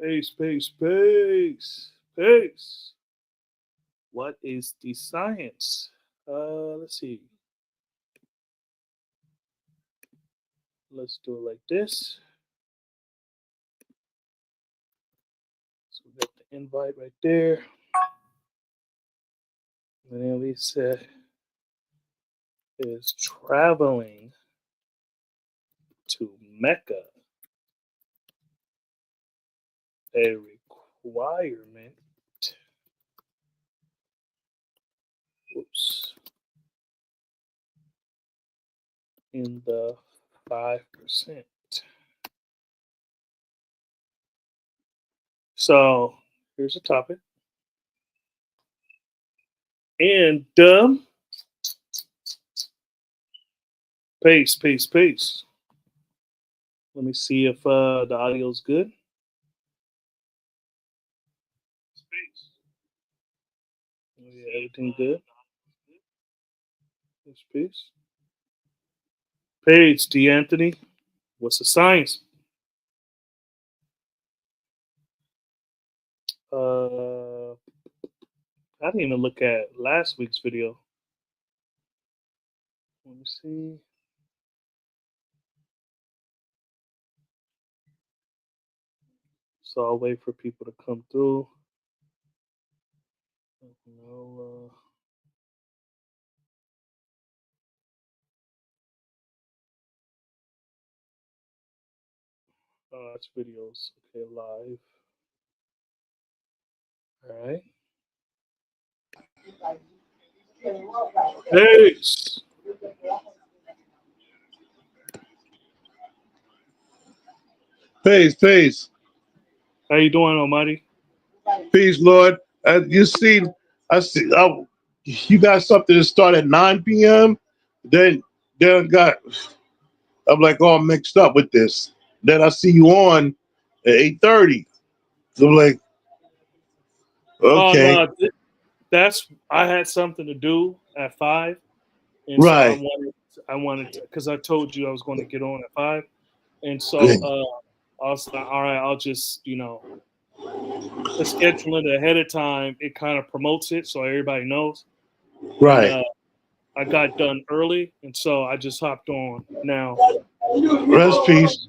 Peace, peace, peace, peace. What is the science? Let's see. Let's do it like this. So we got the invite right there. And then we said is traveling to Mecca a requirement? Oops. In the 5%. So here's a topic. And peace, peace, peace. Let me see if the audio's good. Peace. Yeah, everything good. Peace, peace. Peace, D. Anthony. What's the science? I didn't even look at last week's video. Let me see. So I'll wait for people to come through. No, it's videos. Okay, live. All right. Peace. Peace, peace, How you doing, Almighty? peace, Lord. You see, I see. You got something to start at 9 p.m. Then I got. I'm like all mixed up with this. Then I see you on at 8:30. So I'm like, Oh okay, no, that's I had something to do at 5, and so right. I wanted to because I told you I was going to get on at 5, and so I was like, all right, I'll just the scheduling ahead of time. It kind of promotes it so everybody knows, and Right. I got done early, and so I just hopped on now. Rest peace.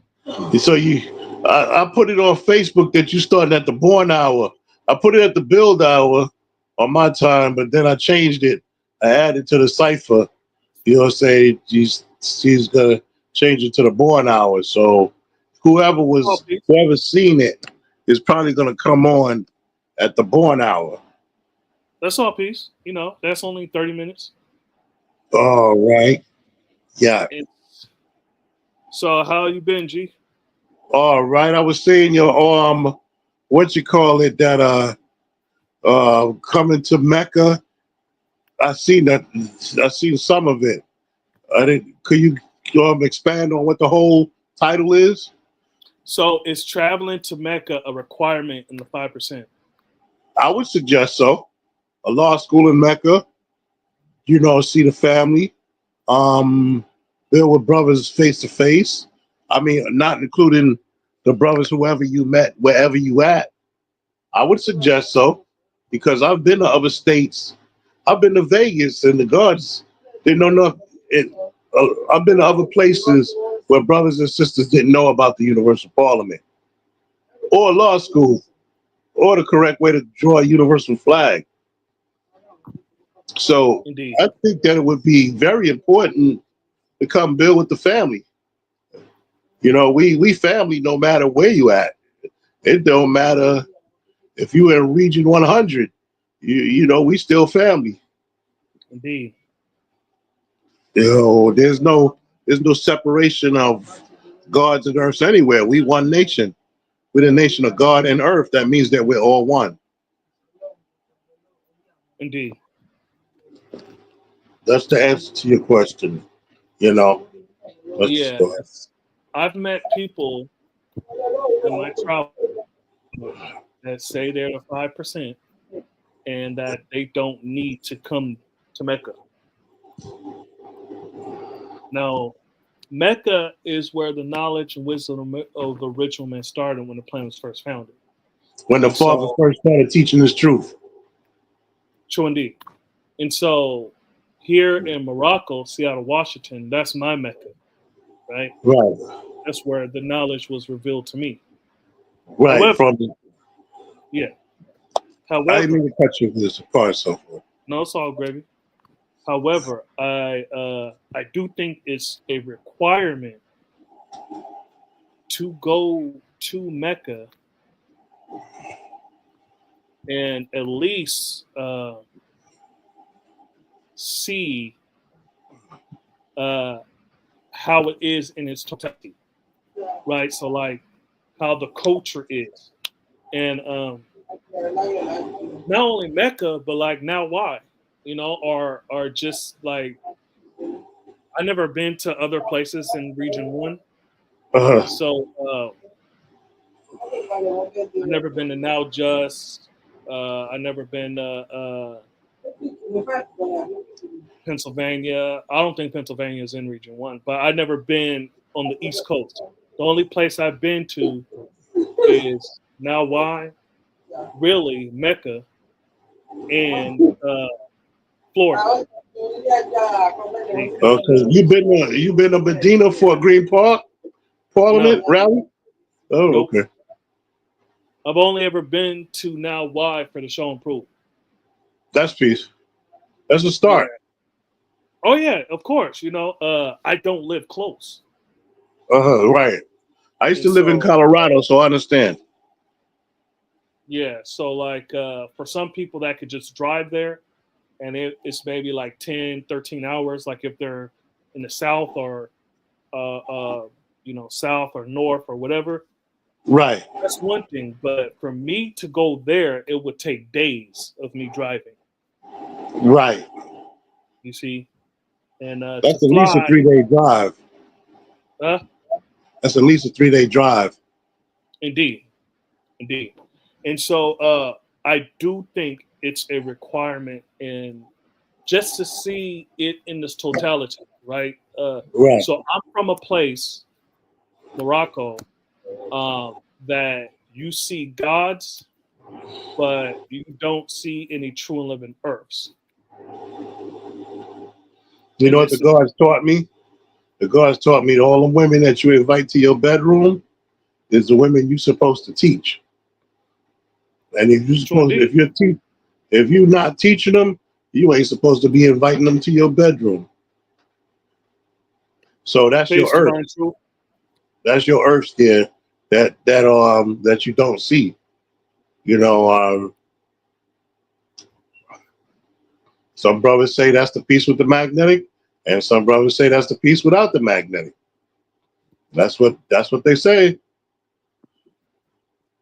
So I put it on Facebook that you started at the born hour. I put it at the build hour on my time, but then I changed it. I added to the cipher. You know, say she's gonna change it to the born hour. So Oh, peace. whoever's seen it is probably gonna come on at the born hour. That's all, peace. That's only 30 minutes. All right. Yeah. And so how you been, G? All right. I was saying your what you call it that coming to Mecca. I seen that. I seen some of it. I didn't. Could you expand on what the whole title is? So is traveling to Mecca a requirement in the 5%? I would suggest so. A law school in Mecca. See the family. Um, Build with brothers face to face. I mean, not including the brothers whoever you met wherever you at. I would suggest so because I've been to other states. I've been to Vegas and the gods didn't know nothing. I've been to other places where brothers and sisters didn't know about the Universal Parliament or law school or the correct way to draw a universal flag. So Indeed. I think that it would be very important to come build with the family. We family no matter where you at. It don't matter if you in region 100. We still family. Indeed. There's no separation of gods and earths anywhere. We one nation. We're the nation of God and earth. That means that we're all one. Indeed. That's the answer to your question. You know, that's the Yeah. story. I've met people in my travel that say they're the 5% and that they don't need to come to Mecca. Now, Mecca is where the knowledge and wisdom of the original man started when the planet was first founded. When the And father so, first started teaching his truth. true indeed. And so, here in Morocco, Seattle, Washington, that's my Mecca, right? Right. That's where the knowledge was revealed to me. Right. However, From yeah. I didn't However, mean to cut you with this part so forth. no, it's all gravy. However, I do think it's a requirement to go to Mecca and at least see uh, how it is in its totality, right? So like how the culture is, and not only Mecca, but like now why, are just like I never been to other places in Region One, Uh-huh. so I've never been to Now Just. I've never been to Pennsylvania. I don't think Pennsylvania is in Region One, but I've never been on the East Coast. The only place I've been to is Now Why, really Mecca, and Florida. Okay. You been to Medina for a Green Park Parliament No, rally? Oh, nope. okay. I've only ever been to Now Why for the show and prove. That's peace. That's a Yeah. start. Oh yeah, of course. I don't live close, Uh-huh. Right. I used and to live in so Colorado, so I understand. yeah. So like for some people that could just drive there, and it's maybe like 10, 13 hours. Like if they're in the South or uh, uh, South or North or whatever. Right. That's one thing. But for me to go there, it would take days of me driving. Right. You see, and to That's at least a fly, 3-day drive. uh, That's at least a 3-day drive. indeed, indeed. And so I do think it's a requirement in just to see it in this totality, right? Right. So I'm from a place, Morocco, that you see gods, but you don't see any true and living earths. You And know what the this is guards taught me? The guards taught me that all the women that you invite to your bedroom is the women you're supposed to teach. And true indeed. if you're not teaching them, you ain't supposed to be inviting them to your bedroom. So that's your Face earth. divine truth. That's your earth there that you don't see. You know, some brothers say that's the piece with the magnetic, and some brothers say that's the piece without the magnetic. That's what they say.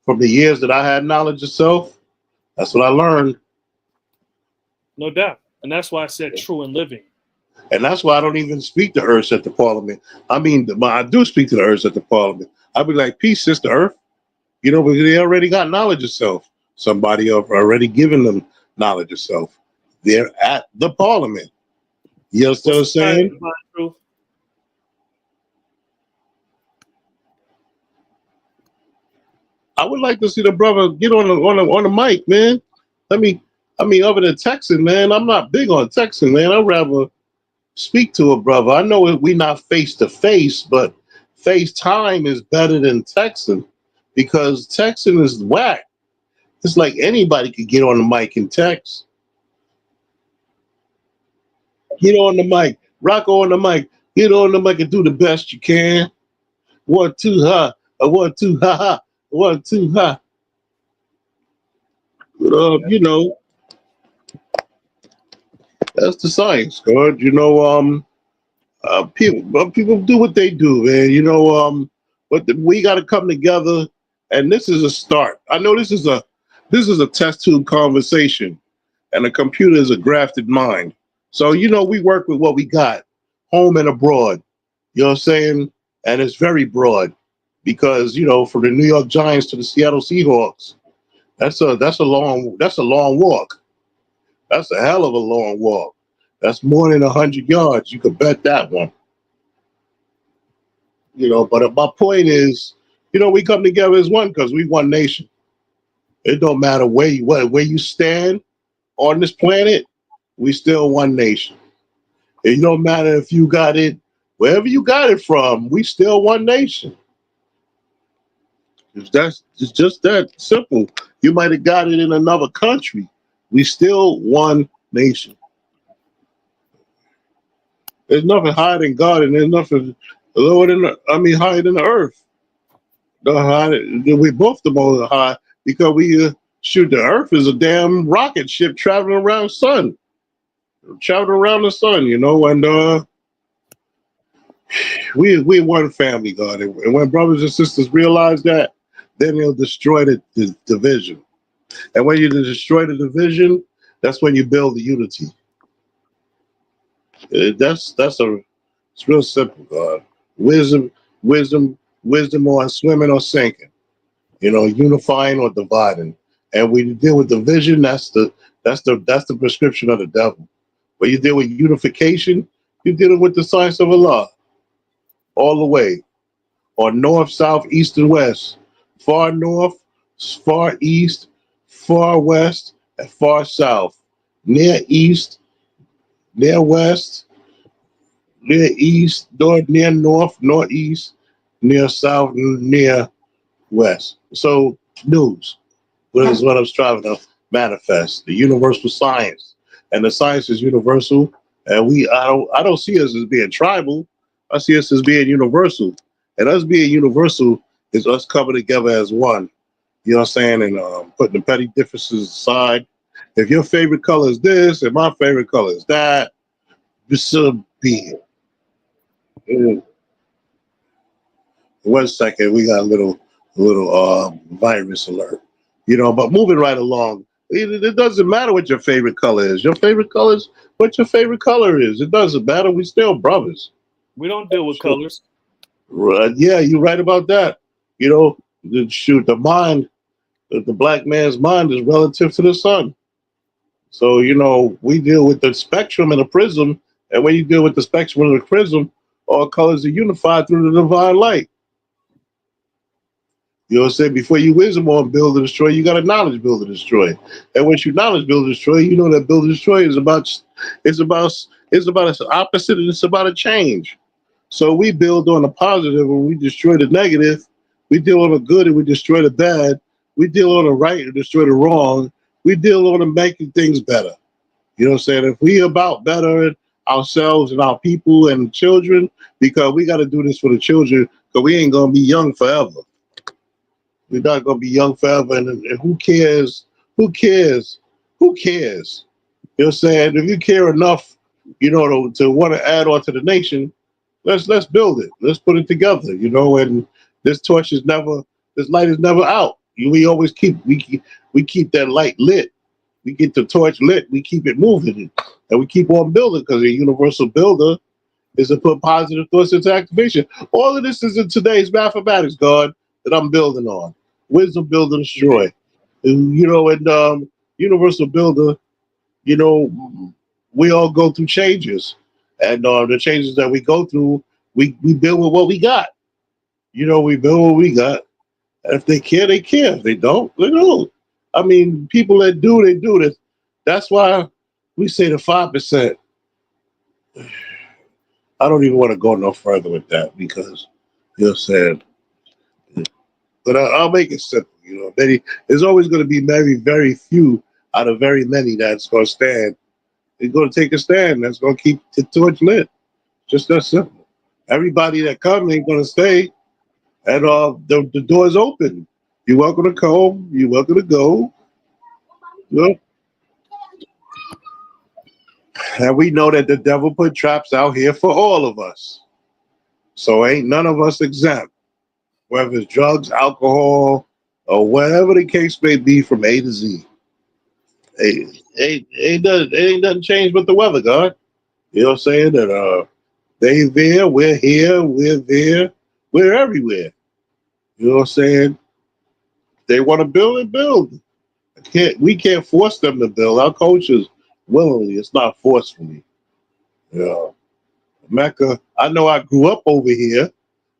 From the years that I had knowledge of self, that's what I learned. No doubt. And that's why I said true and living. And that's why I don't even speak to Earth at the Parliament. I mean, I do speak to the Earth at the Parliament. I'd be like, peace, Sister Earth. But they already got knowledge of self. Somebody already given them knowledge of self. They're at the Parliament. You understand what What's I'm the side saying? divine truth? I would like to see the brother get on the mic, man. Let me. I mean, other than texting, man, I'm not big on texting, man. I'd rather speak to a brother. I know we not face to face, but FaceTime is better than texting because texting is whack. It's like anybody could get on the mic and text. Get on the mic, rock on the mic, get on the mic and do the best you can. 1, 2, ha, a 1, 2, ha, ha, 1, 2, ha. You know, that's the science, God. People do what they do, man. But we got to come together, and this is a start. I know this is a test tube conversation, and a computer is a grafted mind. So we work with what we got, home and abroad. You know what I'm saying? And it's very broad because from the New York Giants to the Seattle Seahawks, that's a long walk. That's a hell of a long walk. That's more than 100 yards. You could bet that one. But my point is, we come together as one because we one nation. It don't matter where you stand on this planet. We still one nation. It don't matter if you got it wherever you got it from. We still one nation. It's just that simple. You might have got it in another country. We still one nation. There's nothing higher than God, and there's nothing lower than higher than the earth. We both the most high because we shoot. The earth is a damn rocket ship traveling around the sun, traveling around the sun. And we one family, God. And when brothers and sisters realize that, then they'll destroy the division. And when you destroy the division, that's when you build the unity. It's real simple, God. Wisdom, wisdom on swimming or sinking. Unifying or dividing. And when you deal with division, that's the prescription of the devil. When you deal with unification, you're dealing with the science of Allah all the way, or north, south, east, and west, far north, far east, far west, and far south, near east, near west, near east, near north, northeast, near south, near west. So news. What is what I'm striving to manifest? The universal science, and the science is universal. And I don't see us as being tribal. I see us as being universal, and us being universal is us coming together as one. You know what I'm saying? And putting the petty differences aside. If your favorite color is this, and my favorite color is that, just be it. Mm. 1 second, we got a little virus alert. But moving right along, it doesn't matter what your favorite color is. Your favorite color is what your favorite color is. It doesn't matter. We still brothers. We don't deal with So, colors. right, yeah, you're right about that. The mind, the black man's mind is relative to the sun. So, we deal with the spectrum and the prism. And when you deal with the spectrum and the prism, all colors are unified through the divine light. You know what I'm saying? Before you wisdom on build and destroy, you got to knowledge build and destroy. And once you knowledge build and destroy, you know that build and destroy is about its opposite, and it's about a change. So we build on the positive and we destroy the negative. We deal on the good and we destroy the bad. We deal on the right and destroy the wrong. We deal on the making things better. You know what I'm saying? If we about better ourselves and our people and children, because we got to do this for the children, because we ain't gonna be young forever. We're not gonna be young forever, and who cares? Who cares? Who cares? You know what I'm saying? If you care enough, to want to add on to the nation, let's build it. Let's put it together. And this torch is never, this light is never out. We always keep that light lit. We get the torch lit. We keep it moving, and we keep on building because the universal builder is to put positive thoughts into activation. All of this is in today's mathematics, God, that I'm building on. Wisdom, build, and destroy. And universal builder, you know, we all go through changes. And the changes that we go through, we build with what we got. We build what we got. And if they care, they care. If they don't, they don't. I mean, people that do, they do this. That's why we say the 5%. I don't even want to go no further with that because, you're saying, but I'll make it simple. There's always going to be very, very few out of very many that's going to stand. They're going to take a stand. That's going to keep the torch lit. Just that simple. Everybody that comes ain't going to stay. And the door's open. You're welcome to come. You're welcome to go. And we know that the devil put traps out here for all of us. So ain't none of us exempt. Whether it's drugs, alcohol, or whatever the case may be from A to Z. Ain't nothing changed but the weather, God. You know what I'm saying? That they there, we're here, we're there, we're everywhere. You know what I'm saying? They want to build and build. We can't force them to build. Our coaches willingly, it's not forcefully. Mecca, I know I grew up over here,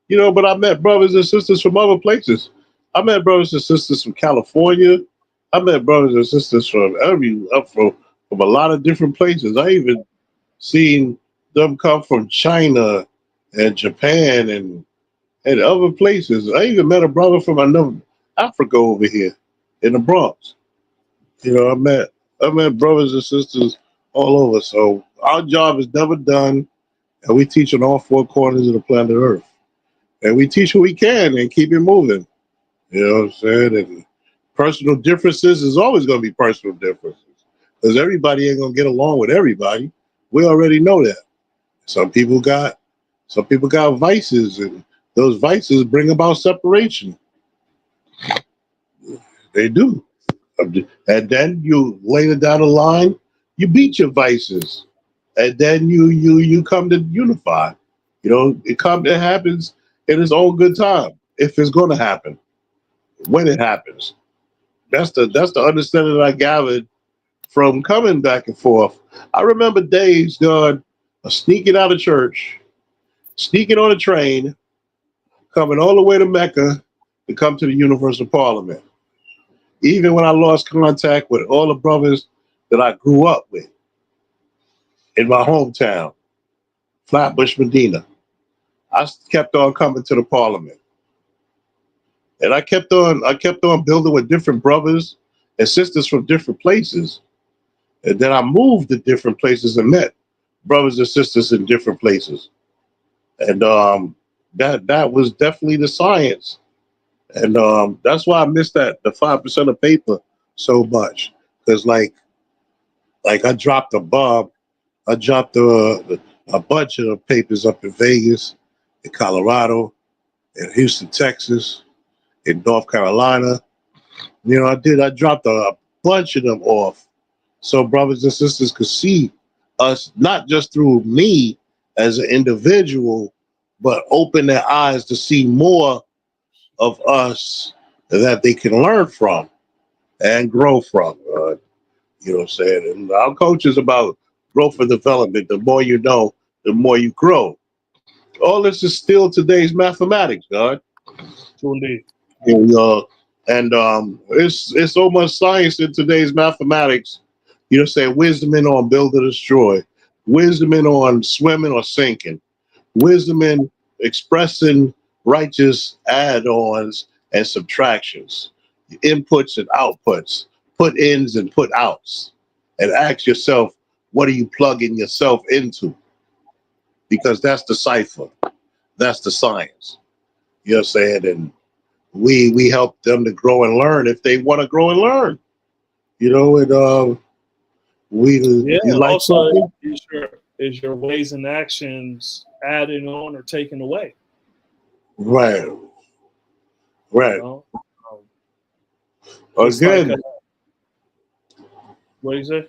but I met brothers and sisters from other places. I met brothers and sisters from California. I met brothers and sisters from from a lot of different places. I even seen them come from China and Japan and other places. I even met a brother from another Africa over here in the Bronx. You know, I met brothers and sisters all over. So our job is never done, and we teach on all four corners of the planet Earth. And we teach what we can and keep it moving. You know what I'm saying? And personal differences is always going to be personal differences because everybody ain't going to get along with everybody. We already know that. Some people got vices, and those vices bring about separation. They do. And then you later down the line, you beat your vices, and then you come to unify. You know, it happens in its own good time if it's going to happen when it happens. That's the understanding that I gathered from coming back and forth. I remember days, God, of sneaking out of church, sneaking on a train, coming all the way to Mecca to come to the Universal Parliament. Even when I lost contact with all the brothers that I grew up with in my hometown, Flatbush, Medina, I kept on coming to the Parliament, and I kept on building with different brothers and sisters from different places, and then I moved to different places and met brothers and sisters in different places, and that was definitely the science. And that's why I miss that the 5% of paper so much. Because like I dropped a bomb, I dropped a bunch of papers up in Vegas, in Colorado, in Houston, Texas, in North Carolina. You know, I dropped a bunch of them off so brothers and sisters could see us not just through me as an individual, but open their eyes to see more of us that they can learn from and grow from. You know what I'm saying? And our coach is about growth and development. The more you know, the more you grow. All this is still today's mathematics, God. True indeed. And it's so much science in today's mathematics. You know, say wisdom in on build or destroy, wisdom in on swimming or sinking, wisdom in expressing righteous add-ons and subtractions, inputs and outputs, put ins and put outs, and ask yourself, what are you plugging yourself into? Because that's the cipher, that's the science. You know what I'm saying? And we help them to grow and learn if they want to grow and learn. You know, and we Yeah. you like Also, something, is your ways and actions adding on or taking away? right, You right. know, um, it's like Again, what do you say?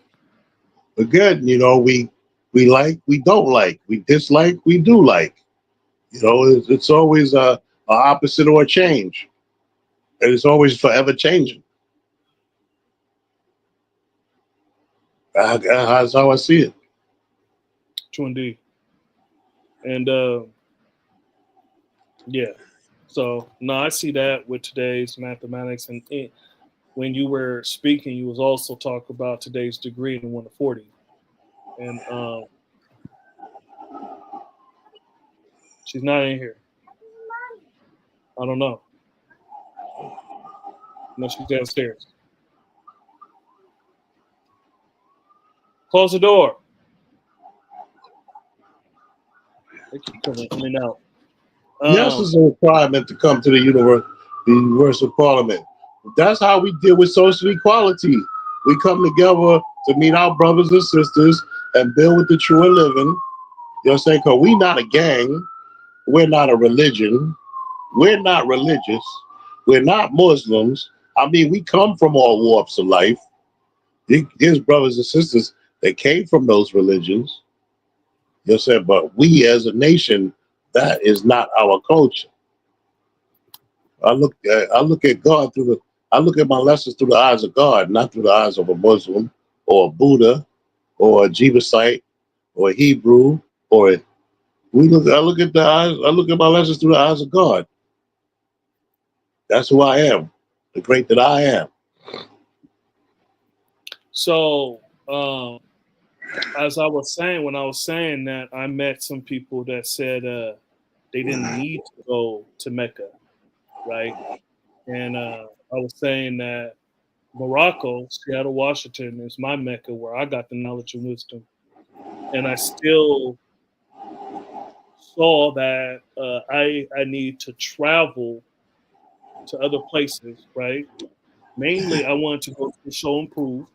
again, you know, we like, we don't like, we dislike, we do like. You know, it's always a opposite or a change, and it's always forever changing. That's how I see it. True indeed. And yeah. So no, I see that with today's mathematics, and when you were speaking, you was also talking about today's degree in 1 to 40, and she's not in here. I don't know. No, she's downstairs. Close the door. They keep coming in and out. Yes, Um, it's a requirement to come to the Universal Parliament. That's how we deal with social equality. We come together to meet our brothers and sisters and build with the true and living. You know what I'm saying? Because we not a gang. We're not a religion. We're not religious. We're not Muslims. I mean, we come from all walks of life. There's brothers and sisters that came from those religions. You know what I'm saying? But we as a nation, that is not our culture. I look at God through the I look at my lessons through the eyes of God, not through the eyes of a Muslim or a Buddha or a Jebusite or a Hebrew or I look at the eyes I look at my lessons through the eyes of God. That's who I am, the great that I am. So, as I was saying, when I was saying that, I met some people that said they didn't need to go to Mecca, right? And I was saying that Morocco, Seattle, Washington, is my Mecca where I got the knowledge and wisdom. And I still saw that I need to travel to other places, right? Mainly, I wanted to go to Show and Prove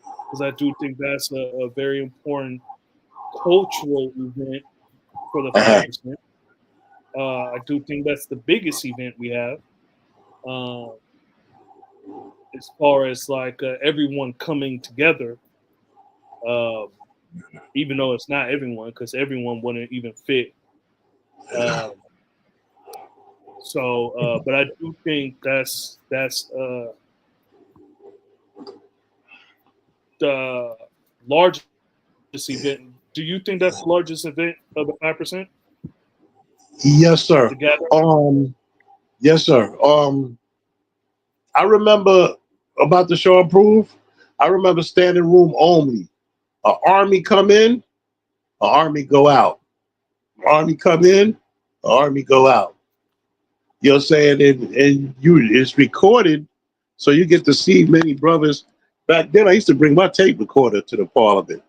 because I do think that's a very important cultural event for the 5%. I do think that's the biggest event we have, uh, as far as like everyone coming together. Uh, Even though it's not everyone, because everyone wouldn't even fit. Uh, but I do think that's the largest event. Do you think that's the largest event of the 5%? Yes, sir. The gathering? Yes, sir. I remember about the show and prove. I remember standing room only. An army come in, an army go out. Army come in, an army go out. You know what I'm saying? And it's recorded, so you get to see many brothers. Back then, I used to bring my tape recorder to the parliament.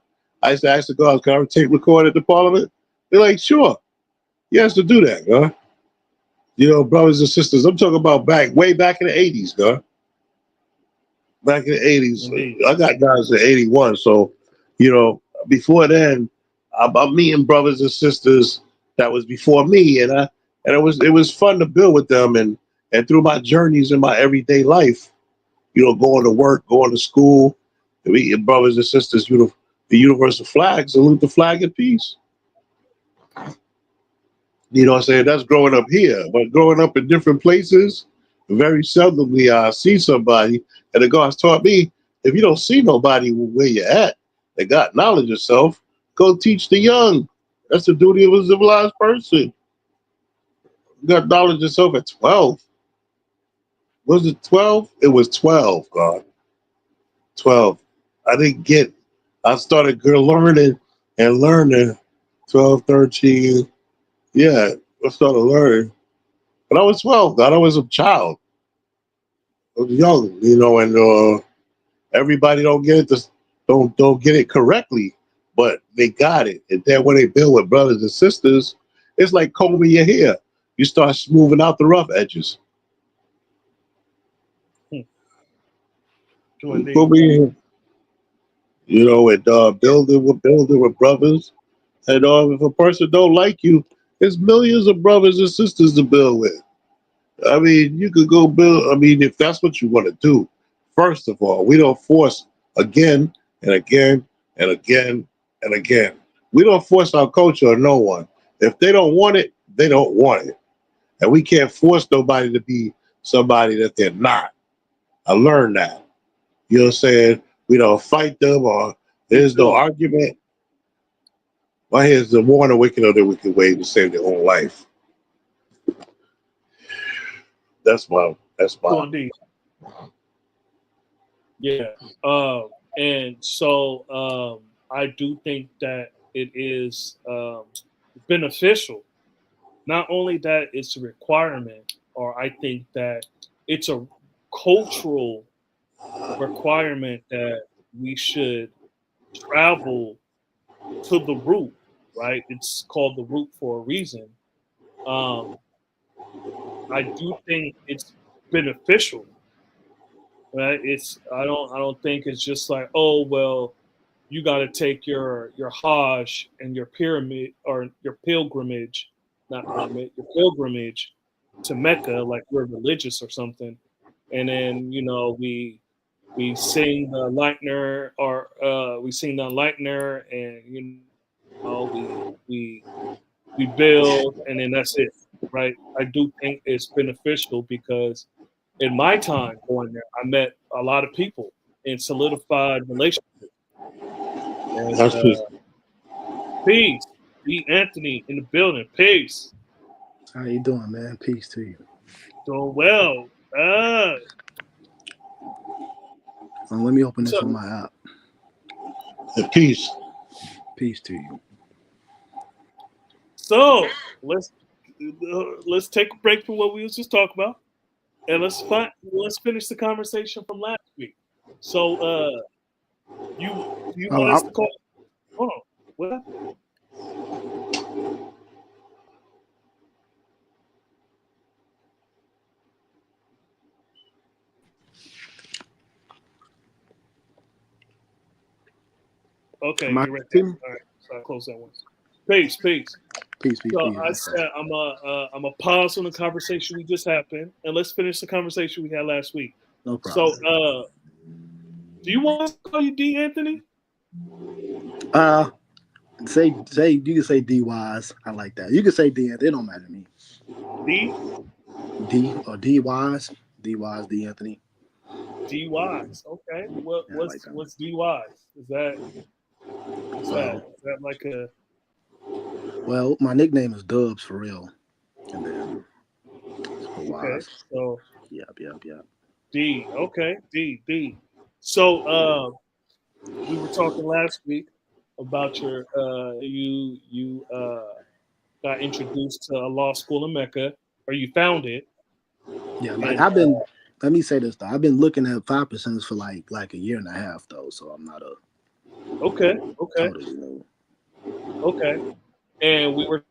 I used to ask the guards, can I tape record at the parliament? They're like, sure. You have to do that, huh? You know, brothers and sisters. I'm talking about way back in the 80s, huh? Back in the 80s. Indeed. I got guys in 81. So, before then, I'm meeting brothers and sisters that was before me. And it was fun to build with them. And through my journeys in my everyday life, going to work, going to school, meeting brothers and sisters, the universal flag, salute the flag in peace. You know what I'm saying? That's growing up here. But growing up in different places, very seldomly I see somebody. And the God's taught me, if you don't see nobody where you're at, that got knowledge of self, go teach the young. That's the duty of a civilized person. You got knowledge of self at 12. Was it 12? It was 12, God. 12. I didn't get, I started learning and learning 12, 13. Yeah, I started learning. But I was 12, God. I was a child. I was young, and everybody don't get it. Don't get it correctly, but they got it. And then when they build with brothers and sisters, it's like combing your hair. You start smoothing out the rough edges. Indeed. Combing your hair. And building with brothers. And if a person don't like you, there's millions of brothers and sisters to build with. I mean, you could go build. I mean, if that's what you want to do, first of all, we don't force again and again and again and again. We don't force our culture on no one. If they don't want it, they don't want it. And we can't force nobody to be somebody that they're not. I learned that. You know what I'm saying? We don't fight them or there's no argument. My hands the more the wicked of their wicked way to save their own life. That's my. Indeed. Yeah. And so I do think that it is beneficial. Not only that it's a requirement, or I think that it's a cultural requirement that we should travel to the root, right? It's called the root for a reason. Um, I do think it's beneficial, right? I don't think it's just like, oh well, you got to take your Hajj and your pyramid or your pilgrimage, not pyramid, your pilgrimage to Mecca, like we're religious or something, and then we sing the Lightner or we sing the Lightner, and we build, and then that's it, right? I do think it's beneficial because in my time going there, I met a lot of people and solidified relationships. And That's just peace, B. Anthony in the building. Peace, How you doing, man? Peace to you. doing well. Let me open this So on my app. And peace. Peace to you. So let's take a break from what we was just talking about, and let's finish the conversation from last week. So you do you Oh, want us to call? Hold on. What happened? Okay, am I you're right there. team? All right, so I close that one. Peace, peace. Peace, peace, So peace. I said I'm a pause on the conversation we just happened, and let's finish the conversation we had last week. No So, problem. do you want us to call you D Anthony? Say you can say D Wise. I like that. You can say D. It don't matter to me. D D or D Wise. D Wise, D Anthony. D Wise. Okay. Yeah, I like that. What's D Wise? Well, is that like a my nickname is Dubs for real. And then okay? Wise. So Yep. D. Okay. D. So we were talking last week about your you got introduced to a law school in Mecca, or you found it. Yeah, like And I've been. Let me say this though. I've been looking at 5% for like a year and a half though, so I'm not a okay. totally new. Okay. And we were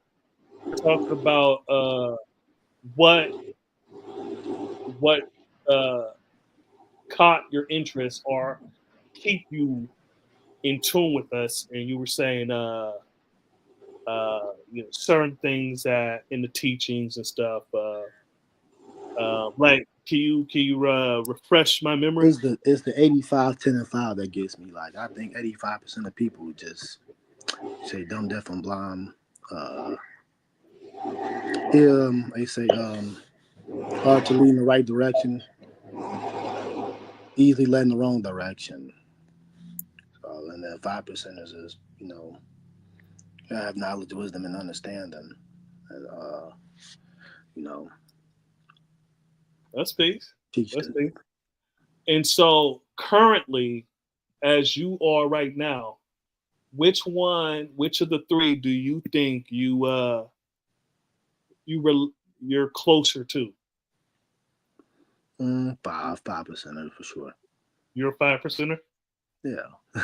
talking about what what uh, caught your interest or keep you in tune with us, and you were saying certain things that in the teachings and stuff. Like, can you refresh my memory? It's the 85, 10, and 5 that gets me. Like I think 85% of people just say dumb, deaf, and blind. They say hard to lead in the right direction, easily led in the wrong direction. And then 5% is just have knowledge, wisdom, and understanding, and you know That's peace. teach That's them. peace. And so, currently, as you are right now, which of the three do you think you're closer to? 5% for sure. You're a 5%er. Yeah,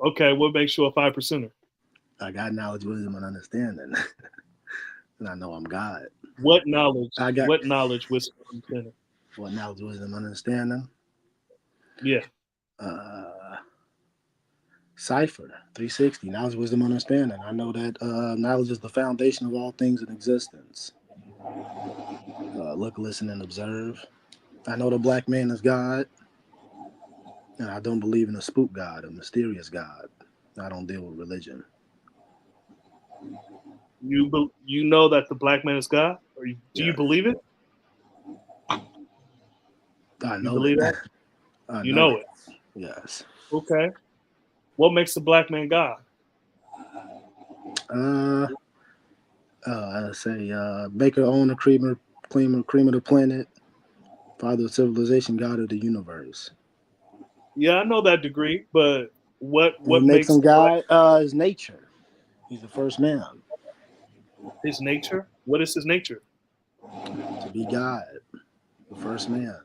Okay, what makes you a 5%er? I got knowledge, wisdom, and understanding, and I know I'm God. What knowledge? I got What knowledge? Wisdom, understanding? what knowledge, wisdom, understanding. Yeah. Cipher 360 knowledge, wisdom, understanding. I know that knowledge is the foundation of all things in existence. Look, listen, and observe. I know the black man is God, and I don't believe in a spook God, a mysterious God. I don't deal with religion. You know that the black man is God, or do you Yes, believe it? I You know it. believe that? I You know know it. it. Yes. Okay. What makes the black man God? I say maker, owner, creamer of the planet, father of civilization, God of the universe. Yeah, I know that degree, but What what makes makes him the black God is nature. He's the first man his nature? What is his nature? to be God, the first man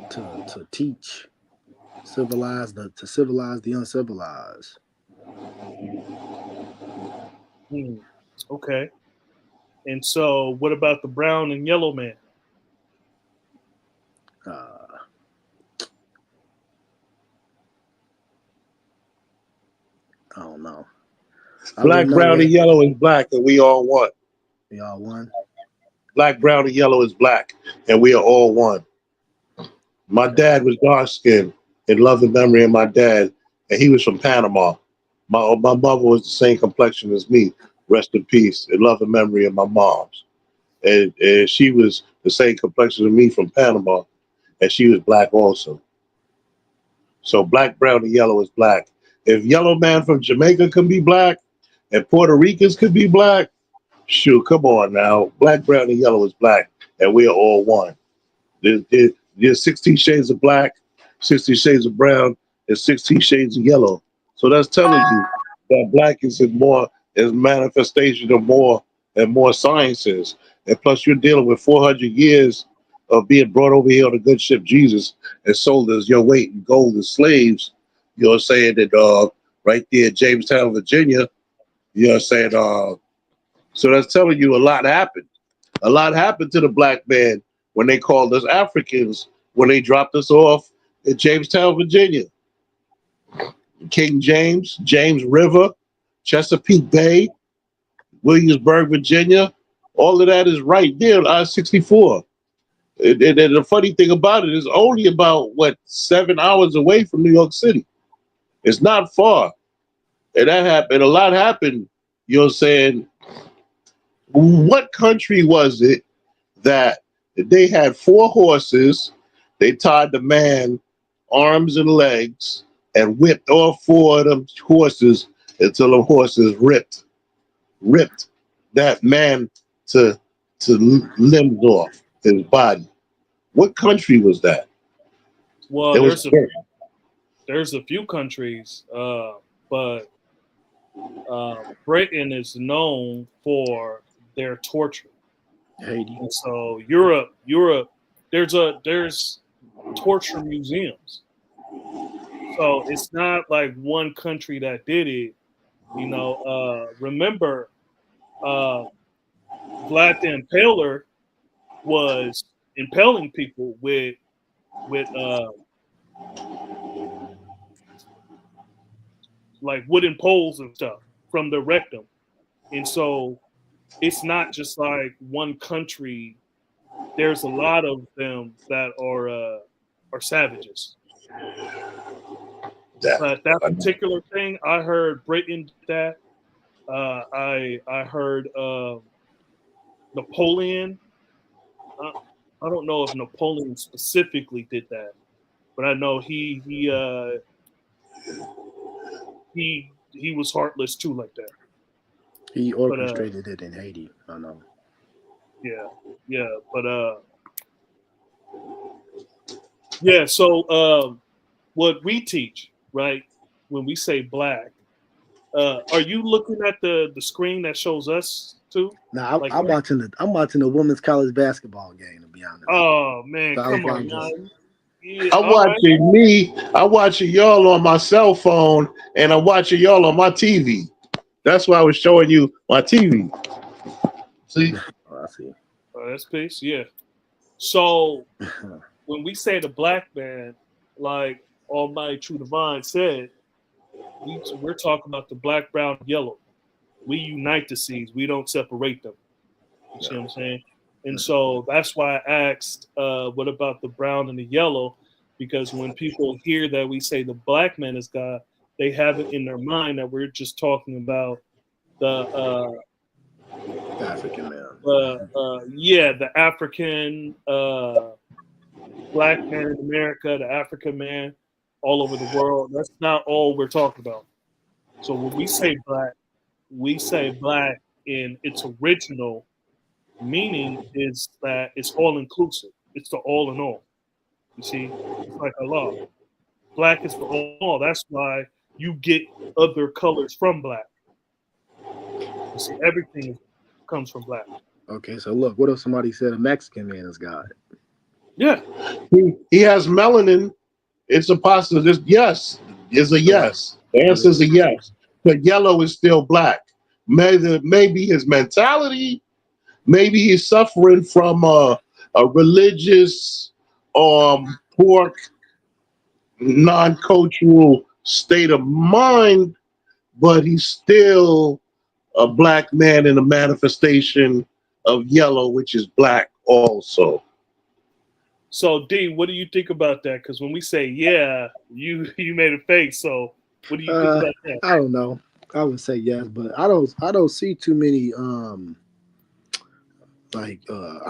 to teach, to civilize the uncivilized. Hmm. Okay. And so, what about the brown and yellow man? Uh, I don't know. I Black, would know brown, and that yellow is black, and we all one. we all one. Black, brown, and yellow is black, and we are all one. My Okay. dad was dark skinned in love and memory of my dad, and he was from Panama. My mother was the same complexion as me. Rest in peace. In love and memory of my mom's. And she was the same complexion as me from Panama, and she was black also. So black, brown, and yellow is black. If yellow man from Jamaica can be black, and Puerto Ricans could be black, shoot, come on now. Black, brown, and yellow is black, and we are all one. There's 16 shades of black, 60 Shades of Brown, and 16 Shades of Yellow. So that's telling you that black is in more is manifestation of more and more sciences. And plus you're dealing with 400 years of being brought over here on the good ship Jesus and sold as your weight in gold as slaves. You know what I'm saying? That right there, Jamestown, Virginia, you know what I'm saying? So that's telling you a lot happened. A lot happened to the black man when they called us Africans, when they dropped us off in Jamestown, Virginia. King James, James River, Chesapeake Bay, Williamsburg, Virginia. All of that is right there on I-64. And the funny thing about it is only about, 7 hours away from New York City. It's not far. And that happened. A lot happened, you know what I'm saying? What country was it that they had 4 horses, they tied the man arms and legs and whipped all 4 of them horses until the horses ripped that man to limbs off his body? What country was that? Well, It was there's a few countries, but Britain is known for their torture. Haiti. And so Europe, there's torture museums. So it's not like one country that did it. You know, remember, Vlad the Impaler was impaling people with like wooden poles and stuff from the rectum. And so it's not just like one country. There's a lot of them that are savages. But that particular thing, I heard Britain did that. I heard Napoleon. I don't know if Napoleon specifically did that, but I know he was heartless too, like that. He orchestrated it in Haiti. I know. Yeah, but yeah. So what we teach, right? When we say black, are you looking at the screen that shows us too? Now I'm watching the women's college basketball game. To be honest. Oh man, come on, man. Yeah, I'm watching y'all on my cell phone, and I'm watching y'all on my TV. That's why I was showing you my TV. See? Oh, I see. Oh, that's peace. Yeah. So when we say the black man, like Almighty True Divine said, we're talking about the black, brown, yellow. We unite the seeds. We don't separate them. You see what I'm saying? And so that's why I asked, what about the brown and the yellow? Because when people hear that we say the black man is God, they have it in their mind that we're just talking about the African man. The African black man in America, the African man all over the world. That's not all we're talking about. So when we say black in its original meaning is that it's all inclusive. It's the all in all. You see, it's like Allah. Black is the all in all. That's why you get other colors from black. You see, everything comes from black. Okay, so look, what if somebody said a Mexican man is God? Yeah. He has melanin. It's a positive. Yes, is a yes. The answer is a yes. But yellow is still black. Maybe his mentality, maybe he's suffering from a religious, poor, non-cultural state of mind, but he's still a black man in a manifestation of yellow, which is black also. So D, what do you think about that? Because when we say yeah, you made a face. So what do you think about that? I don't know. I would say yes, but I don't see too many I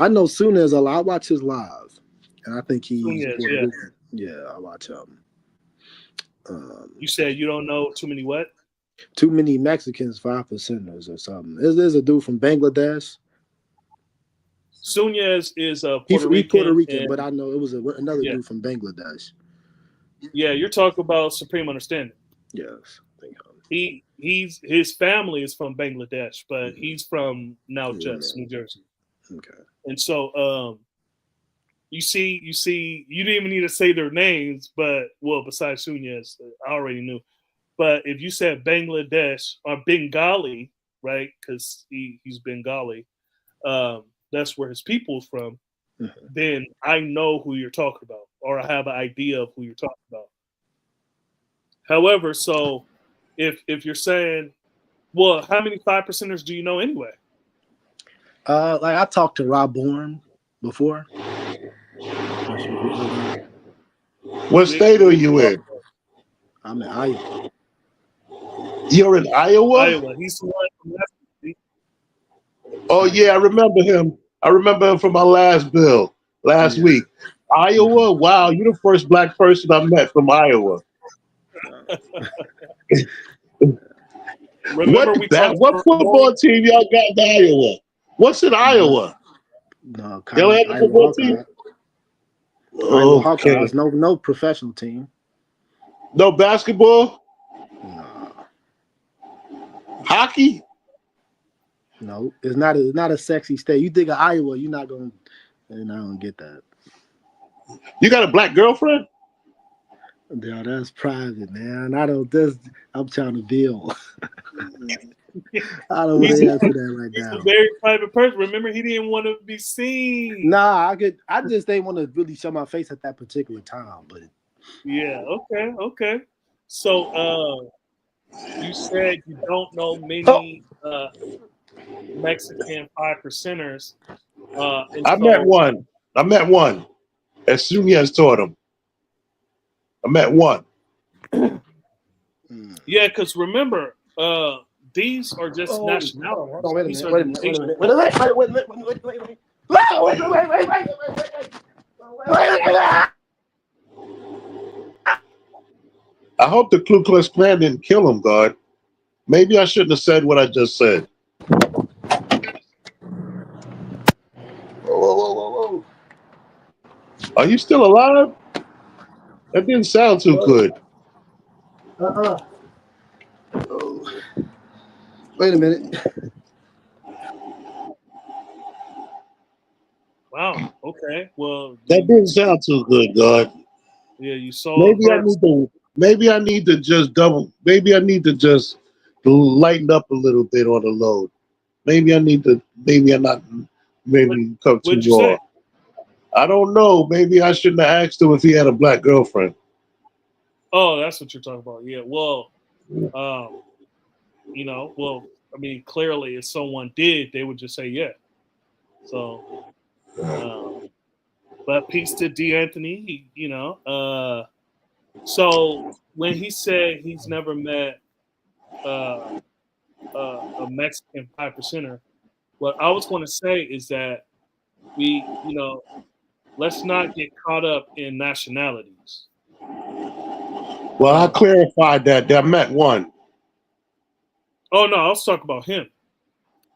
know Sunez a lot. I watch his live, and I think he's I watch him. You said you don't know too many what? Too many Mexicans 5%ers or something. There's a dude from Bangladesh. Sunez is Puerto He's Rican. Puerto Rican, but I know it was another dude from Bangladesh. Yeah, you're talking about Supreme Understanding. Yes. I think His family is from Bangladesh, but Mhm. he's from now just Illinois. New Jersey. Okay. And so you didn't even need to say their names, but well, besides Sunez, I already knew. But if you said Bangladesh or Bengali, right? Because he's Bengali, that's where his people's from. Mhm. Then I know who you're talking about, or I have an idea of who you're talking about. However, so if you're saying, well, how many 5%ers do you know anyway? Like I talked to Rob Bourne before. Not sure if you heard him. What state are you in? I'm in Iowa. You're in Iowa? Iowa. He's the one from last. Oh yeah, I remember him. I remember him from my last bill last Yeah. week. Iowa? Wow, you're the first black person I met from Iowa. Remember we talked What football team y'all got in Iowa? What's in Iowa? No, Y'all college have a Iowa football team? Hawkeye. Iowa Okay. Hawkeyes. No professional team. No basketball? No. Hockey? No. It's not a sexy state. You think of Iowa, you're not gonna get that. You got a black girlfriend? Yeah, that's private, man. I don't this I'm trying to build. I don't want He's to answer that right he's a now. very private person. Remember, he didn't want to be seen. Nah, I just didn't want to really show my face at that particular time, but Yeah. Okay. So, you said you don't know oh, many Mexican 5%ers, and I met so one. I met one. As soon as taught him. I met one. yeah, because remember, these are just oh, hold on, nationalities. wait a These minute, are wait a the minute, wait a nations. minute, wait a minute, wait a minute, wait a minute. Oh, wait. I hope the Ku Klux Klan didn't kill him, God. Maybe I shouldn't have said what I just said. Whoa. Are you still alive? That didn't sound too good. Uh-uh. Oh, wait a minute. Wow. Okay. Well, That didn't sound too good, God. you saw it Maybe I burst. need to. Maybe I need to just double. Maybe I need to just lighten up a little bit on the load. Maybe I need to. Maybe I'm not. What Maybe come too What'd you raw. say? I don't know. Maybe I shouldn't have asked him if he had a black girlfriend. Oh, that's what you're talking about. Yeah. Well, um, well, I mean, clearly, if someone did, they would just say yeah. So, um, but peace to D. Anthony. So when he said he's never met uh, a Mexican 5%er, what I was going to say is that let's not get caught up in nationalities. Well, I Uh, clarified that. I met one. oh no, I was talking about him.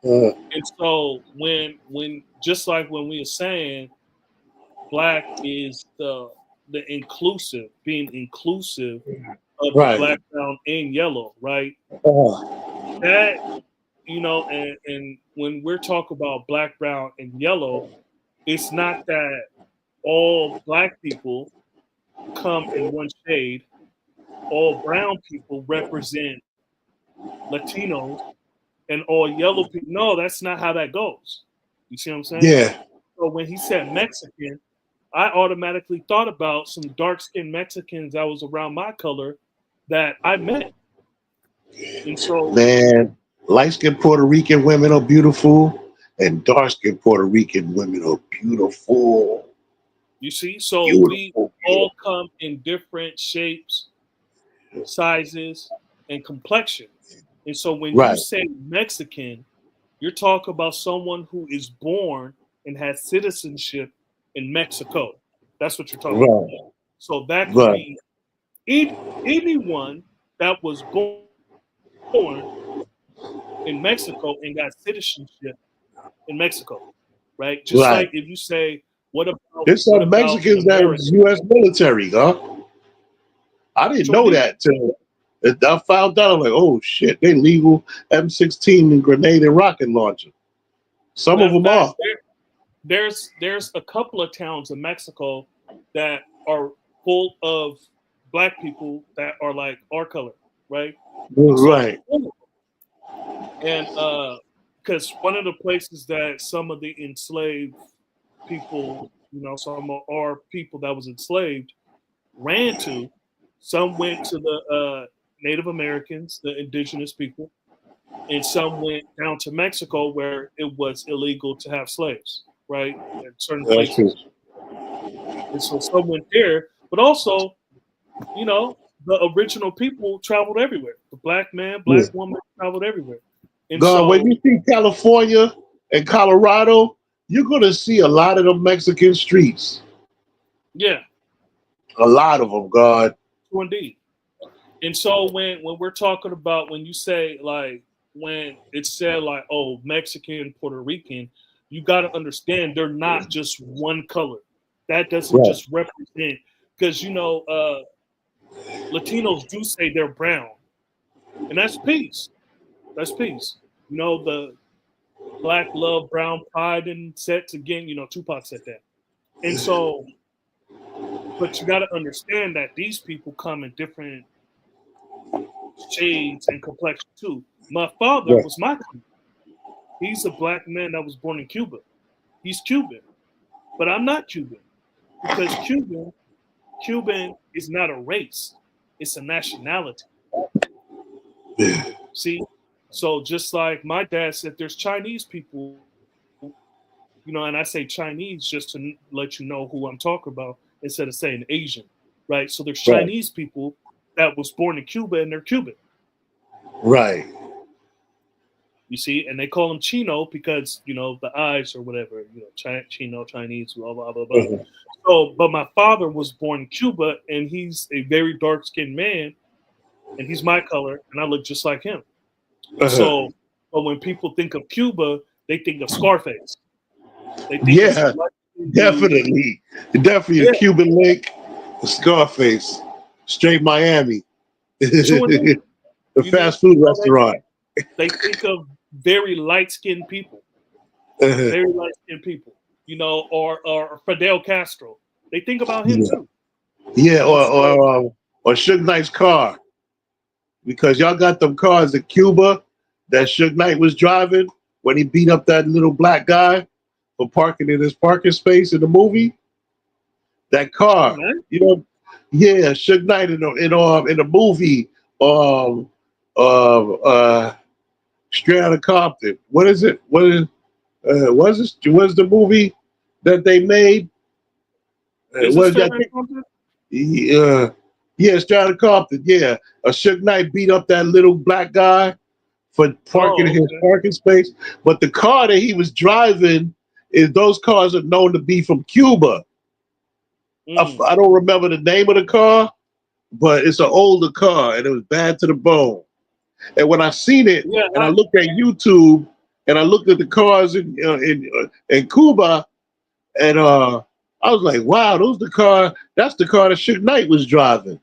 Uh, And so when just like when we were saying, black is the inclusive, being inclusive of the right. black, brown, and yellow, right? Uh, That and when we're talking about black, brown, and yellow, it's not that all black people come in one shade, all brown people represent Latinos, and all yellow people. No, that's not how that goes. You see what I'm saying? yeah. So when he said Mexican, I automatically thought about some dark skinned Mexicans that was around my color that I met. And so Man, light skinned Puerto Rican women are beautiful, and dark skinned Puerto Rican women are beautiful. you see, so we Beautiful, all beautiful. come in different shapes, sizes, and complexion. And so when you Right. say Mexican, you're talking about someone who is born and has citizenship in Mexico. That's what you're talking about. Right. So that could Right. be anyone that was born in Mexico and got citizenship in Mexico, right? Just Right. like if you say, what about There's what some about an Mexicans that was American? U.S. military, huh? I didn't Sure know did. that till I found out. I'm like, oh shit, they legal M16 and grenade and rocket launcher. Some of Matter of them fact, are. there's a couple of towns in Mexico that are full of black people that are like our color, right? And so, Right. and because one of the places that some of the enslaved people, some of our people that was enslaved ran to, some went to the Native Americans, the indigenous people, and some went down to Mexico where it was illegal to have slaves, right? In certain That's true. places. And so some went there, but also, the original people traveled everywhere. The black man, Yeah. black woman traveled everywhere. And God, when so, you see California and Colorado, you're gonna see a lot of the Mexican streets. yeah, A lot of them, God. so indeed. And so when we're talking about, when you say like, when it's said like, oh, Mexican, Puerto Rican, you got to understand they're not just one color. That doesn't Right. just represent, because Latinos do say they're brown, and that's peace. That's peace. The black love, brown pride, and sets again. Tupac said that. And so, but you got to understand that these people come in different shades and complexion too. My father Right. was my Cuban. He's a black man that was born in Cuba. He's Cuban, but I'm not Cuban, because Cuban is not a race; it's a nationality. See, so just like my dad said, there's Chinese people, and I say Chinese just to let you know who I'm talking about instead of saying Asian, right? So there's Right. Chinese people that was born in Cuba and they're Cuban. Right. You see, and they call them Chino because the eyes or whatever, Chino, Chinese, blah blah blah blah. Uh-huh. So, but my father was born in Cuba, and he's a very dark skinned man, and he's my color, and I look just like him. And Uh-huh. so, but when people think of Cuba, they think of Scarface. They think of Yeah, some light-skinned dude. definitely. Definitely a Yeah, Cuban link, a Scarface, straight Miami. true indeed. The You know, fast food restaurant. they think of very light skinned people, Uh-huh. very light skinned people. Or Fidel Castro. They think about him Yeah. too. Yeah, And so, or Suge Knight's car. Because y'all got them cars in Cuba that Suge Knight was driving when he beat up that little black guy for parking in his parking space in the movie. That oh car, man, yeah, Suge Knight in the movie, um, uh, Straight Outta Compton. What is it? What's the movie that they made? is it Was straight that? out Compton? Yeah, yeah, Straight Outta Compton. Yeah, a Suge Knight beat up that little black guy for parking in Oh, his okay. parking space. But the car that he was driving is those cars are known to be from Cuba. Mm. I don't remember the name of the car, but it's an older car and it was bad to the bone. And when I seen it Yeah, and I looked at YouTube and I looked at the cars in Cuba and I was like, wow, that's the car that Suge Knight was driving.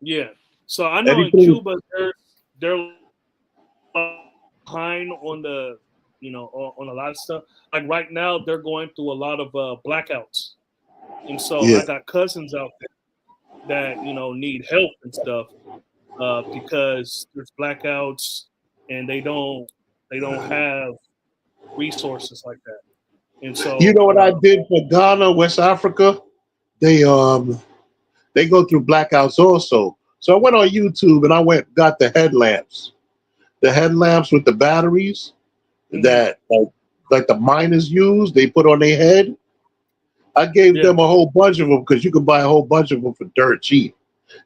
yeah. So I And know he in put his, Cuba they're behind on the on a lot of stuff. Like right now they're going through a lot of blackouts, and so yeah. I got cousins out there that need help and stuff because there's blackouts and they don't have resources like that. And You so know what I did for Ghana, West Africa? They um they go through blackouts also. So I went on YouTube and got the headlamps with the batteries mhm, that like the miners use. They put on their head. I gave yeah, them a whole bunch of them because you can buy a whole bunch of them for dirt cheap,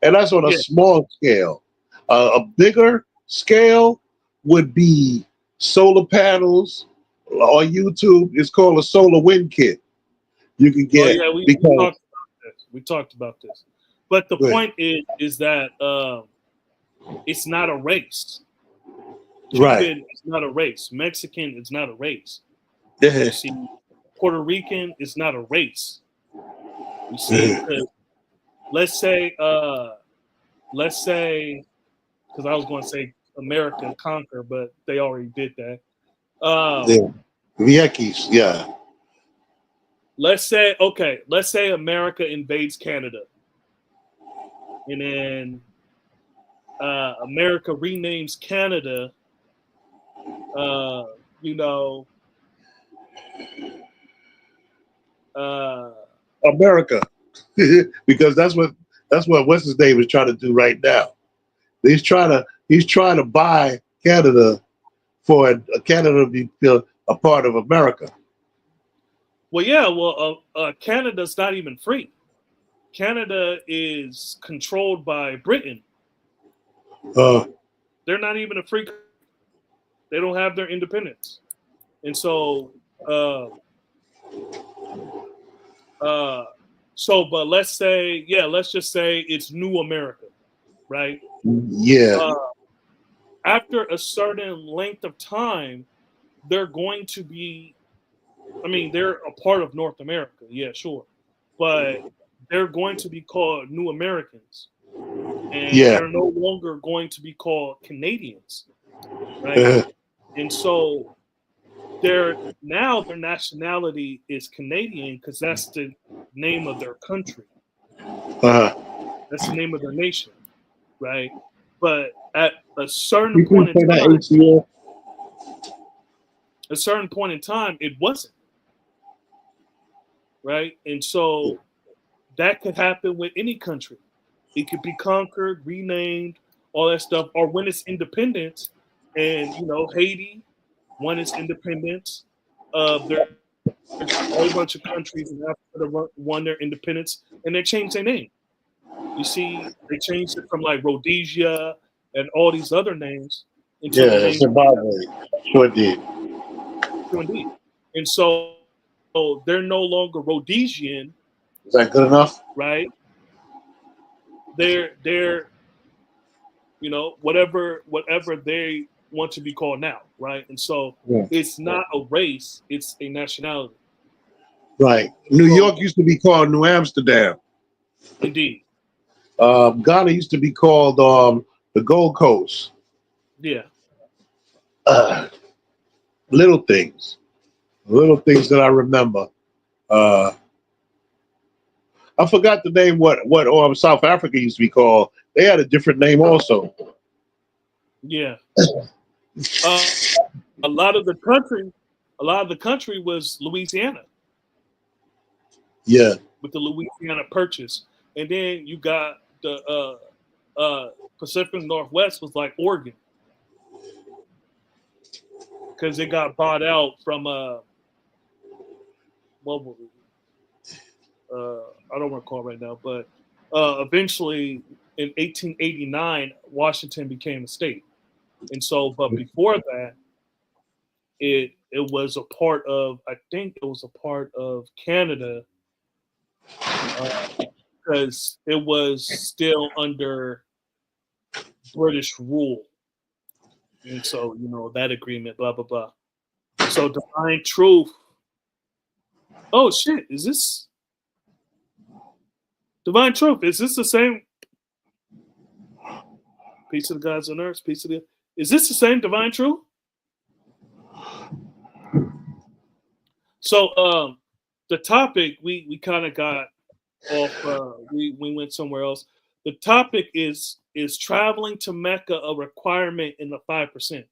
and that's on a yeah, small scale. A bigger scale would be solar panels. On YouTube, it's called a solar wind kit. You can oh get yeah, we because talked about this. We talked about this, but the Good. point is that it's not a race. Right. Cuban is not a race. Mexican is not a race. Yeah. You see, Puerto Rican is not a race. You see, because let's say, because I was going to say America conquer, but they already did that. The Yankees, yeah. Let's say America invades Canada, and then America renames Canada. You know, America, because that's what what's his name is trying to do right now. He's trying to buy Canada for Canada to be a part of America. well, yeah, Canada's not even free. Canada is controlled by Britain. Uh, They're not even a free. They don't have their independence, and so, but let's just say it's New America, right? yeah, Uh, After a certain length of time, they're going to be. I mean, they're a part of North America, yeah, sure, but they're going to be called New Americans, and yeah, they're no longer going to be called Canadians, right? And so their nationality is Canadian because that's the name of their country. uh, That's the name of their nation, right? But at a certain you can point in say that time, ACL. it wasn't, right? And so that could happen with any country. It could be conquered, renamed, all that stuff, or when it's independence, and Haiti, when it's independence, there's a whole bunch of countries in Africa that won their independence, and they changed their name. You see, they changed it from like Rhodesia and all these other names into the Yeah, name Zimbabwe. Sure did. indeed. And so they're no longer Rhodesian, Is that good enough? right? They're whatever they want to be called now, right? And so Yeah. it's not a race, it's a nationality. Right. New So York used to be called New Amsterdam. indeed. Ghana used to be called the Gold Coast. Yeah. Uh, little things. Little things that I remember. Uh, I forgot the name. What South Africa used to be called. They had a different name also. Yeah. Uh, a lot of the country was Louisiana Yeah. with the Louisiana Purchase, and then you got the Pacific Northwest was like Oregon because it got bought out from what was it? I don't recall right now, but eventually in 1889 Washington became a state, and so but before that it was a part of, I think it was a part of Canada because it was still under British rule, and so that agreement, blah blah blah. So Divine Truth. Oh shit! Is this Divine Truth? Is this the same? Peace of the gods on earth. Peace of the. Is this the same Divine Truth? So the topic we kind of got off. We went somewhere else. The topic is traveling to Mecca a requirement in the 5%?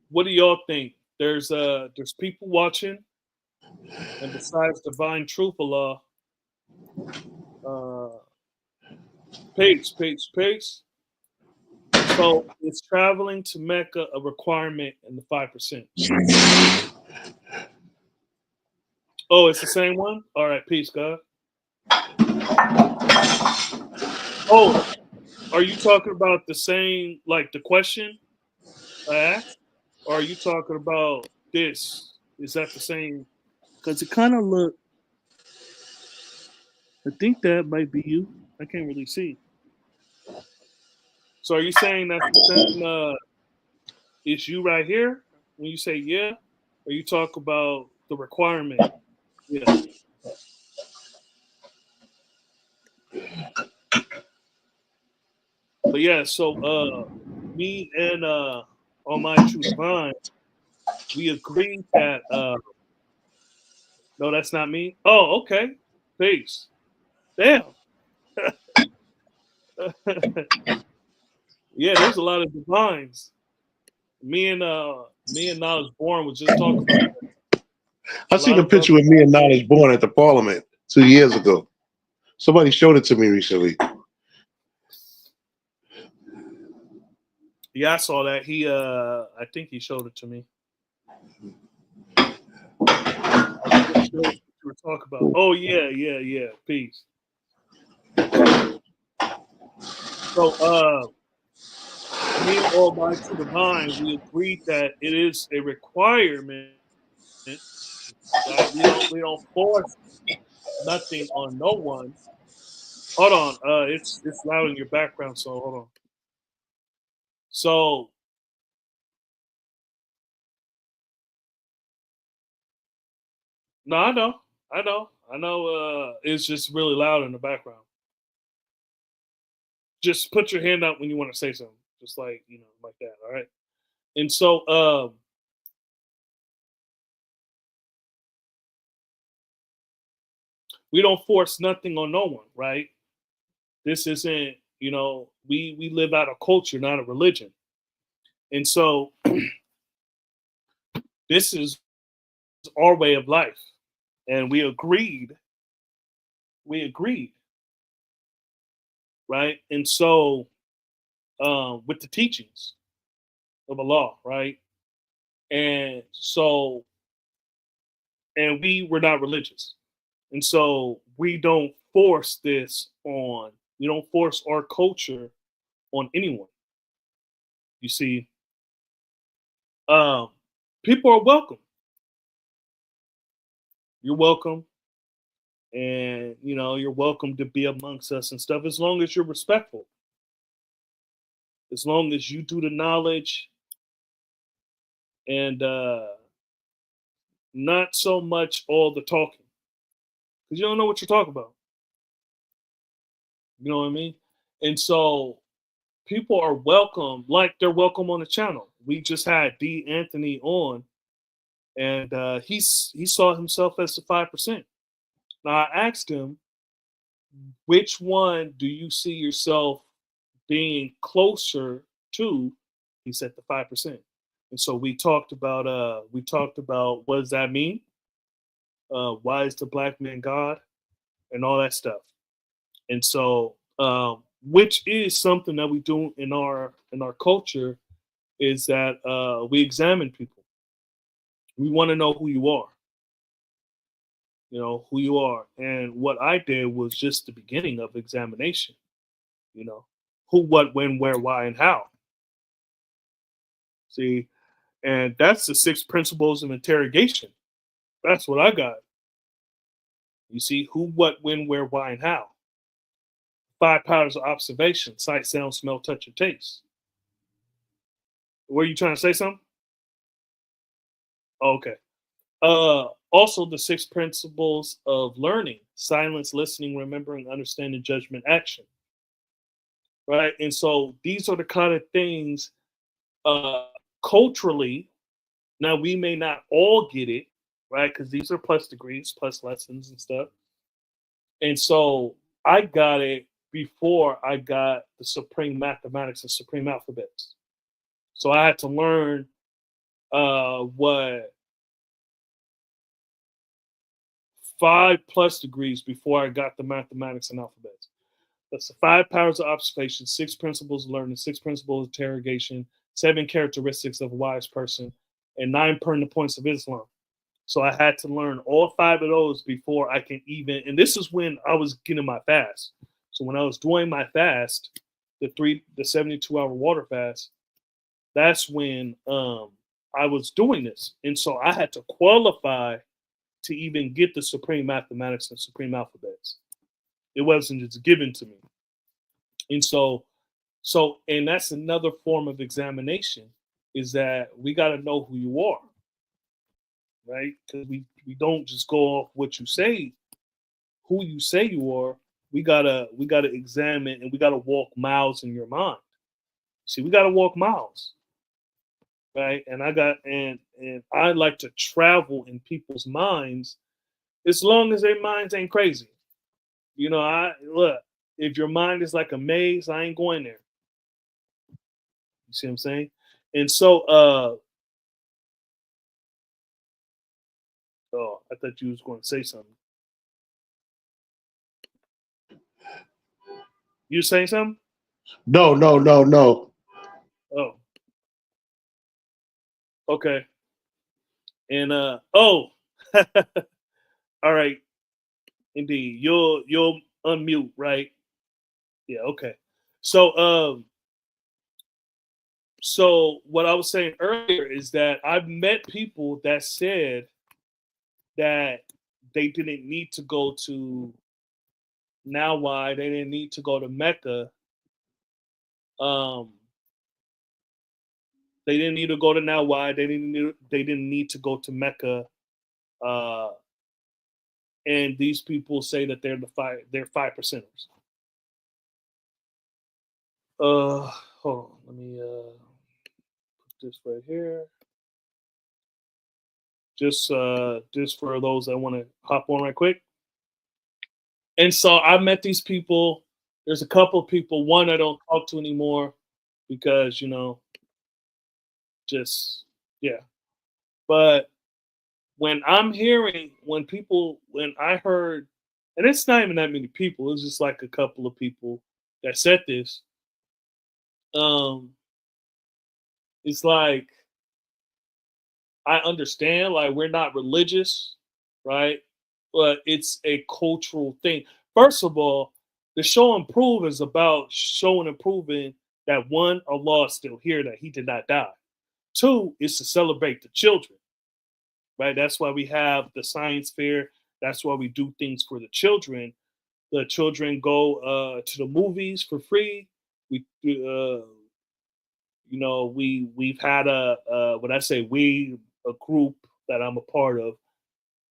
What do y'all think? There's people watching, and besides Divine Truth, Allah, uh, pace. So is traveling to Mecca a requirement in the 5%? Oh, it's the same one. All right, peace, God. Oh, are you talking about the same, like the question I asked, or are you talking about this? Is that the same? Because it kind of look. I think that might be you. I can't really see. So are you saying that's the same? It's you right here when you say yeah, or you talk about the requirement? Yeah. But yeah, so me and on my true divine, we agreed that no, that's not me. Oh, okay. Peace. Damn. Yeah, there's a lot of divines. Me and Knowledge Born was just talking about that. I A seen lot a of picture brothers. with me and Knowledge Born at the Parliament 2 years ago. Somebody showed it to me recently. Yeah, I saw that. I think he showed it to me. What shows you were talking about? Oh yeah. Peace. So me and all my true divine, we agreed that it is a requirement, right? We don't force nothing on no one. Hold on, it's loud in your background, so hold on. So no, I know. It's just really loud in the background. Just put your hand up when you want to say something, just like like that. All right. And so we don't force nothing on no one, right? This isn't, we live out a culture, not a religion. And so this is our way of life. And we agreed, right? And so with the teachings of Allah, right? And so, and we were not religious. And so we don't force our culture on anyone. You see, um, people are welcome. You're welcome, and you're welcome to be amongst us and stuff as long as you're respectful, as long as you do the knowledge and not so much all the talking because you don't know what you're talking about. You know what I mean? And so people are welcome, like they're welcome on the channel. We just had D. Anthony on, and he saw himself as the 5%. Now I asked him, which one do you see yourself being closer to? He said the 5%. And so we talked about what does that mean? Why is the black man God and all that stuff. And so which is something that we do in our culture is that we examine people. We want to know who you are. Who you are. And what I did was just the beginning of examination. You know, who, what, when, where, why, and how. See, and that's the 6 principles of interrogation. That's what I got. You see, who, what, when, where, why, and how. 5 powers of observation: sight, sound, smell, touch, and taste. Were you trying to say something? Okay. Also, the 6 principles of learning: silence, listening, remembering, understanding, judgment, action. Right. And so these are the kind of things uh, culturally. Now, we may not all get it, right? Because these are plus degrees, plus lessons and stuff. And so I got it before I got the supreme mathematics and supreme alphabets. So I had to learn what 5 plus degrees before I got the mathematics and alphabets. That's the 5 powers of observation, 6 principles of learning, 6 principles of interrogation, 7 characteristics of a wise person, and 9 pertinent points of Islam. So I had to learn all 5 of those before I can even. And this is when I was getting my fast. So when I was doing my fast, the 72-hour water fast, that's when I was doing this, and so I had to qualify to even get the supreme mathematics and supreme alphabets. It wasn't just given to me, and and that's another form of examination is that we got to know who you are, right? Because we don't just go off what you say, who you say you are. we gotta examine and we gotta walk miles in your mind. See, we gotta walk miles, right? And I like to travel in people's minds as long as their minds ain't crazy. I look, if your mind is like a maze, I ain't going there. You see what I'm saying? And so oh, I thought you was going to say something. You saying something? No, no, no, no. Oh, okay. And oh, all right, indeed. You'll unmute, right? Yeah, okay. So so what I was saying earlier is that I've met people that said that they didn't need to go to now why they didn't need to go to Mecca. Um they didn't need to go to now why they didn't need to go to Mecca. Uh and these people say that they're 5 percenters. Hold on, let me put this right here. Just for those that want to hop on right quick. And so I met these people. There's a couple of people, one I don't talk to anymore because, just yeah. But when I heard, and it's not even that many people, it's just like a couple of people that said this. Um, it's like I understand, like we're not religious, right? But it's a cultural thing. First of all, the show and prove is about showing and proving that one, Allah is still here, that He did not die. Two is to celebrate the children, right? That's why we have the science fair. That's why we do things for the children. The children go to the movies for free. We, we've had when I say we, a group that I'm a part of,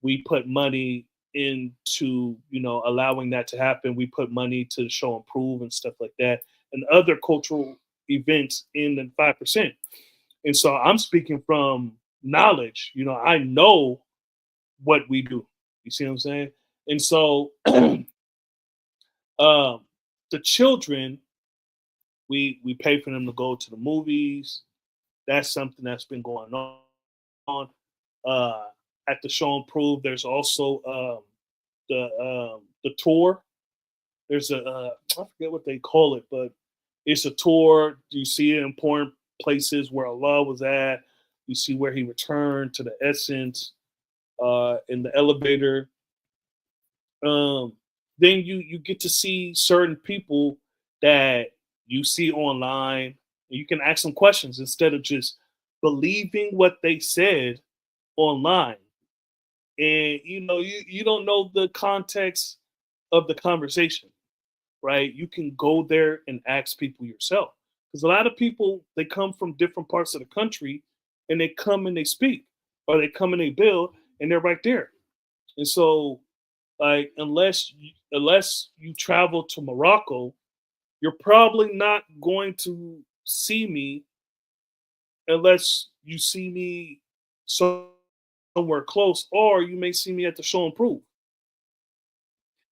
we put money into allowing that to happen. We put money to show and prove and stuff like that, and other cultural events in the 5%. And so I'm speaking from knowledge. I know what we do. You see what I'm saying? And so the children, we pay for them to go to the movies. That's something that's been going on. At the show and prove, there's also the tour. There's I forget what they call it, but it's a tour. You see it in important places where Allah was at. You see where He returned to the essence in the elevator. Then you get to see certain people that you see online. You can ask them questions instead of just believing what they said online. And you don't know the context of the conversation, right? You can go there and ask people yourself, because a lot of people, they come from different parts of the country and they come and they speak, or they come and they build, and they're right there. And so, like, unless you travel to Morocco, you're probably not going to see me unless you see me somewhere close, or you may see me at the show and prove.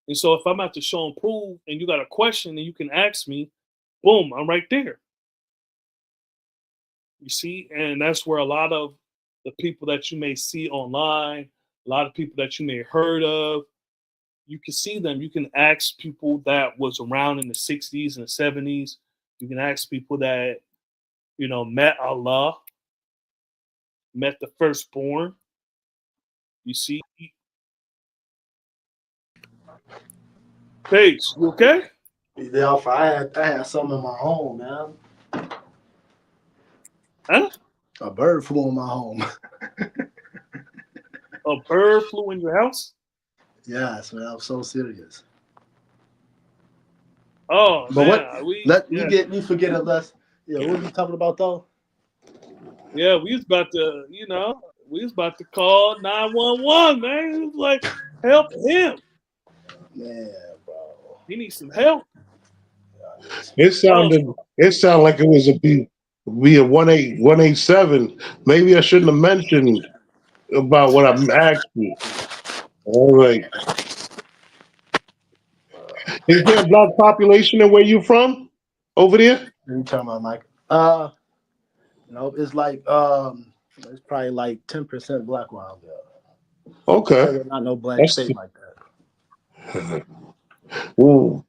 And so if I'm at the show and prove and you got a question and you can ask me, boom, I'm right there. You see, and that's where a lot of the people that you may see online, a lot of people that you may have heard of, you can see them. You can ask people that was around in the 60s and the 70s. You can ask people that, met Allah, met the firstborn. You see, Paige, you okay? Yeah, I had something in my home, man. Huh? A bird flew in my home. A bird flew in your house? Yes, man, I'm so serious. Oh But what? man, We forget it less. Yeah, what are we talking about though? yeah, we was about to call 911, man. It was like, help him. Man, bro. He needs some help. It Help. sounded like it was be a 187. Maybe I shouldn't have mentioned about what I'm asking. All right. Is there a black population in where you from? Over there? Let me turn my mic. No, it's like it's probably like 10% black while there. Okay. There's not no black That's state like that. Ooh,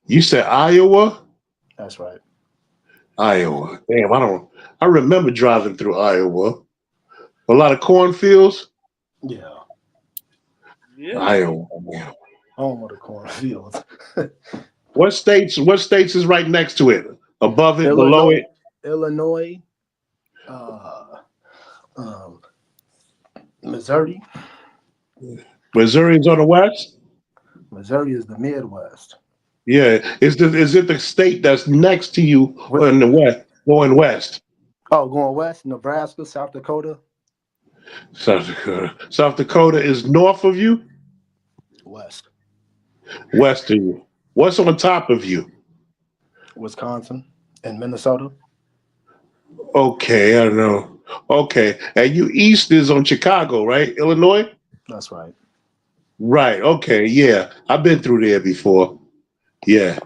you said Iowa? That's right. Iowa. Damn, I remember driving through Iowa. A lot of cornfields. Yeah. Yeah. Iowa. Home of the cornfields. What states is right next to it? Above it, below it? Illinois, uh, um, Missouri. Missouri's on the west? Missouri is the Midwest. Yeah. Is it the state that's next to you What? in the west, going west? Oh, going west, Nebraska, South Dakota, South Dakota. South Dakota is north of you, west, west of you. What's on top of you? Wisconsin, and Minnesota. Okay, I don't know. Okay. And you east is on Chicago, right? Illinois? That's right. Right. Okay. Yeah. I've been through there before. Yeah.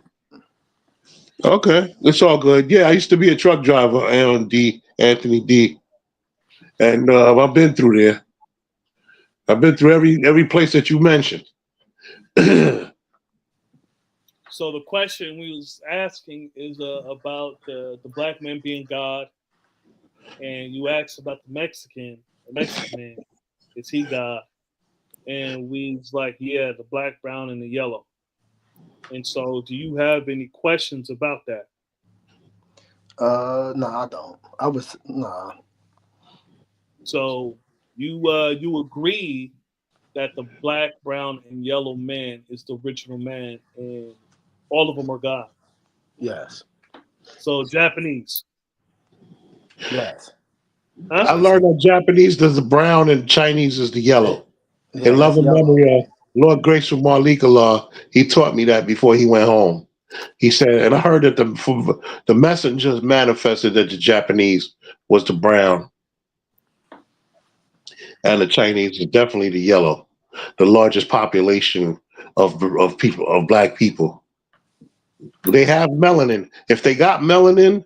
Okay. It's all good. Yeah. I used to be a truck driver, Anthony D. And I've been through there. I've been through every place that you mentioned. So the question we was asking is about the black man being God, and you asked about the Mexican man, is he God? And we was like, yeah, the black, brown, and the yellow. And so, do you have any questions about that? No, I don't. I was nah. So you agree that the black, brown, and yellow man is the original man, and all of them are God. Yes, So Japanese, yes. huh? I learned that Japanese does the brown and Chinese is the It, yellow. yeah, In that's loving yellow. memory of Lord Graceful Malik Allah, he taught me that before he went home. He said, and I heard that the messengers manifested that the Japanese was the brown and the Chinese is definitely the yellow, the largest population of people of black people. They have melanin. If they got melanin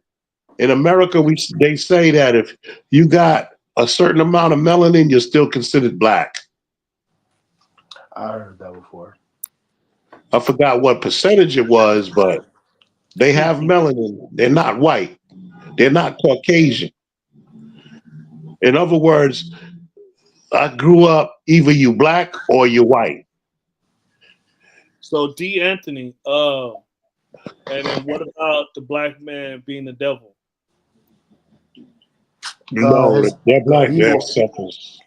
in America, they say that if you got a certain amount of melanin, you're still considered black. I heard that before. I forgot what percentage it was, but they have melanin. They're not white. They're not Caucasian. In other words, I grew up either you black or you white. So D. Anthony, and then what about the black man being the devil? No, His they're black. They're evil suckers.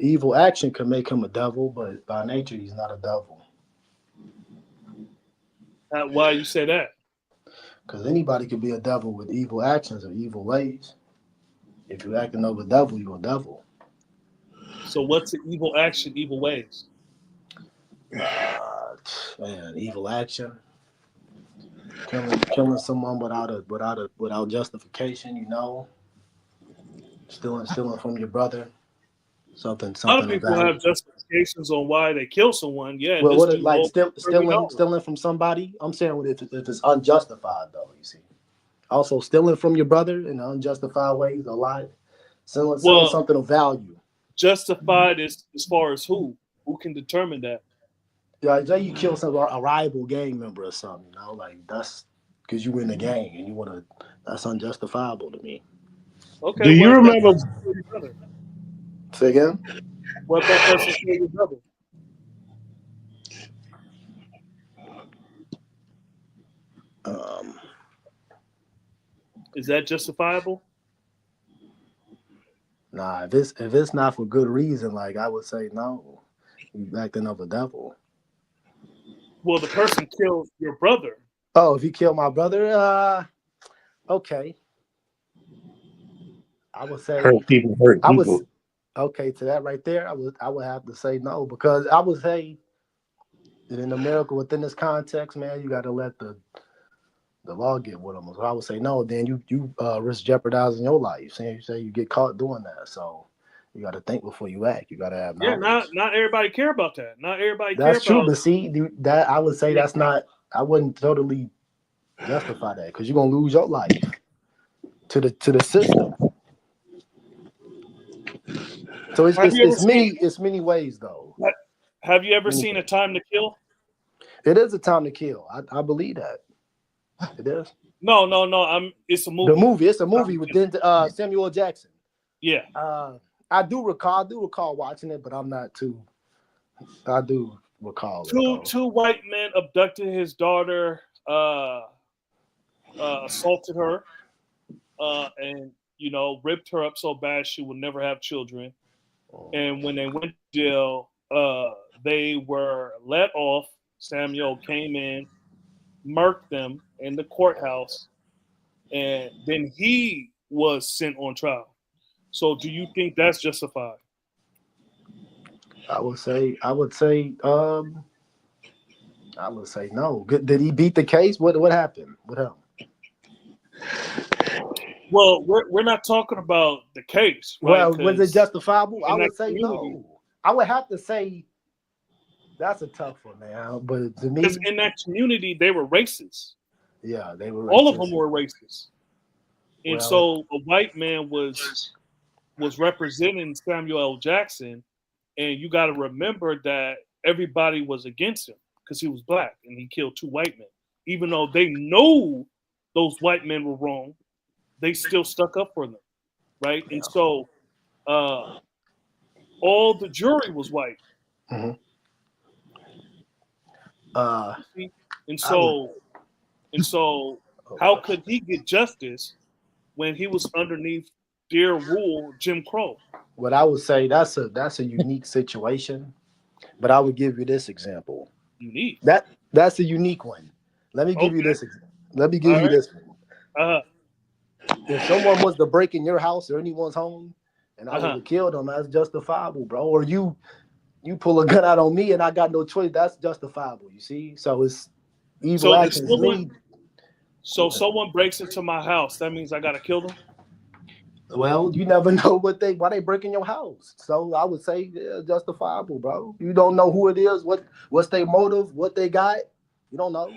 evil action can make him a devil, but by nature he's not a devil. Why you say that? Because anybody could be a devil with evil actions or evil ways. If you're acting over devil, you're a devil. So what's the evil action, evil ways? Man, evil action, killing someone without justification. Stealing from your brother. Something A lot of of people have value. justifications on why they kill someone. Yeah, Well, this what it dude like we know. stealing from somebody? I'm saying if it's unjustified though. You see, also stealing from your brother in an unjustified ways a lot. Selling Well, something of value. justified is as far as who? Who can determine that? Yeah, say you kill a rival gang member or something. Like that's because you in the gang and you want to. That's unjustifiable to me. Okay, Do what you if that remember? person killed your brother? Say again. What if that person killed your brother? Um, Is that justifiable? nah, if it's not for good reason, like I would say no. You acting of a devil. Well, the person killed your brother. Oh, if he killed my brother, okay. I would say Hurt people hurt I was people. okay to that right there. I would have to say no because I would say in America, within this context, man, you got to let the law get with them. So I would say no. Then you risk jeopardizing your life. Saying you get caught doing that. So you got to think before you act. You got to have Yeah, knowledge. not everybody care about that. Not everybody care That's true, about. but see that I would say that's not. I wouldn't totally justify that because you're gonna lose your life to the system. So Have you ever seen? it's many ways though. Have you ever Many seen A ways. Time to Kill? It is a time to kill. I believe that it is. No. It's a movie. It's a Time movie to Kill. with Samuel Jackson. Yeah. I do recall watching it, but I'm not too. I do recall it though. Two white men abducted his daughter, assaulted her, and ripped her up so bad she would never have children. And when they went to jail, they were let off. Samuel came in, murked them in the courthouse, and then he was sent on trial. So, do you think that's justified? I would say no. Did he beat the case? What happened with him? Well, we're not talking about the case, right? Well, was it Because justifiable? I in that would say community, no. I would have to say that's a tough one, man. But to because me, in that community they were racist. yeah, they were All of racist. them were racist, and Well, so a white man was representing Samuel L. Jackson, and you got to remember that everybody was against him because he was black and he killed two white men. Even though they know those white men were wrong, they still stuck up for them, right? yeah. And so all the jury was white. hmm Uh, You see? And I would. so and so how could he get justice when he was underneath their rule, Jim Crow? What I would say that's a unique situation. But I would give you this example. Unique. That's a unique one. Let me give you Okay. this. Let me give All you right. this one. Uh If someone was to break in your house or anyone's home, and I was huh. to kill them, that's justifiable, bro. Or you pull a gun out on me and I got no choice, that's justifiable. You see, so it's evil So if actions someone lead. so someone breaks into my house, that means I gotta kill them. Well, you never know why they break in your house. So I would say yeah, justifiable, bro. You don't know who it is, what's their motive, what they got. You don't know.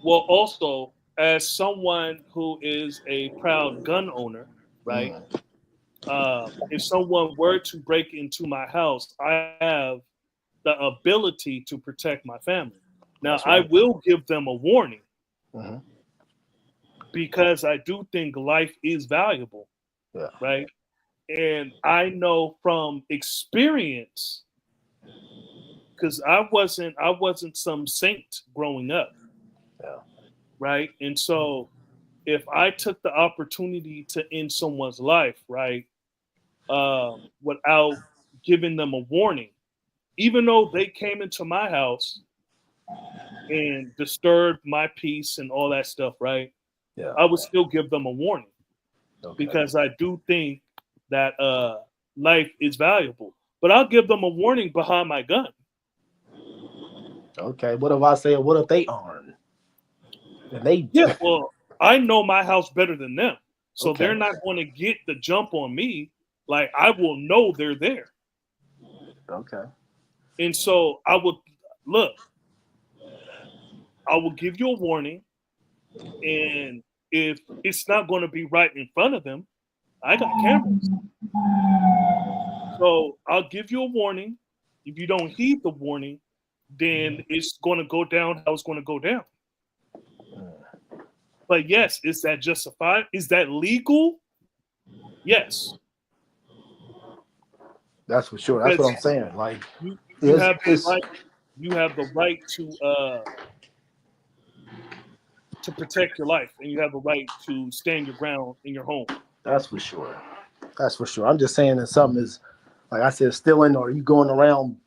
Well, also as someone who is a proud gun owner, right? Mm, If someone were to break into my house, I have the ability to protect my family. Now, that's I right. will give them a warning hmm because I do think life is valuable, Yeah. right? And I know from experience because I wasn't some saint growing up, Yeah. right? And so if I took the opportunity to end someone's life, right, without giving them a warning, even though they came into my house and disturbed my peace and all that stuff, right, Yeah. I would still give them a warning Okay. because I do think that life is valuable. But I'll give them a warning behind my gun. Okay. What if I say what if they armed? And they Yeah, well, I know my house better than them. So okay. they're not going to get the jump on me. Like I will know they're there. Okay. And so I would look, I will give you a warning. And if it's not going to be right in front of them, I got cameras. So I'll give you a warning. If you don't heed the warning, then it's going to go down how it's going to go down. But yes, is that justified? Is that legal? Yes. That's for sure. That's what Because I'm saying. Like you have the it's right to protect your life and you have a right to stand your ground in your home. that's for sure. That's for sure. I'm just saying that something is like I said, stealing or you going around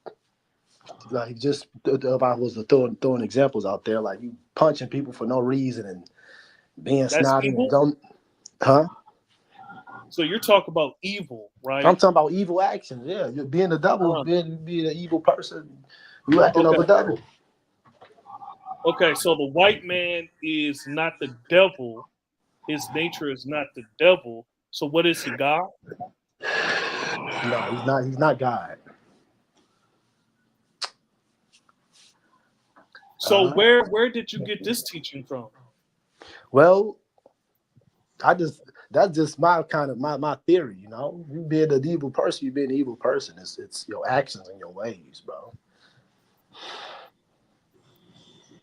like just if I was to throwing examples out there, like you punching people for no reason and being That's snotty and evil. don't huh? So you're talking about evil, I'm right? talking about evil actions. Yeah, you're being the devil, Uh, being an evil person. You acting over double. Okay, so the white man is not the devil. His nature is not the devil. So what is he, God? No, he's not. He's not God. So where did you get this teaching from? Well, that's just my kind of my theory. You know, you being an evil person, you being an evil person. It's your actions and your ways, bro.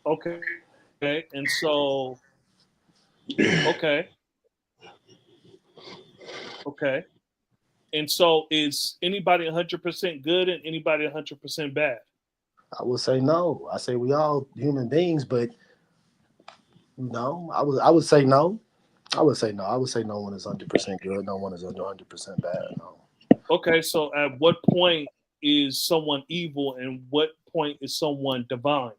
Okay, and so okay, okay, and so is anybody 100% good and anybody 100% bad? I would say no. I say we all human beings, but no, I would say no. I would say no. I would say no one is 100% good. No one is 100% bad. No. Okay, so at what point is someone evil and what point is someone divine?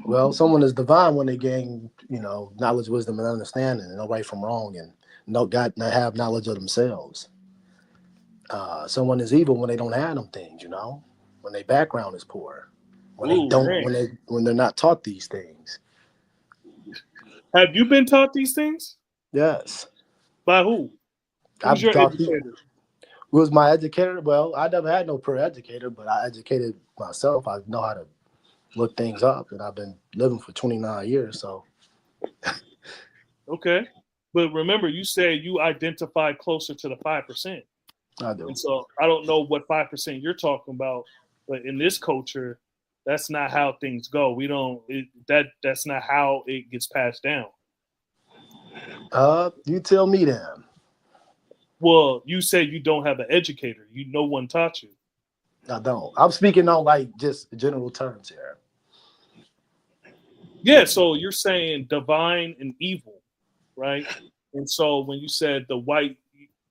Well, someone is divine when they gain, knowledge, wisdom, and understanding, and know right from wrong, and have knowledge of themselves. Someone is evil when they don't have them things, when their background is poor, when they Ooh, don't, man. when they're not taught these things. Have you been taught these things? Yes. By who? Who's I've your taught educator? people. Who was my educator? Well, I never had no peer educator, but I educated myself. I know how to look things up, and I've been living for 29 years. So, Okay, but remember, you said you identify closer to the 5%, I do. and so I don't know what 5% you're talking about, but in this culture, that's not how things go. We don't that's not how it gets passed down. You tell me then. Well, you said you don't have an educator. No one taught you. I don't. I'm speaking on like just general terms here. Yeah, so you're saying divine and evil, right? And so when you said the white,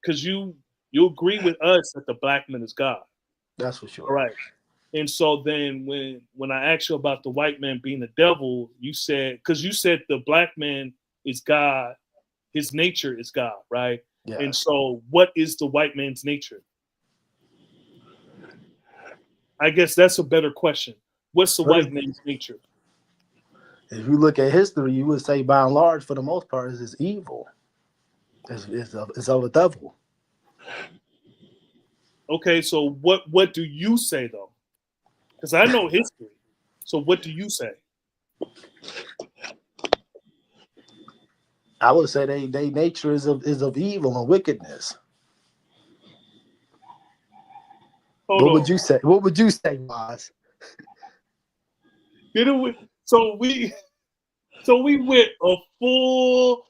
because you agree with us that the black man is God, That's for all sure. right? And so then when I asked you about the white man being the devil, you said because you said the black man is God, his nature is God, right? And Yes. so what is the white man's nature? I guess that's a better question. What's the What is, white man's nature? if you look at history, you would say by and large, for the most part, is evil. It's of a devil. Okay, so what do you say though? Because I know history. So what do you say? I would say they nature is of evil and wickedness. Hold What would on. you say? What would you say, Boz? Didn't we? So we went a full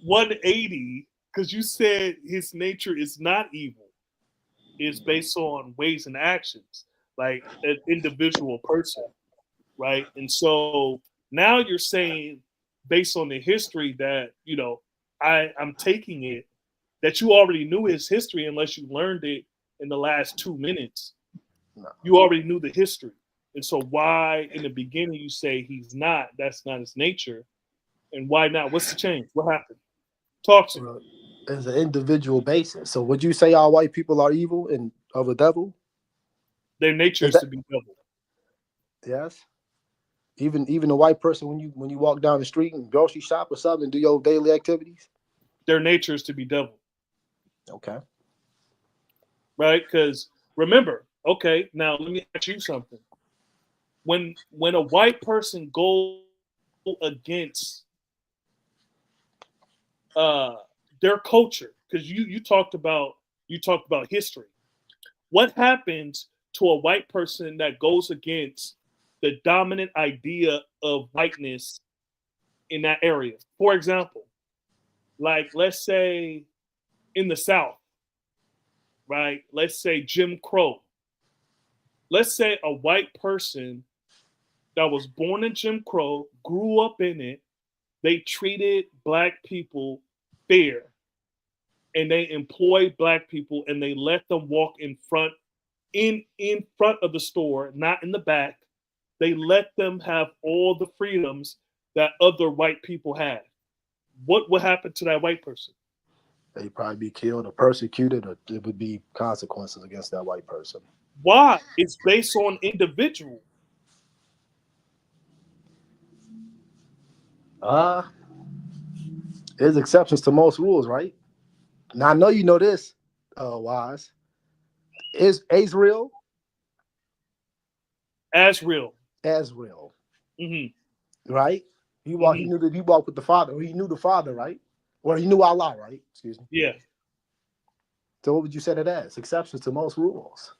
180 because you said his nature is not evil. It's based on ways and actions, like an individual person, right? And so now you're saying, based on the history that I'm taking it that you already knew his history unless you learned it in the last 2 minutes. No. You already knew the history. And so why in the beginning you say he's not, that's not his nature, and why not? What's the change? What happened? Talk to me. As an individual basis. So would you say all white people are evil and of a devil? Their nature Is is that to be devil. yes? Even a white person when you walk down the street and grocery shop or something and do your daily activities? Their nature is to be devil. Okay. Right? Because remember, okay, now let me ask you something. When a white person goes against uh their culture, because you talked about history. What happens to a white person that goes against the dominant idea of whiteness in that area? For example, like let's say in the South, right? Let's say Jim Crow. Let's say a white person that was born in Jim Crow, grew up in it, they treated black people fair and they employed black people and they let them walk in front of the store, not in the back. They let them have all the freedoms that other white people had. What would happen to that white person? They'd probably be killed or persecuted, or there would be consequences against that white person. Why? It's based on individual. Uh, there's exceptions to most rules, right? Now I know you know this, Wise. Is Azrael As real. Azrael, Hmm. right? He Hmm. knew that he walked with the Father. He knew the Father, right? Or he knew Allah, right? Excuse me. Yeah. So what would you say to that? It's exceptions to most rules.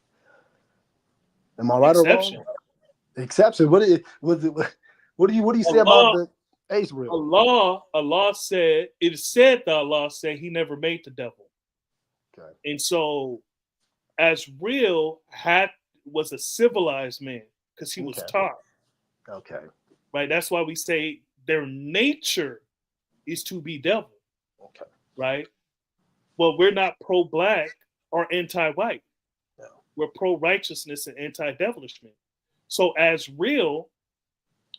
Am I right or Exception. wrong? Exception. What is was it? What do you say about Allah, the Azrael? Allah said, it is said that Allah said he never made the devil. Okay. And so as real was a civilized man because he was Okay. taught, Okay. right? That's why we say their nature is to be devil, Okay. right? Well, we're not pro-black or anti-white. No. We're pro-righteousness and anti-devilishment. So as real,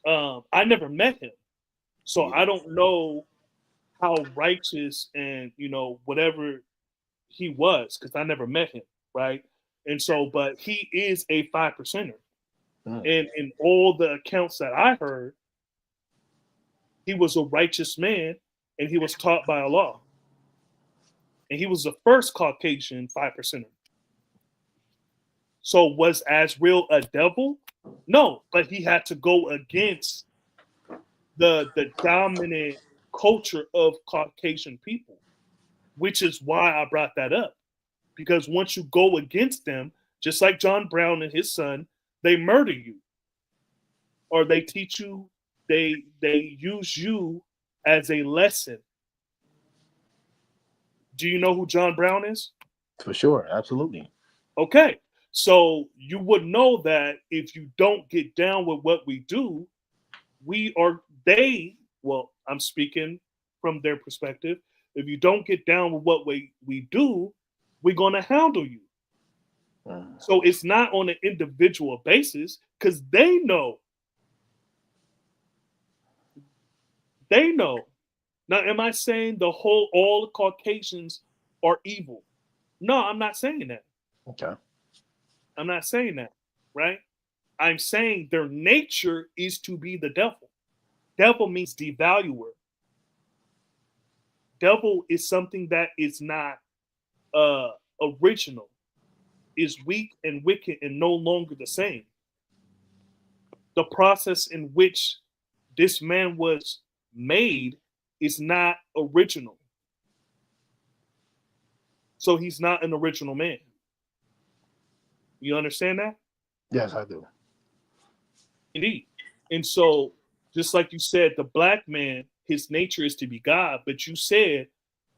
I never met him. So Yeah. I don't know how righteous and whatever he was because I never met him, right? And so, but he is a 5%er, Mm. and in all the accounts that I heard, he was a righteous man, and he was taught by Allah, and he was the first Caucasian 5%er. So was Azrael a devil? No, but he had to go against the dominant culture of Caucasian people, which is why I brought that up. Because once you go against them, just like John Brown and his son, they murder you, or they teach you, they use you as a lesson. Do you know who John Brown is? For sure. Absolutely. Okay. So you would know that if you don't get down with what we do, well, I'm speaking from their perspective. If you don't get down with what we do, we're going to handle you. Mm. So it's not on an individual basis because they know. They know. Now, am I saying all the Caucasians are evil? No, I'm not saying that. Okay. I'm not saying that, right? I'm saying their nature is to be the devil. Devil means devaluer. Devil is something that is not original, is weak and wicked and no longer the same. The process in which this man was made is not original. So he's not an original man. You understand that? Yes, I do. Indeed. And so, just like you said, the black man, his nature is to be God, but you said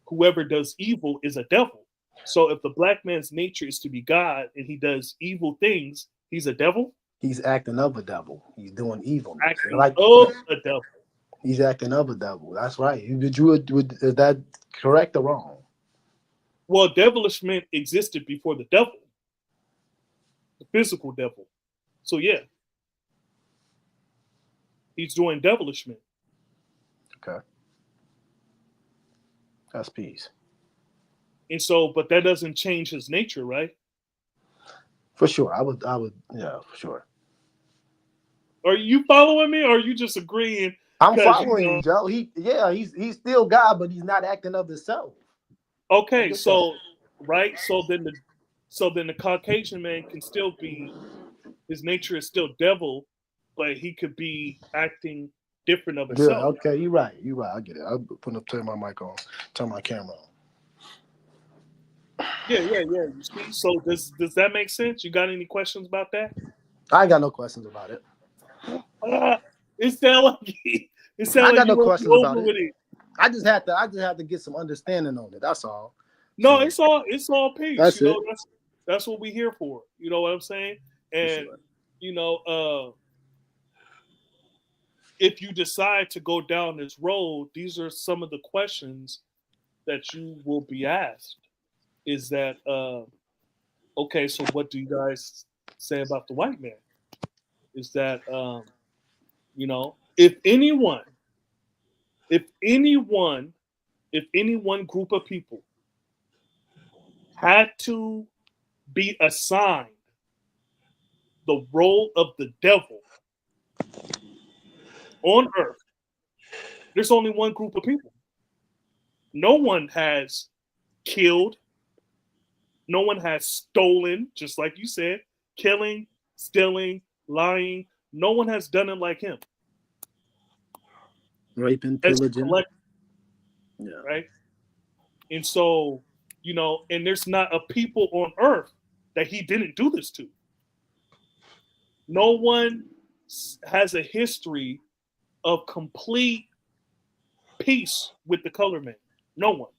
whoever does evil is a devil. So if the black man's nature is to be God and he does evil things, he's a devil? He's acting of a devil. He's doing evilness. Acting Like of a devil. he's acting of a devil. That's right. Is that correct or wrong? Well, devilishment existed before the devil, the physical devil. So yeah, he's doing devilishment. Okay. That's peace. And so, but that doesn't change his nature, right? For sure. I would, yeah, for sure. Are you following me or are you just agreeing I'm because following you, Joe. He's still God, but he's not acting of himself. I okay, get that. so right, so then the Caucasian man can still be, his nature is still devil, but he could be acting different of Good. himself. Okay, you're right. You're right. I get it. I'm putting up, turn my mic on, turn my camera on. Yeah, yeah, yeah. You see, so does that make sense? You got any questions about that? I ain't got no questions about it. It sound like I got you no want to be questions about over it. with it. I just had to get some understanding on it. That's all. No, So it's all peace. that's You it. know, that's what we're here for. You know what I'm saying? For And sure. you know, if you decide to go down this road, these are some of the questions that you will be asked. Is that okay? So, what do you guys say about the white man? Is that if anyone, if anyone, if any one group of people had to be assigned the role of the devil on earth, there's only one group of people. No one has killed. No one has stolen, just like you said, killing, stealing, lying. No one has done it like him. Raping, As a pillaging. collective, Yeah. right? And so, and there's not a people on earth that he didn't do this to. No one has a history of complete peace with the color man. No one.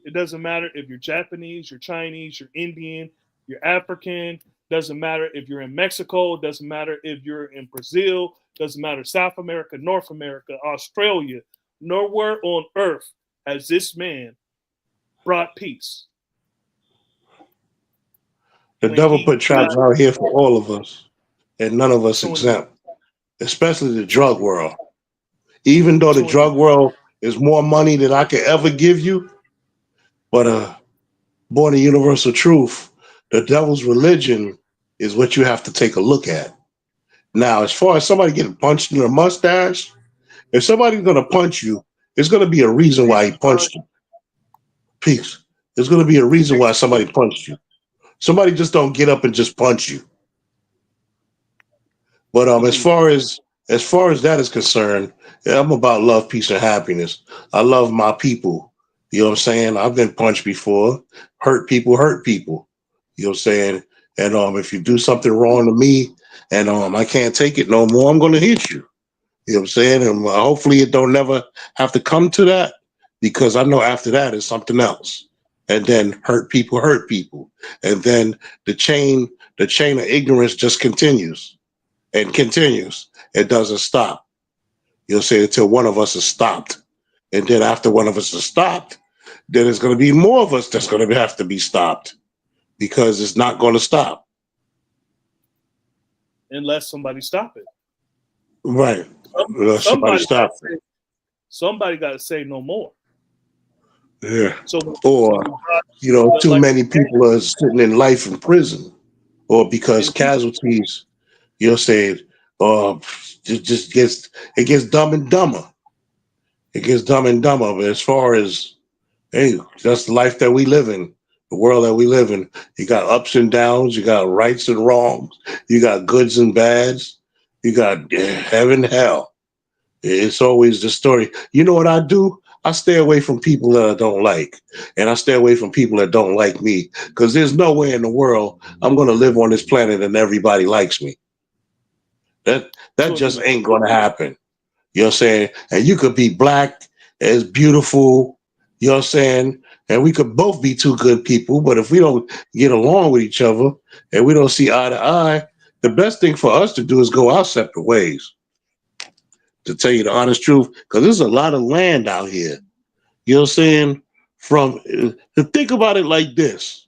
It doesn't matter if you're Japanese, you're Chinese, you're Indian, you're African. Doesn't matter if you're in Mexico. Doesn't matter if you're in Brazil. Doesn't matter South America, North America, Australia. Nowhere on earth has this man brought peace. The devil put traps out here for all of us, and none of us exempt, especially the drug world. Even though the drug world is more money than I could ever give you, but born a universal truth, the devil's religion is what you have to take a look at. Now, as far as somebody getting punched in the mustache, if somebody's going to punch you, there's going to be a reason why he punched you. Peace. There's going to be a reason why somebody punched you. Somebody just don't get up and just punch you. But as far as that is concerned, I'm about love, peace, and happiness. I love my people. You know what I'm saying? I've been punched before. Hurt people hurt people. You know what I'm saying? And if you do something wrong to me and I can't take it no more, I'm gonna hit you. You know what I'm saying? And hopefully it don't never have to come to that, because I know after that is something else. And then hurt people. And then the chain of ignorance just continues and continues. It doesn't stop. You'll say until one of us is stopped. And then after one of us is stopped, then there's going to be more of us that's going to have to be stopped, because it's not going to stop. Unless somebody stop it. Right. Somebody stop it. Somebody got to say no more. Yeah. Or, too many people are sitting in life in prison, or because casualties, you'll say, it gets dumb and dumber. It gets dumb and dumber. But as far as, hey, that's the life that we live in, the world that we live in. You got ups and downs, you got rights and wrongs, you got goods and bads, you got heaven, hell. It's always the story. You know what I do? I stay away from people that I don't like, and I stay away from people that don't like me, because there's no way in the world I'm going to live on this planet and everybody likes me. That just ain't going to happen. You know what I'm saying? And you could be black, as beautiful, you know what I'm saying? And we could both be two good people, but if we don't get along with each other and we don't see eye to eye, the best thing for us to do is go our separate ways. To tell you the honest truth, because there's a lot of land out here. You know what I'm saying? To think about it like this.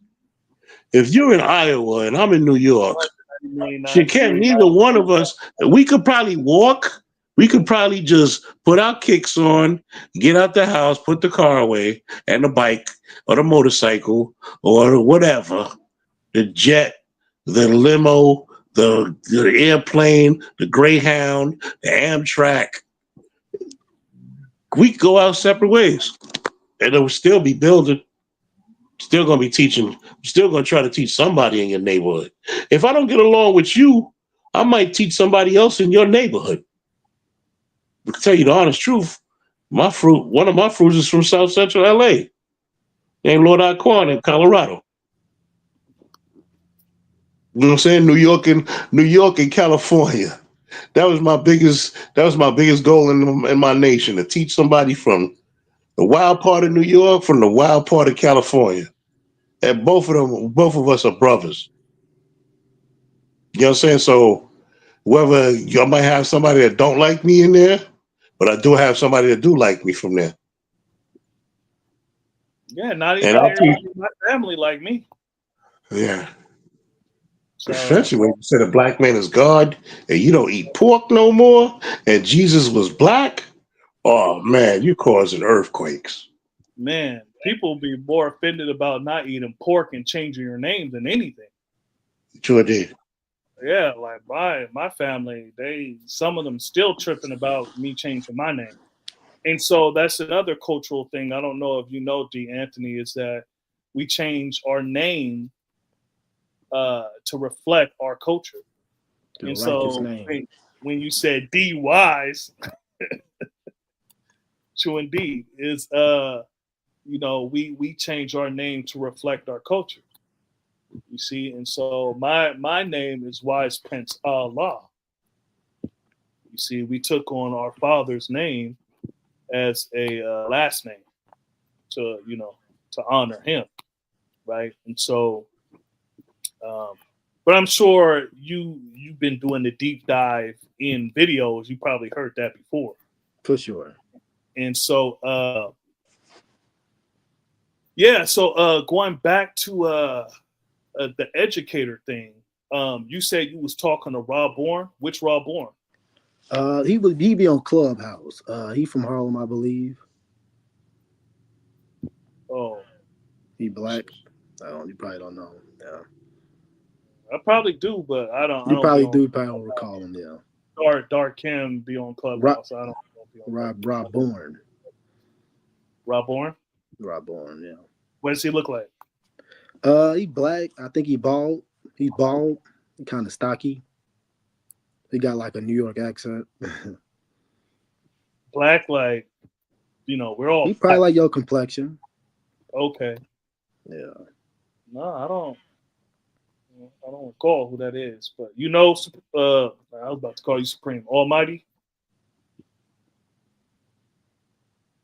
If you're in Iowa and I'm in New York, neither one of us, we could probably walk. We could probably just put our kicks on, get out the house, put the car away, and the bike or the motorcycle or whatever, the jet, the limo, the airplane, the Greyhound, the Amtrak. We could go our separate ways, and it will still be building. Still going to be teaching. Still going to try to teach somebody in your neighborhood. If I don't get along with you, I might teach somebody else in your neighborhood. To tell you the honest truth, one of my fruits is from South Central LA, named Lord Aquan in Colorado. You know what I'm saying? New York and California. That was my biggest goal in my nation, to teach somebody from the wild part of New York, from the wild part of California. And both of us are brothers. You know what I'm saying? So whether I might have somebody that don't like me in there, but I do have somebody that do like me from there. Yeah, not even my family like me. Yeah. So, especially when you said a black man is God and you don't eat pork no more, and Jesus was black. Oh man, you causing earthquakes. Man, people be more offended about not eating pork and changing your name than anything. Sure did. Yeah, like my family, some of them still tripping about me changing my name. And so that's another cultural thing. I don't know if you know, D. Anthony, is that we change our name to reflect our culture. The And righteous so name. when you said D Wise, true indeed, is we change our name to reflect our culture. You see, and so my name is Wise Prince Allah. You see, we took on our father's name as a last name to to honor him, right? And so, um, but I'm sure you've been doing the deep dive in videos. You probably heard that before, For sure. and so yeah. So going back to the educator thing, you said you was talking to Rob Bourne. Which Rob Bourne? He be on Clubhouse. He from Harlem, I believe. Oh, He black. You probably don't know. Yeah. I probably do, but I don't. I You don't be probably on do. You probably don't recall him. Yeah. Dark Kim be on Rob Clubhouse. I don't be on Rob Clubhouse. Bourne. Rob Bourne. Rob Bourne. Yeah. What does he look like? He black. I think he bald. He's bald. He kind of stocky. He got like a New York accent. Black, like we're all He probably black. like your complexion. Okay. Yeah. No, I don't. I don't recall who that is, but I was about to call you Supreme Almighty.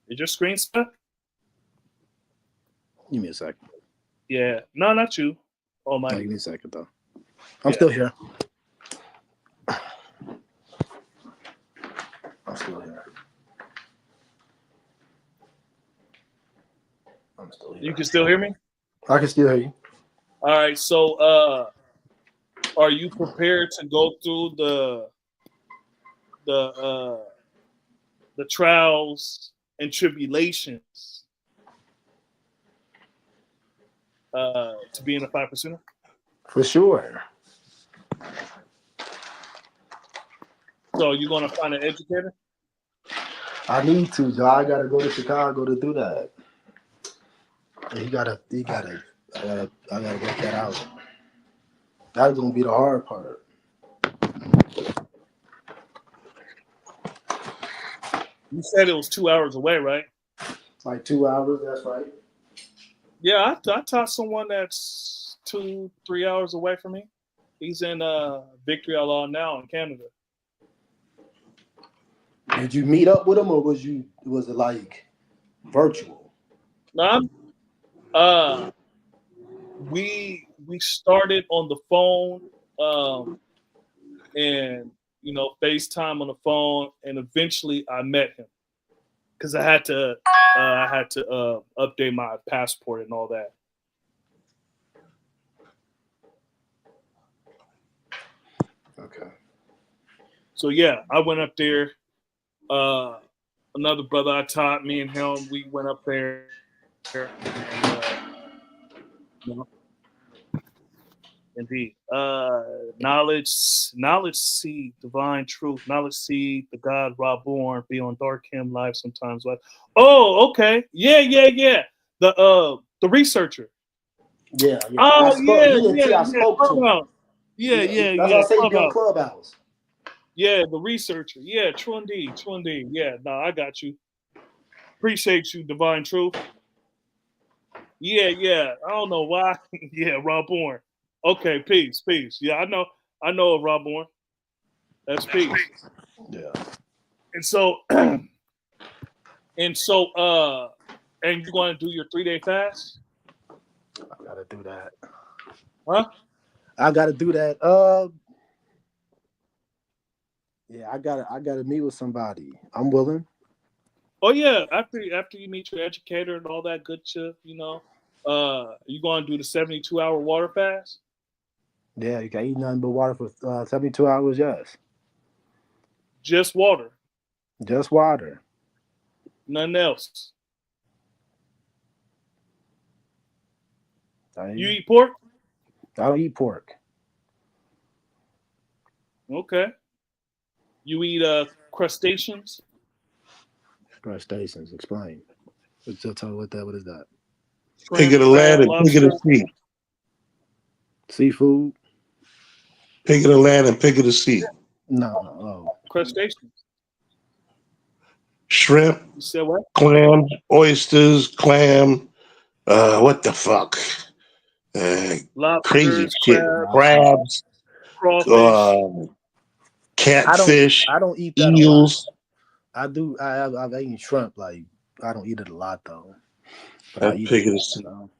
Is your screen stuck? Give me a second. Yeah. No, not you. Oh, Almighty. give me a second though. I'm Yeah. still here. I'm still here. I'm still here. You can still hear me? I can still hear you. All right. So, are you prepared to go through the the trials and tribulations to be in a 5%? For sure. So you're gonna find an educator? I need to, Joe. I gotta go to Chicago to do that. I gotta work that out. That's gonna be the hard part. You said it was 2 hours away, right? Like 2 hours, that's right. Yeah, I taught someone that's 2-3 hours away from me. He's in Victory Outlaw now in Canada. Did you meet up with him or was it like virtual? No, we started on the phone, and FaceTime on the phone, and eventually I met him because I had to update my passport and all that. Okay. So yeah, I went up there. Another brother I taught, me and him, we went up there. And, indeed. Knowledge seed, divine truth. Knowledge seed, the God Rob Bourne, be on Dark Him live sometimes. Like, oh, okay. Yeah. The researcher. Yeah. Oh, I spoke to him. That's why I say he be on Clubhouse. Yeah, the researcher. Yeah, true indeed. Yeah, no, I got you. Appreciate you, divine truth. Yeah. I don't know why. Yeah, Rob Bourne. Okay, peace. Yeah, I know of Rob Bourne. That's peace. Yeah. And so and you're going to do your 3-day fast? I gotta do that. Huh? I gotta do that. Yeah, I gotta meet with somebody. I'm willing. Oh yeah, after you meet your educator and all that good shit, you going to do the 72-hour water fast? Yeah, you can eat nothing but water for 72 hours. Yes, Just water, just water. nothing else. You eat pork? I don't eat pork. Okay. You eat crustaceans? Crustaceans, explain. Tell me what is that? Pig Shrimp, of the land crab, and pig of the lobster, sea. Seafood? Pig of the land and pig of the sea. No, no. Oh, crustaceans. Shrimp, You said what? clam, oysters, clam. What the fuck? Uh, Crazy Lobsters, shit. crabs, nah. Crabs, crawfish. uh, I don't. catfish, I don't eat that a lot. eels, I do. I've eaten shrimp. Like I don't eat it a lot though, but I and eat pig it. of the sea. So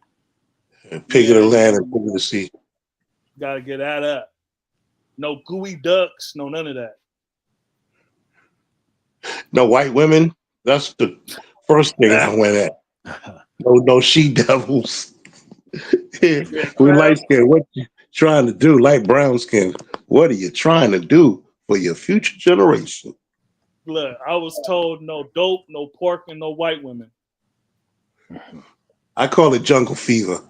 And pig of Yeah, the you land and pig of the sea. gotta get that up. No gooey ducks, no none of that. No white women. That's the first thing I went at. No she devils. Yeah, We crab. light skin. What you trying to do? Light brown skin. What are you trying to do for your future generation? Look, I was told no dope, no pork, and no white women. I call it jungle fever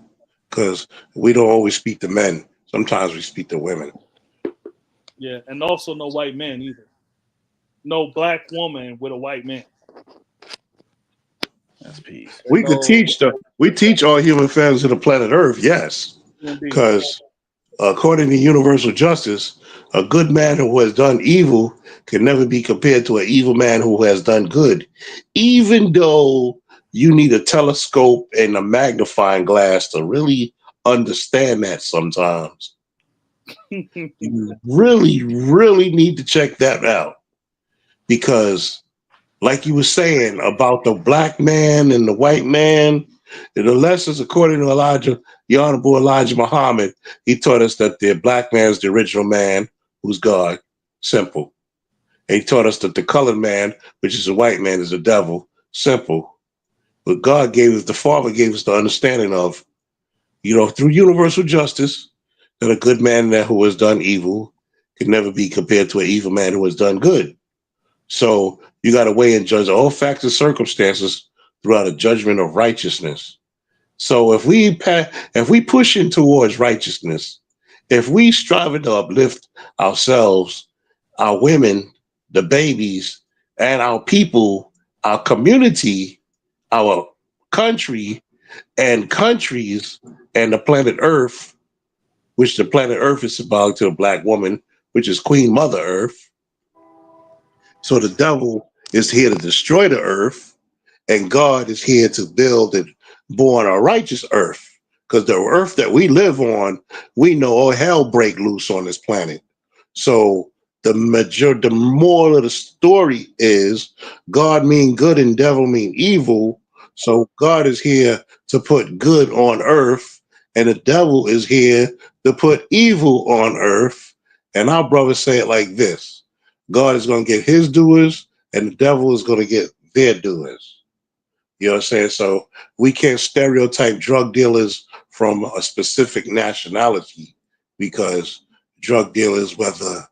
because we don't always speak to men. Sometimes we speak to women. Yeah, and also no white men either. No black woman with a white man. that's peace. And We could no, teach we teach all human families of the planet Earth, yes, indeed. because according to universal justice, a good man who has done evil can never be compared to an evil man who has done good, even though you need a telescope and a magnifying glass to really understand that sometimes. You really, really need to check that out because, like you were saying about the black man and the white man, in the lessons according to Elijah, the Honorable Elijah Muhammad, he taught us that the black man is the original man, who's God, simple. And he taught us that the colored man, which is a white man, is the devil, simple. But God gave us, the Father gave us the understanding of, through universal justice, that a good man that who has done evil can never be compared to an evil man who has done good. So you got to weigh and judge all facts and circumstances throughout a judgment of righteousness. So if we pushing towards righteousness, if we striving to uplift ourselves, our women, the babies, and our people, our community, our country, and countries, and the planet Earth, which the planet Earth is symbolic to the black woman, which is Queen Mother Earth. So the devil is here to destroy the earth, and God is here to build and born a righteous earth. Because the earth that we live on, we know all hell break loose on this planet. So the moral of the story is God mean good and devil mean evil. So God is here to put good on earth, and the devil is here to put evil on earth. And our brothers say it like this: God is going to get his doers, and the devil is going to get their doers. You know what I'm saying? So we can't stereotype drug dealers from a specific nationality because drug dealers, whether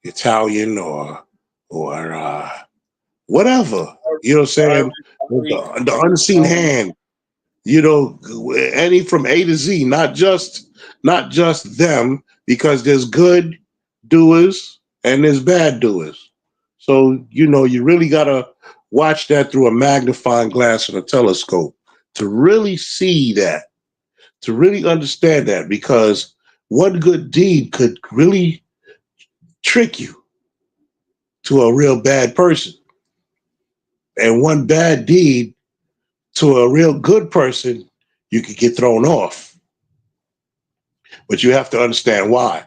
Italian or whatever, you know what I'm saying? Irish, The unseen hand, any from A to Z, not just them, because there's good doers and there's bad doers. So you really gotta watch that through a magnifying glass and a telescope to really see that, to really understand that, because one good deed could really trick you to a real bad person, and one bad deed to a real good person, you could get thrown off. But you have to understand why,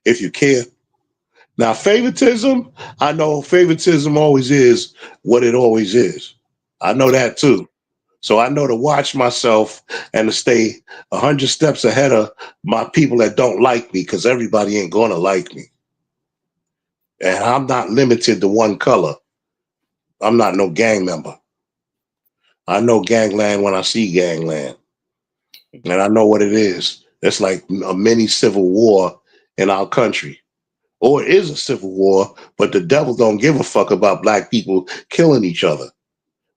if you care. Now, favoritism, I know favoritism always is what it always is. I know that too. So I know to watch myself and to stay 100 steps ahead of my people that don't like me, because everybody ain't going to like me. And I'm not limited to one color. I'm not no gang member. I know gangland when I see gangland. And I know what it is. It's like a mini civil war in our country. Or it is a civil war, but the devil don't give a fuck about black people killing each other,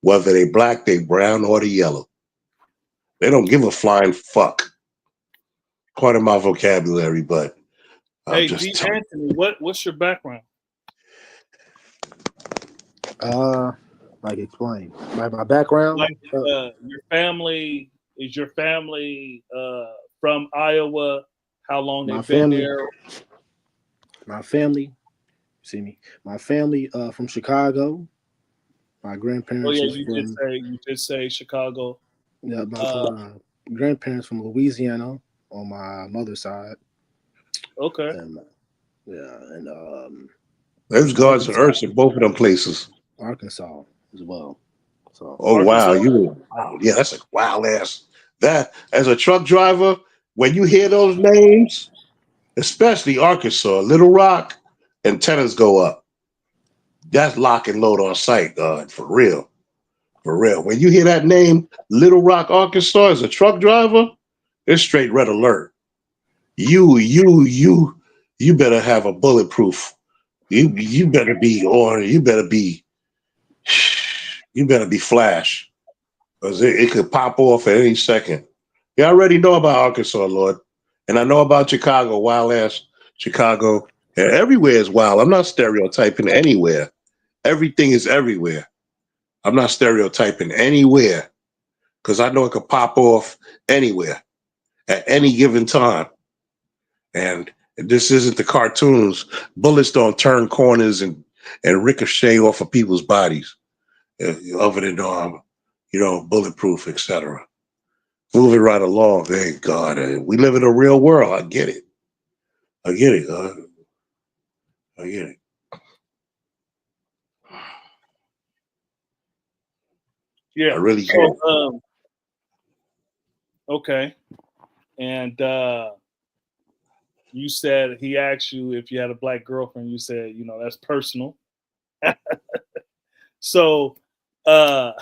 whether they black, they brown, or they yellow. They don't give a flying fuck. Part of my vocabulary, but I'm Hey, just D. telling. Anthony, what's your background? Like explain. My background. Like, your family is your family from Iowa? How long My they've been family. there? My family. See me. My family from Chicago. My Oh grandparents yeah, is from. you did say Chicago. Yeah, my Uh, grandparents from Louisiana on my mother's side, okay. and yeah, and There's gods and Arkansas, earths in both of them places. Arkansas as well. So Oh wow, Arkansas. wow, yeah, that's a wild ass. That as a truck driver, when you hear those names, especially Arkansas, Little Rock, antennas go up. That's lock and load on sight, God, for real, for real. When you hear that name, Little Rock, Arkansas, as a truck driver, it's straight red alert. You better have a bulletproof. You better be on. You better be flash, because it could pop off at any second. Yeah, I already know about Arkansas, Lord, and I know about Chicago, wild ass Chicago. And everywhere is wild. I'm not stereotyping anywhere. Everything is everywhere. I'm not stereotyping anywhere because I know it could pop off anywhere at any given time. And this isn't the cartoons. Bullets don't turn corners and ricochet off of people's bodies, other than bulletproof, etc. Moving right along. Thank God. We live in a real world. I get it. I get it. I get it. I Yeah. really get So it. okay, and you said he asked you if you had a black girlfriend. You said that's personal. So uh,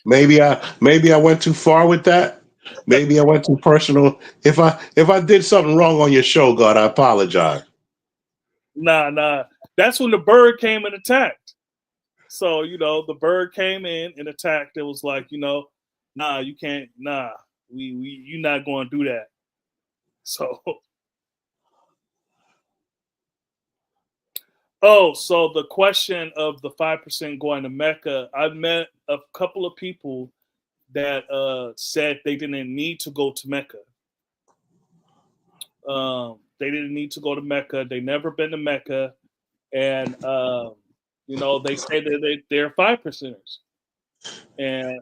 Maybe I went too far with that. Maybe I went too personal. If I did something wrong on your show, God, I apologize. nah, that's when the bird came and attacked. So the bird came in and attacked. It was like nah, you can't. Nah, we you're not going to do that. So so the question of the 5% going to Mecca, I met a couple of people that said they didn't need to go to Mecca. They didn't need to go to Mecca. They never been to Mecca, and they say that they're 5%ers, and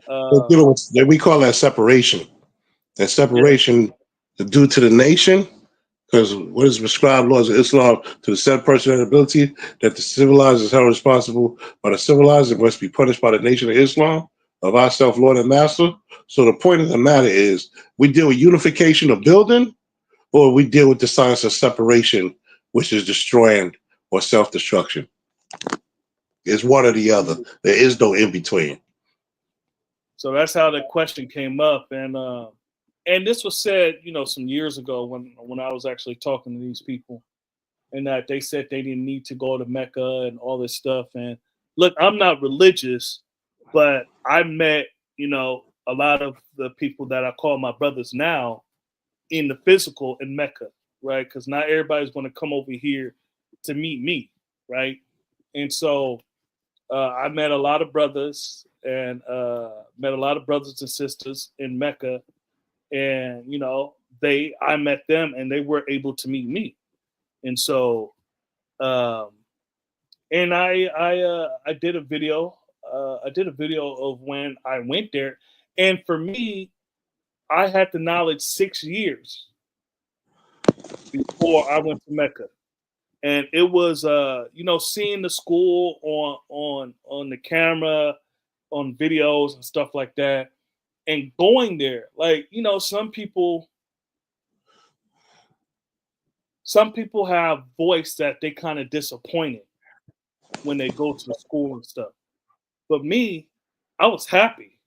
We call that separation. That yeah. separation due to the nation, because what is prescribed laws of Islam to the said person and ability that the civilized is held responsible by the civilized and must be punished by the nation of Islam of ourself, Lord and Master. So the point of the matter is we deal with unification of building, or we deal with the science of separation, which is destroying or self-destruction. It's one or the other. There is no in between. So that's how the question came up, and this was said, some years ago when I was actually talking to these people, and that they said they didn't need to go to Mecca and all this stuff. And look, I'm not religious, but I met, a lot of the people that I call my brothers now in the physical in Mecca, right? Because not everybody's going to come over here to meet me, right? And so I met a lot of brothers and met a lot of brothers and sisters in Mecca, and I met them and they were able to meet me, and so um, and I did a video. I did a video of when I went there, and for me, I had the knowledge 6 years before I went to Mecca, and it was seeing the school on the camera, on videos and stuff like that, and going there. Like some people have voice that they kind of disappointed when they go to the school and stuff. But me, I was happy.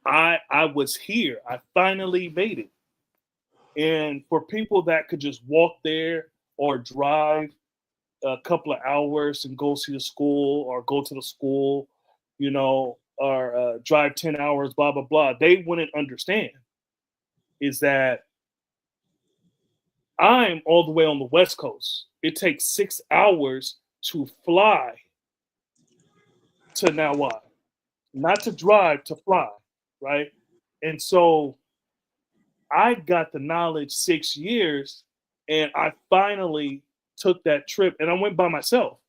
I was here. I finally made it. And for people that could just walk there or drive a couple of hours and go see the school or go to the school, or drive 10 hours, blah, blah, blah, they wouldn't understand is that I'm all the way on the West Coast. It takes 6 hours to fly to Nawab, not to drive, to fly, right? And so I got the knowledge 6 years, and I finally took that trip, and I went by myself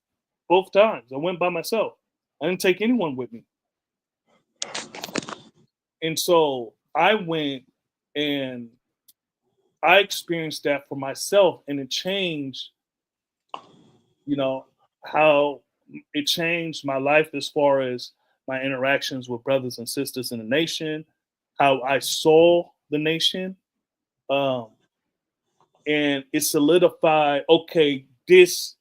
both times. I went by myself. I didn't take anyone with me. And so I went and I experienced that for myself, and it changed, you know, how it changed my life as far as my interactions with brothers and sisters in the nation, how I saw the nation. Um, and it solidified, okay, this,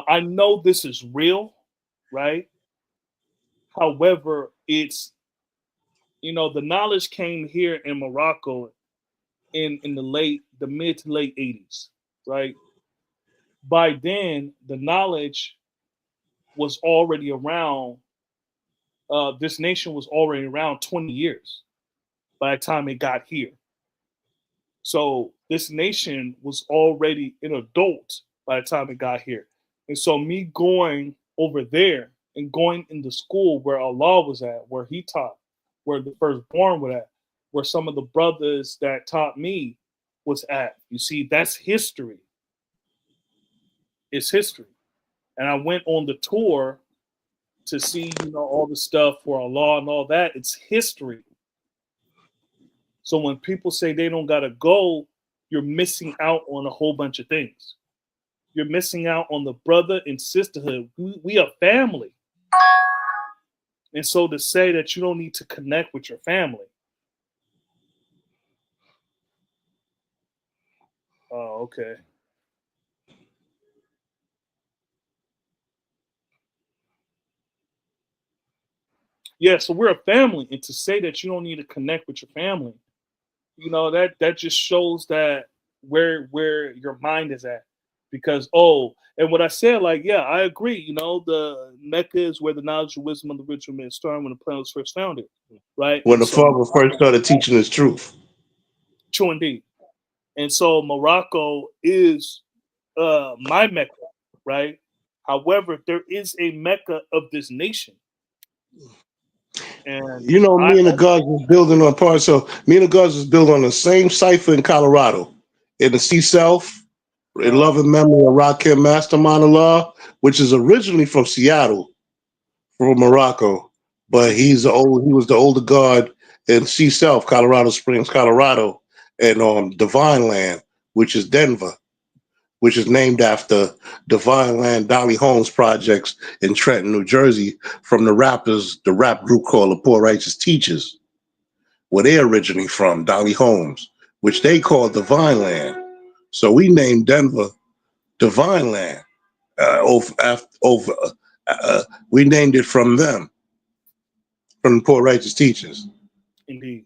I know this is real, right? However, it's, the knowledge came here in Morocco in the mid to late 80s, right? By then, the knowledge was already around. This nation was already around 20 years by the time it got here. So this nation was already an adult by the time it got here. And so me going over there and going into school where Allah was at, where he taught, where the firstborn was at, where some of the brothers that taught me was at. You see, that's history. It's history. And I went on the tour to see, all the stuff for Allah and all that. It's history. So when people say they don't gotta go, you're missing out on a whole bunch of things. You're missing out on the brother and sisterhood. We are family. And so to say that you don't need to connect with your family. Oh, okay. Yeah, so we're a family. And to say that you don't need to connect with your family, that just shows that where your mind is at. Because and what I said, like, yeah, I agree. The Mecca is where the knowledge and wisdom of the ritual men started when the planet was first founded, right? When And the so father first started teaching his truth. true indeed. And so Morocco is my Mecca, right? However, there is a Mecca of this nation, and Me and the gods was building on part. So me and the gods was built on the same cipher in Colorado, in the Sea Self, in loving memory of Rakim Mastermind Allah, which is originally from Seattle, from Morocco, but he was the older god in Sea Self, Colorado Springs, Colorado, and Divine Land, which is Denver, which is named after Divine Land Dolly Holmes projects in Trenton, New Jersey, from the rap group called the Poor Righteous Teachers, where they originally from, Dolly Holmes, which they called Divine Land. So we named Denver Divine Land. We named it from them, from the Poor Righteous Teachers. indeed,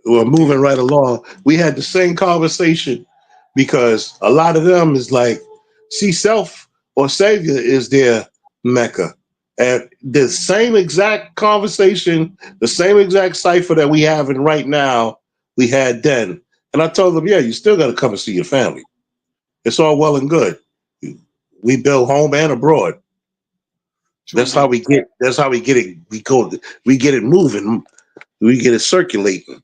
We're moving right along. We had the same conversation because a lot of them is like, see, self or savior is their Mecca. And the same exact conversation, the same exact cipher that we having right now, we had then. And I told them, yeah, you still got to come and see your family. It's all well and good. We build home and abroad. That's how we get. That's how we get it. We get it moving. We get it circulating.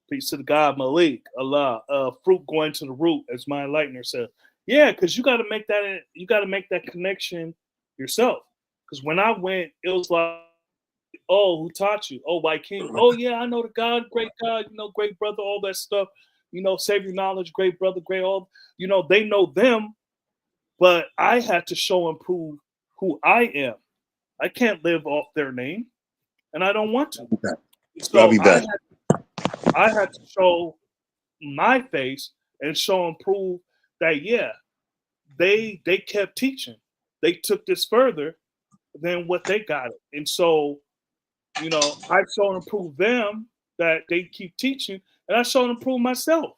peace to the God Malik Allah. Fruit going to the root, as my enlightener said. Yeah, because you got to make that. You got to make that connection yourself. Because when I went, it was like, oh, who taught you? Oh, White King. Oh, yeah, I know the God, great God, great brother, all that stuff. Savior knowledge, great brother, great all. They know them, but I had to show and prove who I am. I can't live off their name, and I don't want to. I'll So be back. I had to show my face and show and prove that yeah, they kept teaching. They took this further than what they got it. And so, I show and prove them that they keep teaching, and I show and prove myself.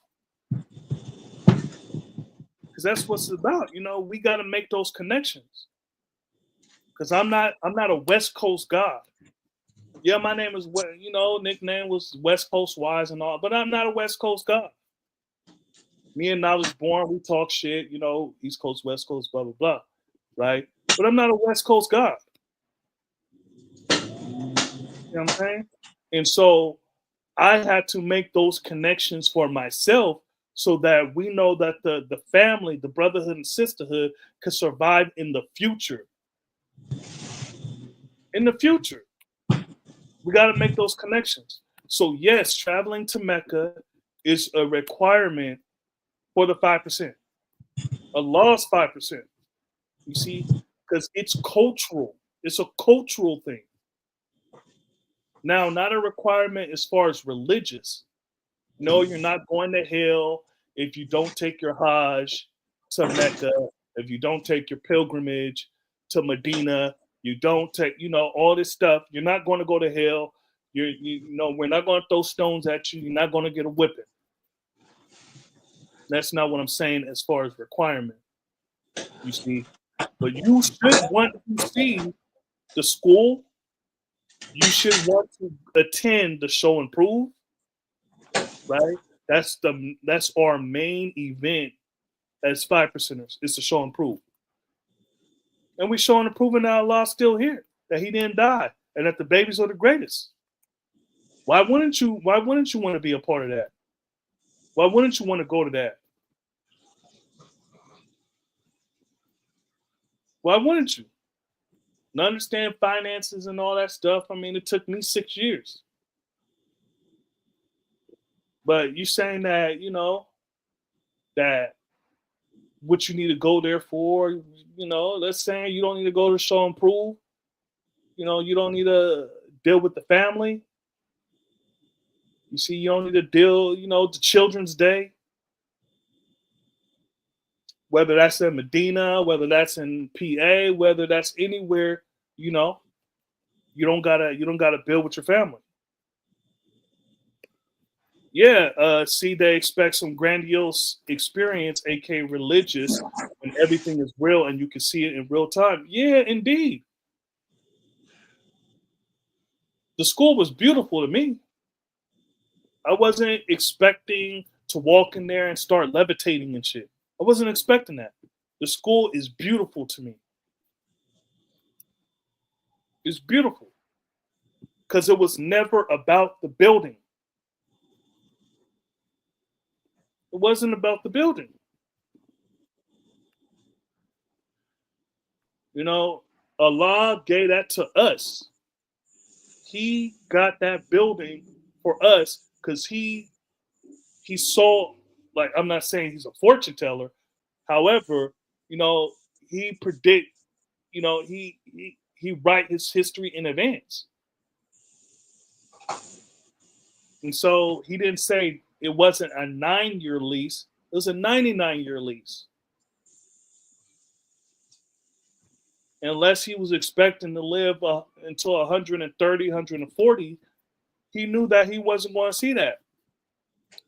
Because that's what it's about. We gotta make those connections. Because I'm not a West Coast God. Yeah, my name is nickname was West Coast Wise and all, but I'm not a West Coast God. Me and Knowledge Born, we talk shit, East Coast, West Coast, blah, blah, blah. Right? But I'm not a West Coast guy. You know what I'm saying? And so I had to make those connections for myself so that we know that the family, the brotherhood and sisterhood could survive in the future. In the future, we got to make those connections. So yes, traveling to Mecca is a requirement for the 5%, a lost 5%. You see, because it's cultural. It's a cultural thing. Now, not a requirement as far as religious. No, you're not going to hell if you don't take your Hajj to Mecca, if you don't take your pilgrimage to Medina, you don't take, all this stuff. You're not going to go to hell. We're not going to throw stones at you. You're not going to get a whipping. That's not what I'm saying as far as requirement, you see. But you should want to see the school. You should want to attend the show and prove, right? That's our main event as 5%ers. It's the show and prove. And we showing and proving that Allah's still here, that He didn't die, and that the babies are the greatest. Why wouldn't you want to be a part of that? Why wouldn't you want to go to that? Why wouldn't you? And understand finances and all that stuff. I mean, it took me 6 years. But you saying that, that what you need to go there for, let's say you don't need to go to show and prove. You don't need to deal with the family. You see, you don't need to deal, the Children's Day. Whether that's in Medina, whether that's in PA, whether that's anywhere, you don't gotta build with your family. Yeah, see, they expect some grandiose experience, aka religious, when everything is real and you can see it in real time. Yeah, indeed. The school was beautiful to me. I wasn't expecting to walk in there and start levitating and shit. I wasn't expecting that. The school is beautiful to me. It's beautiful. Because it was never about the building. It wasn't about the building. Allah gave that to us. He got that building for us because he saw, like, I'm not saying he's a fortune teller. However, he predict, he write his history in advance. And so he didn't say it wasn't a 9-year lease. It was a 99-year lease. Unless he was expecting to live until 130, 140, he knew that he wasn't going to see that,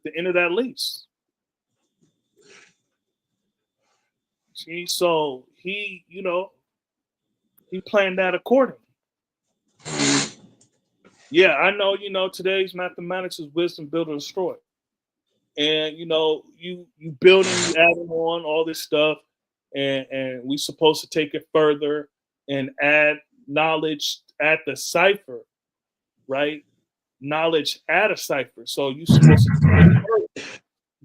the end of that lease. See, so he, he planned that accordingly. Yeah, I know, today's mathematics is wisdom, build or destroy. And, you building, you adding on all this stuff, and we supposed to take it further and add knowledge at the cipher, right? Knowledge at a cipher. So you're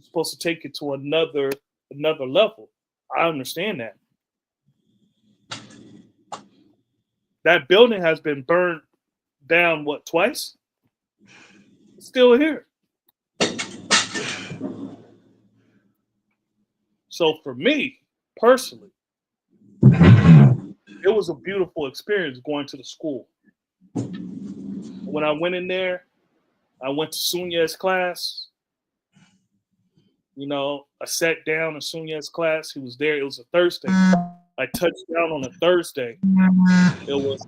supposed to take it to another level. I understand that. That building has been burned down, twice? It's still here. So for me, personally, it was a beautiful experience going to the school. When I went in there, I went to Sunya's class. I sat down in Sunya's class. He was there. It was a Thursday. I touched down on a Thursday. It was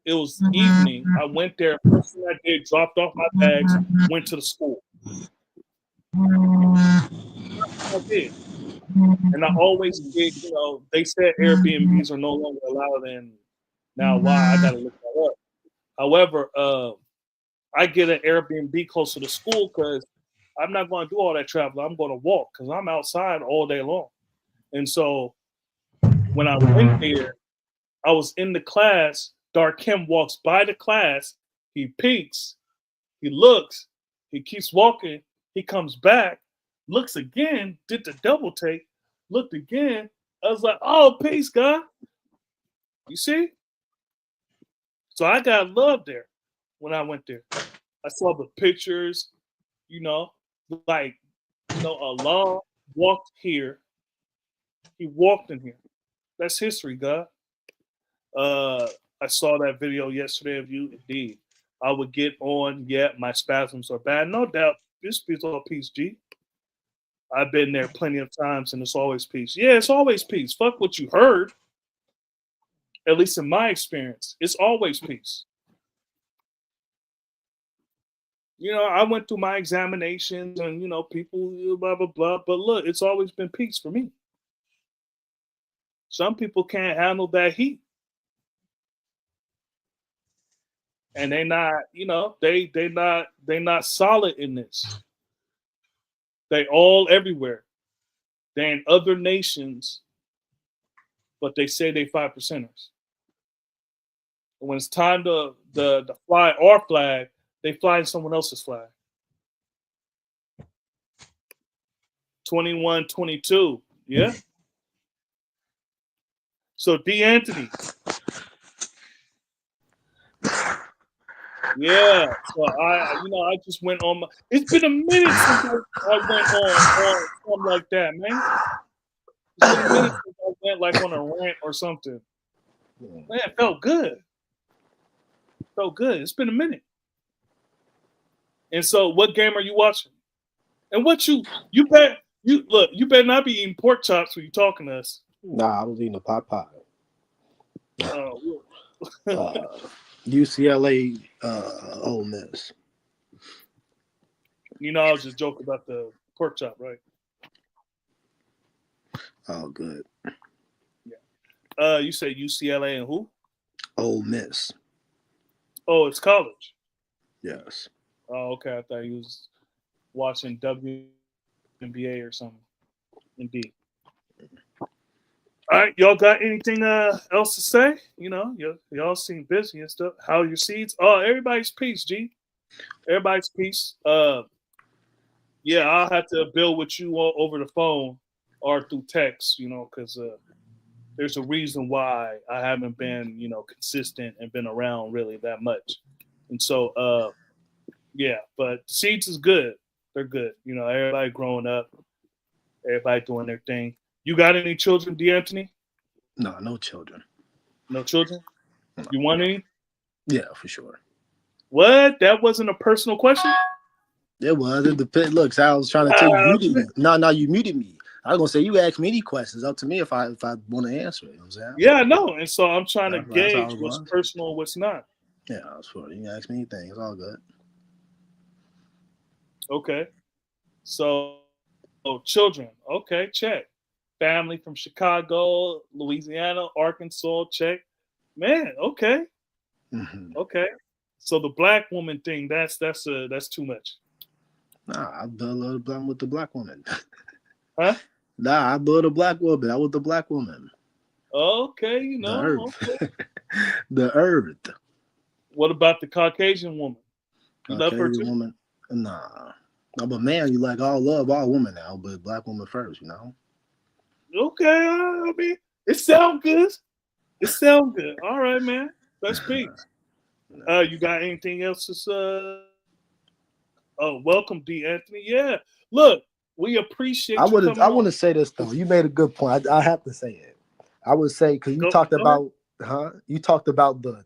it was evening. I went there. First thing I did, dropped off my bags, went to the school. I did. And I always did, they said Airbnbs are no longer allowed, and now why? I gotta look that up. However, I get an Airbnb close to the school because I'm not going to do all that traveling. I'm going to walk because I'm outside all day long. And so when I went there, I was in the class. Darkim walks by the class. He peeks. He looks. He keeps walking. He comes back, looks again, did the double take, looked again. I was like, oh, peace, God. You see? So I got love there when I went there. I saw the pictures, you know, like, Allah walked here. He walked in here. That's history, God. I saw that video yesterday of you. Indeed, I would get on. Yeah, my spasms are bad, no doubt. This is all peace, G. I've been there plenty of times, and it's always peace. Yeah, it's always peace. Fuck what you heard. At least in my experience, it's always peace. I went through my examinations, and people blah blah blah. But look, it's always been peace for me. Some people can't handle that heat. And they not, they not solid in this. They all everywhere. They in other nations, but they say they 5%ers. When it's time to fly our flag, they fly in someone else's flag. 21, 22, yeah. So D. Anthony. Yeah, so I just went on. It's been a minute since I went on something like that, man. It's been a minute since I went like on a rant or something. Man, it felt good. Felt good. It's been a minute. And so, what game are you watching? And what you better not be eating pork chops when you talking to us. Nah, I was eating a pot pie. Oh. UCLA, Ole Miss. I was just joking about the pork chop, right? Oh, good. Yeah. You say UCLA and who? Ole Miss. Oh, it's college. Yes. Oh, okay. I thought he was watching WNBA or something. Indeed. All right, y'all got anything else to say? Y'all seem busy and stuff. How are your seeds? Oh, everybody's peace, G. Everybody's peace. Yeah, I'll have to build with you over the phone or through text, because there's a reason why I haven't been, consistent and been around really that much. And so, yeah, but the seeds is good. They're good. Everybody growing up, everybody doing their thing. You got any children, D'Anthony? No, no children. No children? No. You want any? Yeah, for sure. What? That wasn't a personal question? It was. It depends. Look, I was trying to tell you muted me. No, you muted me. I was gonna say you ask me any questions. Up to me if I want to answer it. You know what I'm saying? Yeah, I know. And so I'm trying to gauge what's personal and what's not. Yeah, I was for it. You can ask me anything. It's all good. Okay. So, children. Okay, check. Family from Chicago, Louisiana, Arkansas, check. Man, okay. Mm-hmm. Okay. So the black woman thing, that's too much. Nah, I built a little blunt with the black woman. Huh? Nah, I built a black woman. I was the black woman. Okay, The earth. Okay. The earth. What about the Caucasian woman? You love her too? Woman? Nah. I'm a man. You like all women now, but black woman first, Okay, I mean, it sounds good. It sounds good. All right, man. Let's peace. You got anything else to say? Oh, welcome, D. Anthony. Yeah. Look, we appreciate you coming I want to say this, though. You made a good point. I have to say it. I would say, because you talked about the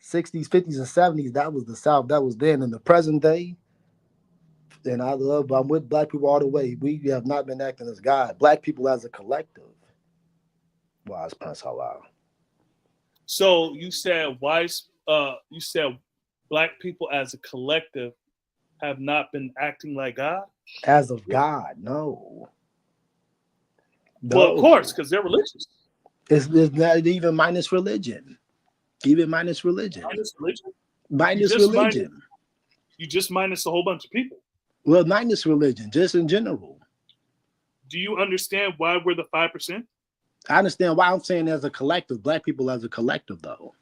60s, 50s, and 70s. That was the South. That was then. In the present day, and I'm with black people all the way. We have not been acting as God. Black people as a collective. Wow, it's Prince Halal. So you said black people as a collective have not been acting like God? As of God, no. Well, of course, because they're religious. It's not even minus religion. Even minus religion. Minus religion? Minus religion. You just minus a whole bunch of people. Well, not just religion, just in general. Do you understand why we're the 5%? I understand why I'm saying as a collective, black people as a collective, though.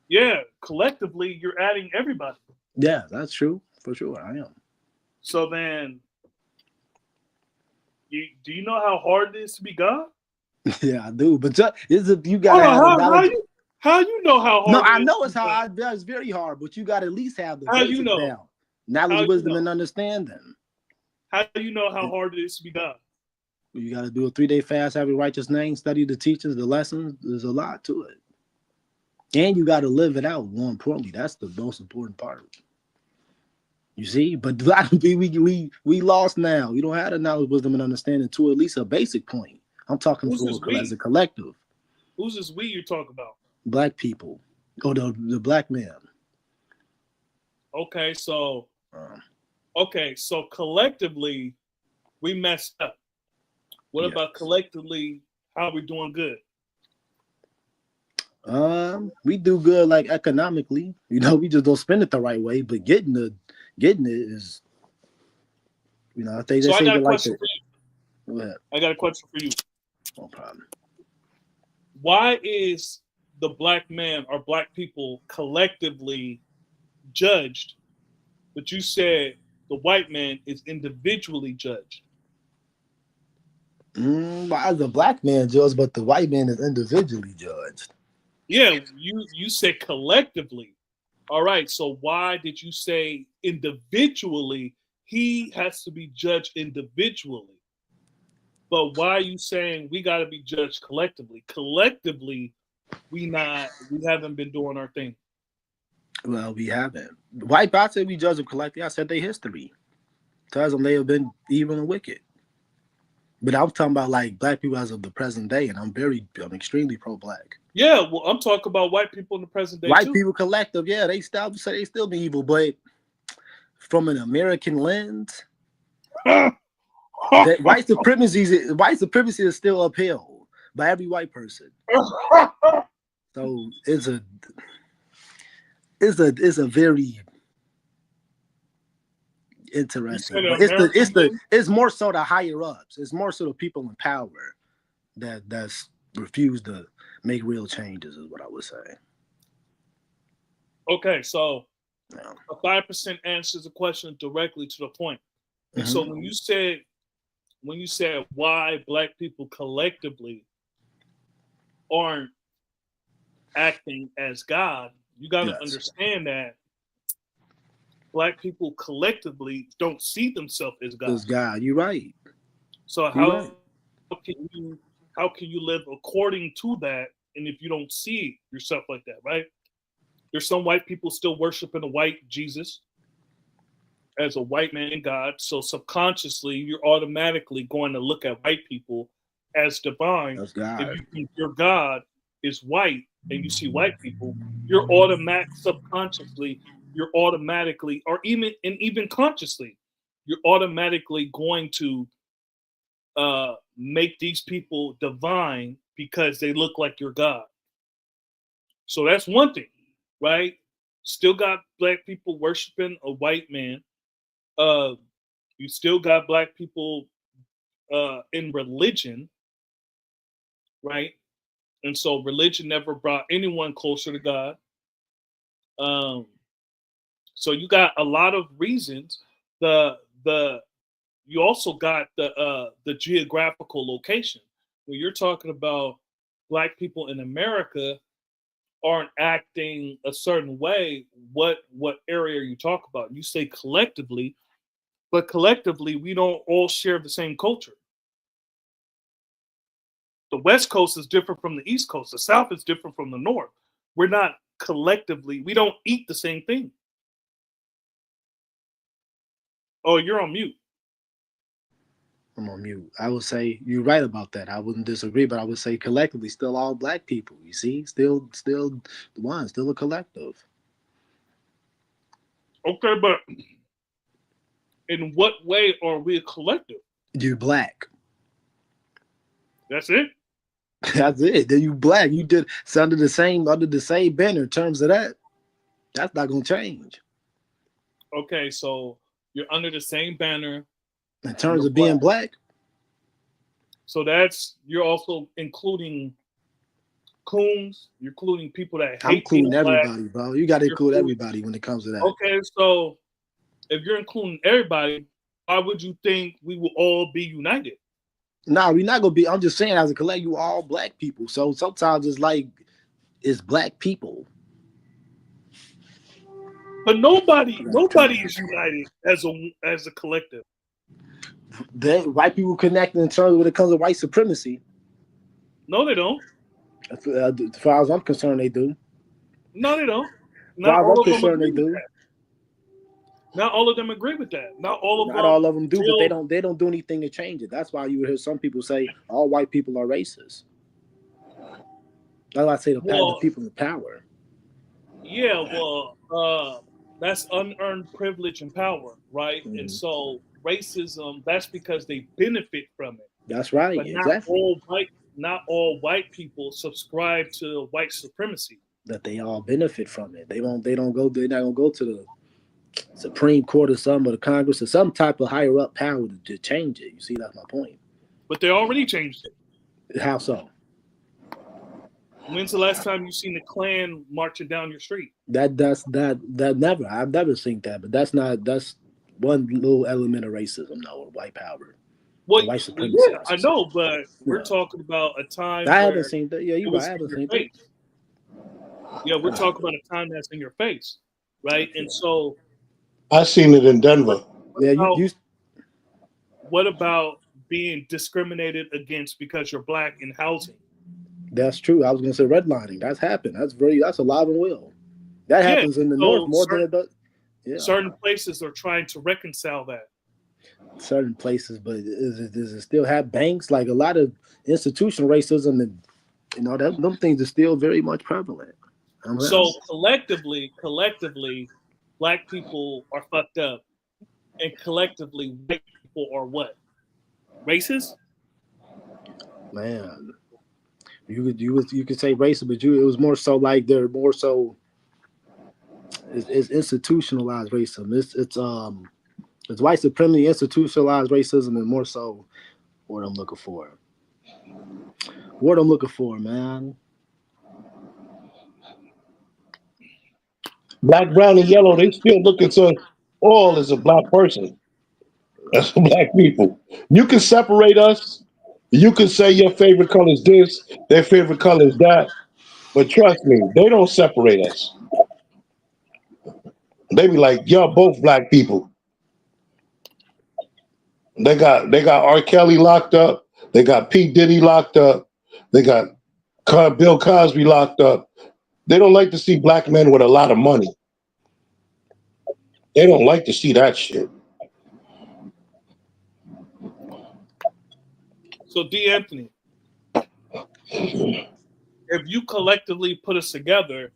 Yeah, collectively, you're adding everybody. Yeah, that's true. For sure, I am. So then, do you know how hard it is to be God? Yeah, I do. But you got Hold to on, have the knowledge. how you know how No, hard I it is? know it's very hard, but you got to at least have the How you basics know? down. Knowledge, How you wisdom, know? and understanding. How do you know how hard it is to be God? You got to do a 3-day fast, have your righteous name, study the teachings, the lessons. There's a lot to it. And you got to live it out. More importantly, that's the most important part. You see, but we lost now. We don't have the knowledge, wisdom, and understanding to at least a basic point. I'm talking Who's this we? as a collective. Who's this we you're talking about? Black people, or the black man. Okay, so collectively we messed up. What about collectively? How are we doing good? We do good like economically. You know, we just don't spend it the right way. But getting it is, you know, they so say I got a like question that. for you. Go ahead. I got a question for you. No problem. Why is the black man or black people collectively judged, but you said the white man is individually judged? Why is the black man judged, but the white man is individually judged? Yeah, you said collectively. All right, so why did you say individually? He has to be judged individually. But why are you saying we got to be judged collectively? Collectively, we haven't been doing our thing. Well, we haven't. White, I said we judge them collectively. I said their history tells them they have been evil and wicked. But I'm talking about like black people as of the present day, and I'm extremely pro-black. Yeah, well, I'm talking about white people in the present day. White people collective, yeah, they still be evil, but from an American lens, that white supremacy is still upheld by every white person. So it's a very interesting. It's more so the higher ups. It's more so the people in power that's refused to make real changes, is what I would say. Okay, so a 5% answers the question directly to the point. And so when you said why black people collectively aren't acting as God, you got to understand that black people collectively don't see themselves as God. As God, you're right. So how can you live according to that? And if you don't see yourself like that, right? There's some white people still worshiping a white Jesus as a white man God. So subconsciously, you're automatically going to look at white people as divine. That's God. If you think your God is white and you see white people, you're subconsciously, or even consciously, you're automatically going to make these people divine because they look like your God. So that's one thing, right? Still got black people worshiping a white man. You still got black people in religion, right? And so religion never brought anyone closer to God. So you got a lot of reasons. You also got the geographical location. When you're talking about black people in America aren't acting a certain way, what area you talk about? You say collectively, but collectively we don't all share the same culture. The West Coast is different from the East Coast. The South is different from the North. We're not collectively, we don't eat the same thing. Oh, you're on mute. I'm on mute. I would say you're right about that. I wouldn't disagree, but I would say collectively, still all black people. You see, still one, still a collective. Okay, but in what way are we a collective? You're black. That's it. That's it. Then you black. You did under the same banner. In terms of that, that's not gonna change. Okay, so You're under the same banner. In terms of being black. So you're also including coons. You're including people that hate I'm including being black. everybody, bro. You got to include everybody when it comes to that. Okay, so if you're including everybody, why would you think we will all be united? Nah, we're not gonna be. I'm just saying, as a collective, you all black people. So sometimes it's like it's black people. But nobody is united as a collective. White people connect in terms when it comes to white supremacy. No, they don't. As far as I'm concerned, they do. No, they don't. Not all of them they do. Not all of them agree with that. Not all of them do, but they don't do anything to change it. That's why you would hear some people say all white people are racist. That's why I say the people in power. Yeah, well, that's unearned privilege and power, right? Mm-hmm. And so racism, that's because they benefit from it. That's right. But exactly. Not all white people subscribe to white supremacy. That they all benefit from it. They're not gonna go to the Supreme Court or some, or the Congress or some type of higher up power to change it. You see, that's my point. But they already changed it. How so? When's the last time you seen the Klan marching down your street? That never. I've never seen that. But that's one little element of racism, though, or white power. Well, white supremacy. Yeah, I know, but we're talking about a time. I haven't seen that. Yeah, I haven't seen that. Yeah, we're talking about a time that's in your face, right? And so, I seen it in Denver. What about being discriminated against because you're black in housing? That's true. I was going to say redlining. That's happened. That's alive and well. That happens in the north more than it does. Yeah. Certain places are trying to reconcile that. Certain places, but does it still have banks? Like a lot of institutional racism, and them things are still very much prevalent. So collectively, black people are fucked up, and collectively, white people are what? Racist? Man, you could say racist, but it was more so like they're more so. It's institutionalized racism. It's white supremacy, institutionalized racism, and more so what I'm looking for. What I'm looking for, man. Black, brown, and yellow, they still looking to all as a black person. As black people. You can separate us. You can say your favorite color is this, their favorite color is that. But trust me, they don't separate us. They be like, y'all both black people. They got R. Kelly locked up. They got P. Diddy locked up. They got Bill Cosby locked up. They don't like to see black men with a lot of money. They don't like to see that shit. So, D. Anthony, if you collectively put us together,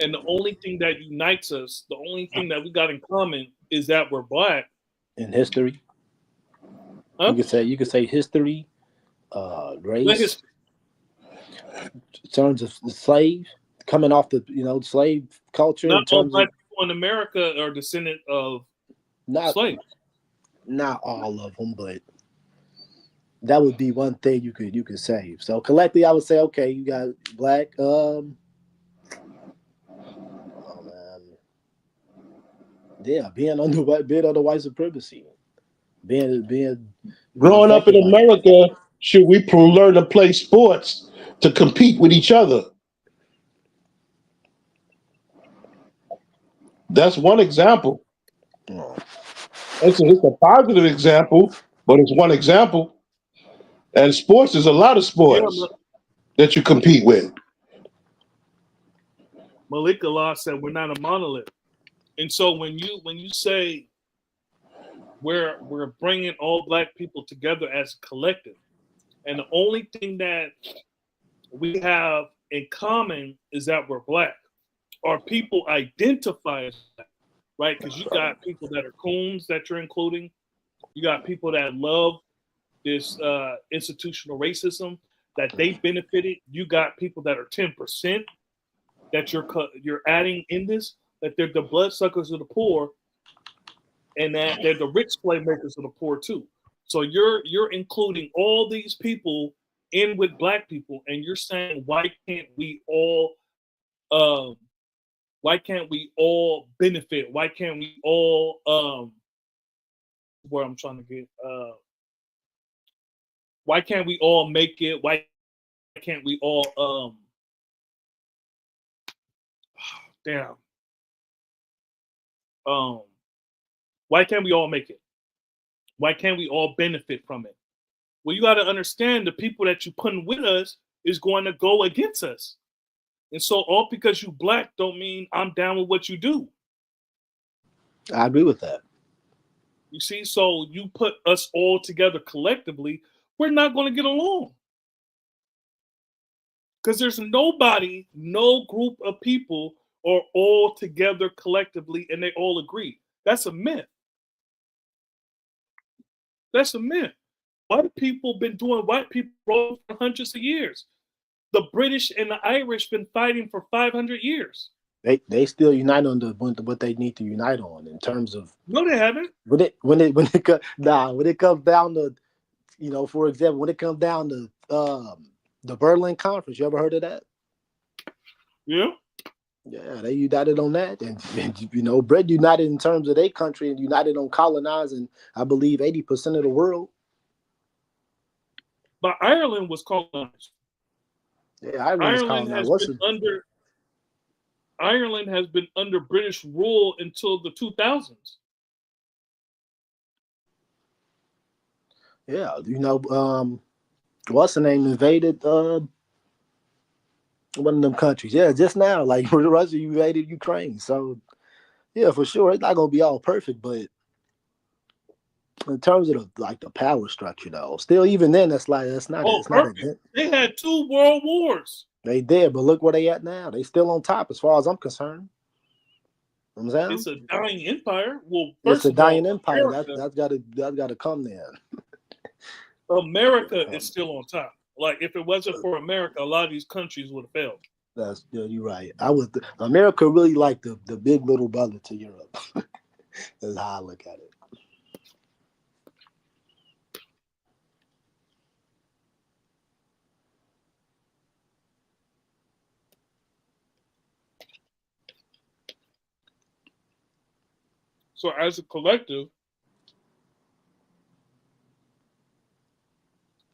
and the only thing that unites us, the only thing that we got in common is that we're black. In history, you could say history, race. In terms of the slave coming off the slave culture. Not all black people in America are descendant of slaves. Not all of them, but that would be one thing you could save. So collectively, I would say, okay, you got black. Being under white supremacy, being growing up in America, should we learn to play sports to compete with each other? That's one example. It's a positive example, but it's one example. And sports is a lot of sports that you compete with. Malik Allah said we're not a monolith. And so when you say we're bringing all black people together as a collective, and the only thing that we have in common is that we're black, or people identify as black, right? Because you got people that are coons that you're including, you got people that love this institutional racism that they benefited. You got people that are 10% that you're adding in this, that they're the bloodsuckers of the poor. and that they're the rich slave makers of the poor too. So you're including all these people in with black people, and you're saying um why can't we all benefit? Why can't we all where I'm trying to get why can't we all make it? Why can't we all damn um why can't we all make it? Why can't we all benefit from it? Well, you got to understand the people that you putting with us is going to go against us. And so all because you black don't mean I'm down with what you do. I agree with that. You see, so you put us all together collectively, we're not going to get along. Because there's nobody, no group of people are all together collectively and they all agree. That's a myth. That's a myth. White people been doing white people wrong for hundreds of years. The British and the Irish been fighting for 500 years. They still unite on what they need to unite on in terms of. No, they haven't. When it comes down to, for example, when it comes down to the Berlin Conference, you ever heard of that? Yeah. Yeah, they united on that, and Britain united in terms of their country and united on colonizing, I believe, 80% of the world. But Ireland was colonized. Yeah, Ireland has been under British rule until the 2000s. Yeah, what's the name invaded one of them countries? Yeah, just now, like Russia invaded Ukraine. So yeah, for sure, it's not gonna be all perfect, but in terms of the power structure, though, still even then, that's not. They had 2 world wars. They did, but look where they at now. They still on top, as far as I'm concerned. You know what I'm saying? It's a dying empire. Well, it's a dying empire. That's gotta come there. America is still on top. Like if it wasn't for America, a lot of these countries would have failed. You're right. America really like the big little brother to Europe. That's how I look at it. So as a collective,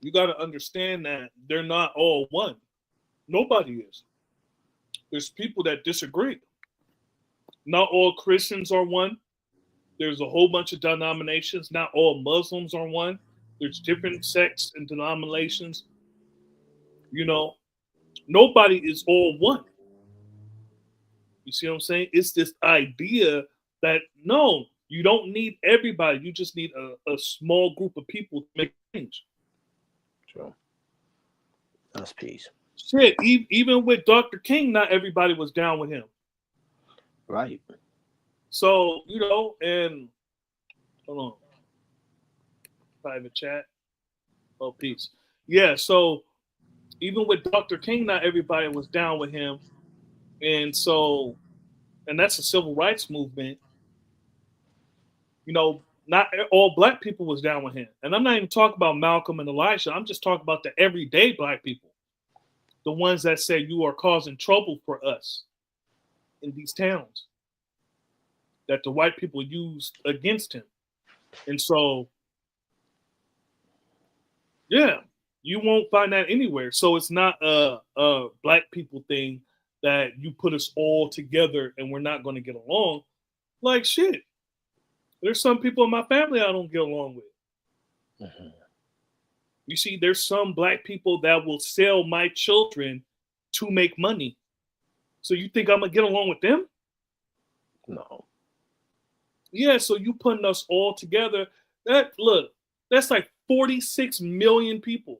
you got to understand that they're not all one. Nobody is. There's people that disagree. Not all Christians are one. There's a whole bunch of denominations. Not all Muslims are one. There's different sects and denominations. Nobody is all one. You see what I'm saying? It's this idea that no, you don't need everybody. You just need a small group of people to make change. Sure. That's peace. Shit, even with Dr. King, not everybody was down with him. Right. So, and hold on. Private chat. Oh, peace. Yeah, so even with Dr. King, not everybody was down with him. And that's a civil rights movement. Not all black people was down with him. And I'm not even talking about Malcolm and Elijah. I'm just talking about the everyday black people. The ones that say you are causing trouble for us in these towns that the white people used against him. And so, yeah, you won't find that anywhere. So it's not a black people thing that you put us all together and we're not going to get along. Like shit. There's some people in my family I don't get along with. Mm-hmm. You see, there's some black people that will sell my children to make money. So you think I'm going to get along with them? No. Yeah, so you putting us all together. That's like 46 million people.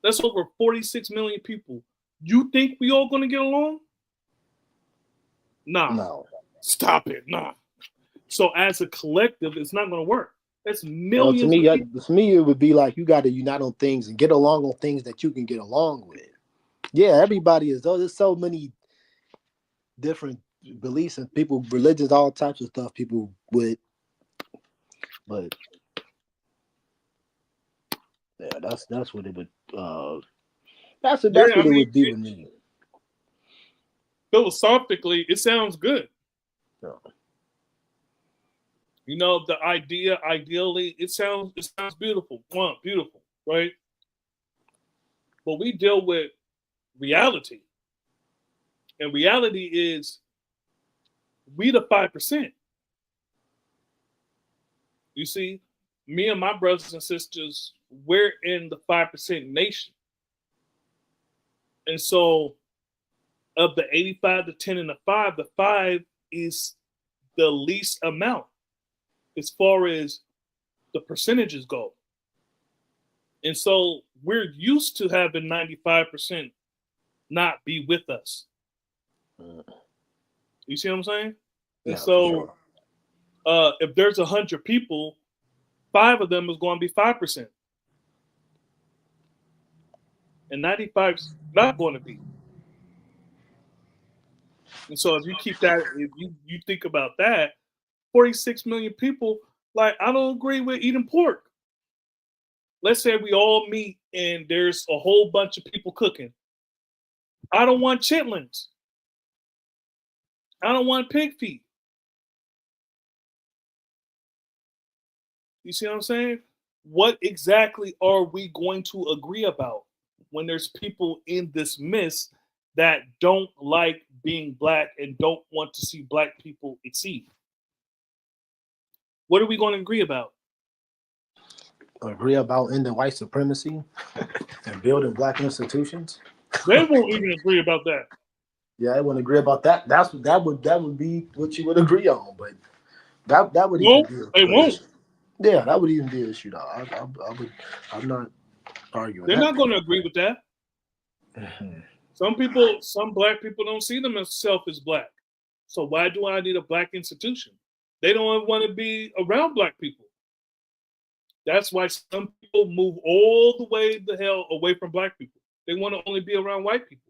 That's over 46 million people. You think we all going to get along? Nah. No. Stop it. Nah. So as a collective, it's not going to work. That's millions. To me, it would be like you got to unite on things and get along on things that you can get along with. Yeah, everybody is. There's so many different beliefs and people, religions, all types of stuff people would, but yeah, that's what it would. That's Yeah, what I it mean, would be with me. philosophically, it sounds good. Yeah. You know, the idea, ideally, it sounds beautiful. One, beautiful, right? But we deal with reality. And reality is we the 5%. You see, me and my brothers and sisters, we're in the 5% nation. And so of the 85, the 10, and the 5 is the least amount as far as the percentages go. And so we're used to having 95% not be with us. You see what I'm saying? Yeah, And so sure. if there's 100 people, 5 of them is going to be 5%. And 95 is not going to be. And so if you keep that, if you think about that, 46 million people, like, I don't agree with eating pork. Let's say we all meet and there's a whole bunch of people cooking. I don't want chitlins. I don't want pig feet. You see what I'm saying? What exactly are we going to agree about when there's people in this midst that don't like being black and don't want to see black people exceed? What are we going to agree about? Agree about ending white supremacy and building black institutions. They won't even agree about that. Yeah, I wouldn't agree about that. That would be what you would agree on, but that would even No, be they an won't. issue. Yeah, that would even be an issue, though. I'm not arguing They're that. not going to agree with that. Mhm. Some black people don't see themselves as black. So why do I need a black institution? They don't want to be around black people. That's why some people move all the way the hell away from black people. They want to only be around white people.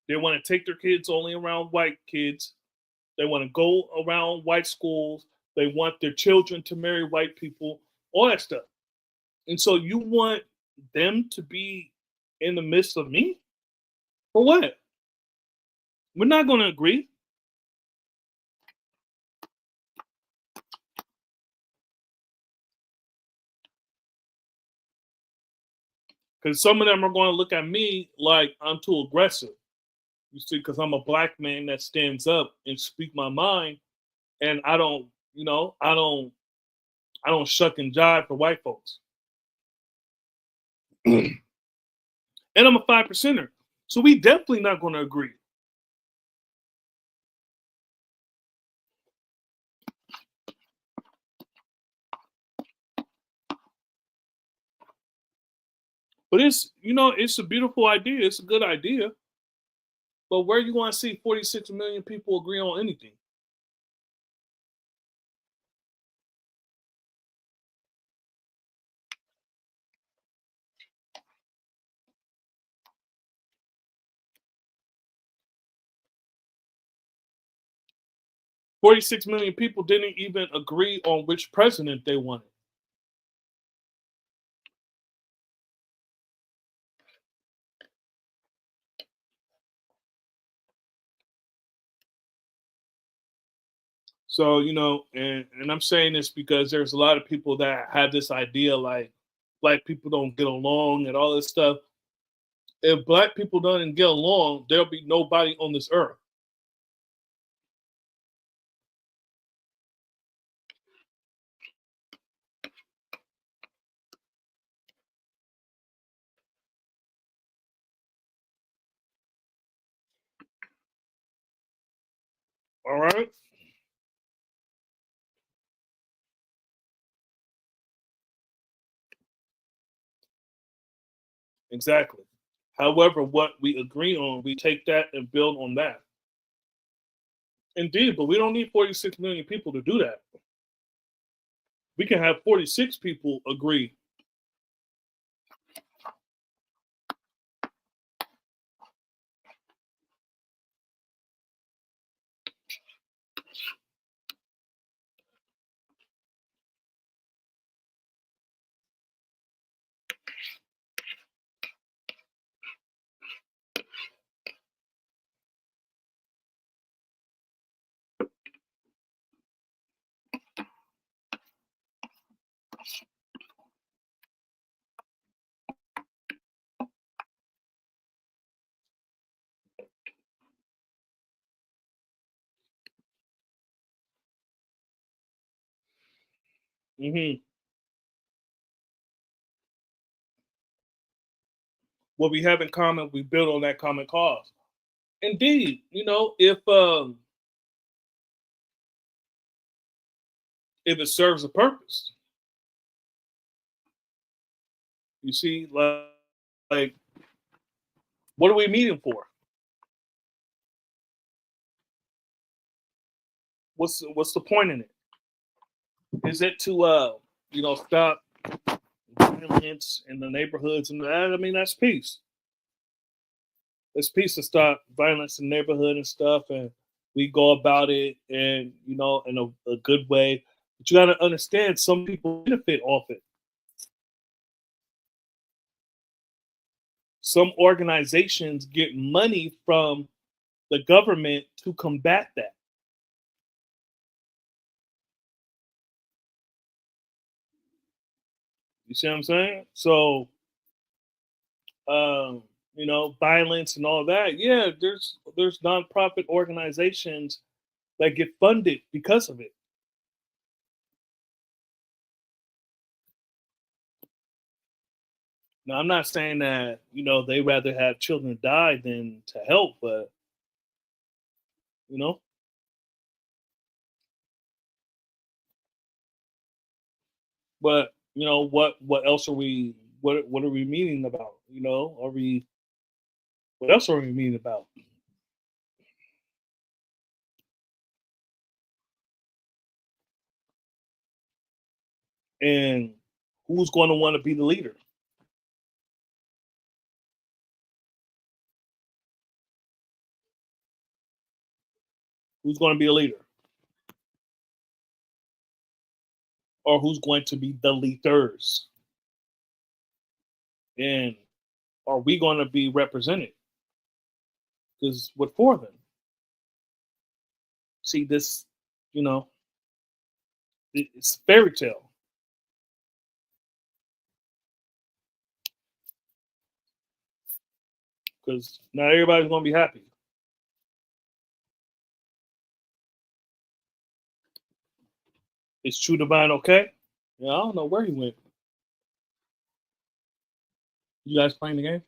They want to take their kids only around white kids. They want to go around white schools. They want their children to marry white people, all that stuff. And so you want them to be in the midst of me? For what? We're not going to agree. Because some of them are going to look at me like I'm too aggressive. You see, because I'm a black man that stands up and speak my mind, and I don't, I don't shuck and jive for white folks. And I'm a 5%er, so we definitely not going to agree. But it's a beautiful idea. It's a good idea. But where you want to see 46 million people agree on anything? 46 million people didn't even agree on which president they wanted. So, and I'm saying this because there's a lot of people that have this idea like black people don't get along and all this stuff. If black people don't get along, there'll be nobody on this earth. All right? Exactly. However, what we agree on, we take that and build on that. Indeed, but we don't need 46 million people to do that. We can have 46 people agree. Mm-hmm. What we have in common, we build on that common cause. Indeed, if it serves a purpose, you see, like what are we meeting for? What's the point in it? Is it to stop violence in the neighborhoods and that? I mean, that's peace. It's peace to stop violence in the neighborhood and stuff, and we go about it and in a good way. But you got to understand, some people benefit off it. Some organizations get money from the government to combat that. You see what I'm saying? So, um, violence and all that. Yeah, there's nonprofit organizations that get funded because of it. Now, I'm not saying that they rather have children die than to help, but you know, but what else are we? What are we meaning about? Are we? What else are we meaning about? And who's going to want to be the leader? Who's going to be a leader? Or who's going to be the leaders? And are we going to be represented? Because what for them? See, this, you know, it's a fairy tale. Because not everybody's going to be happy. Is True Divine okay? Yeah, I don't know where he went. You guys playing the game?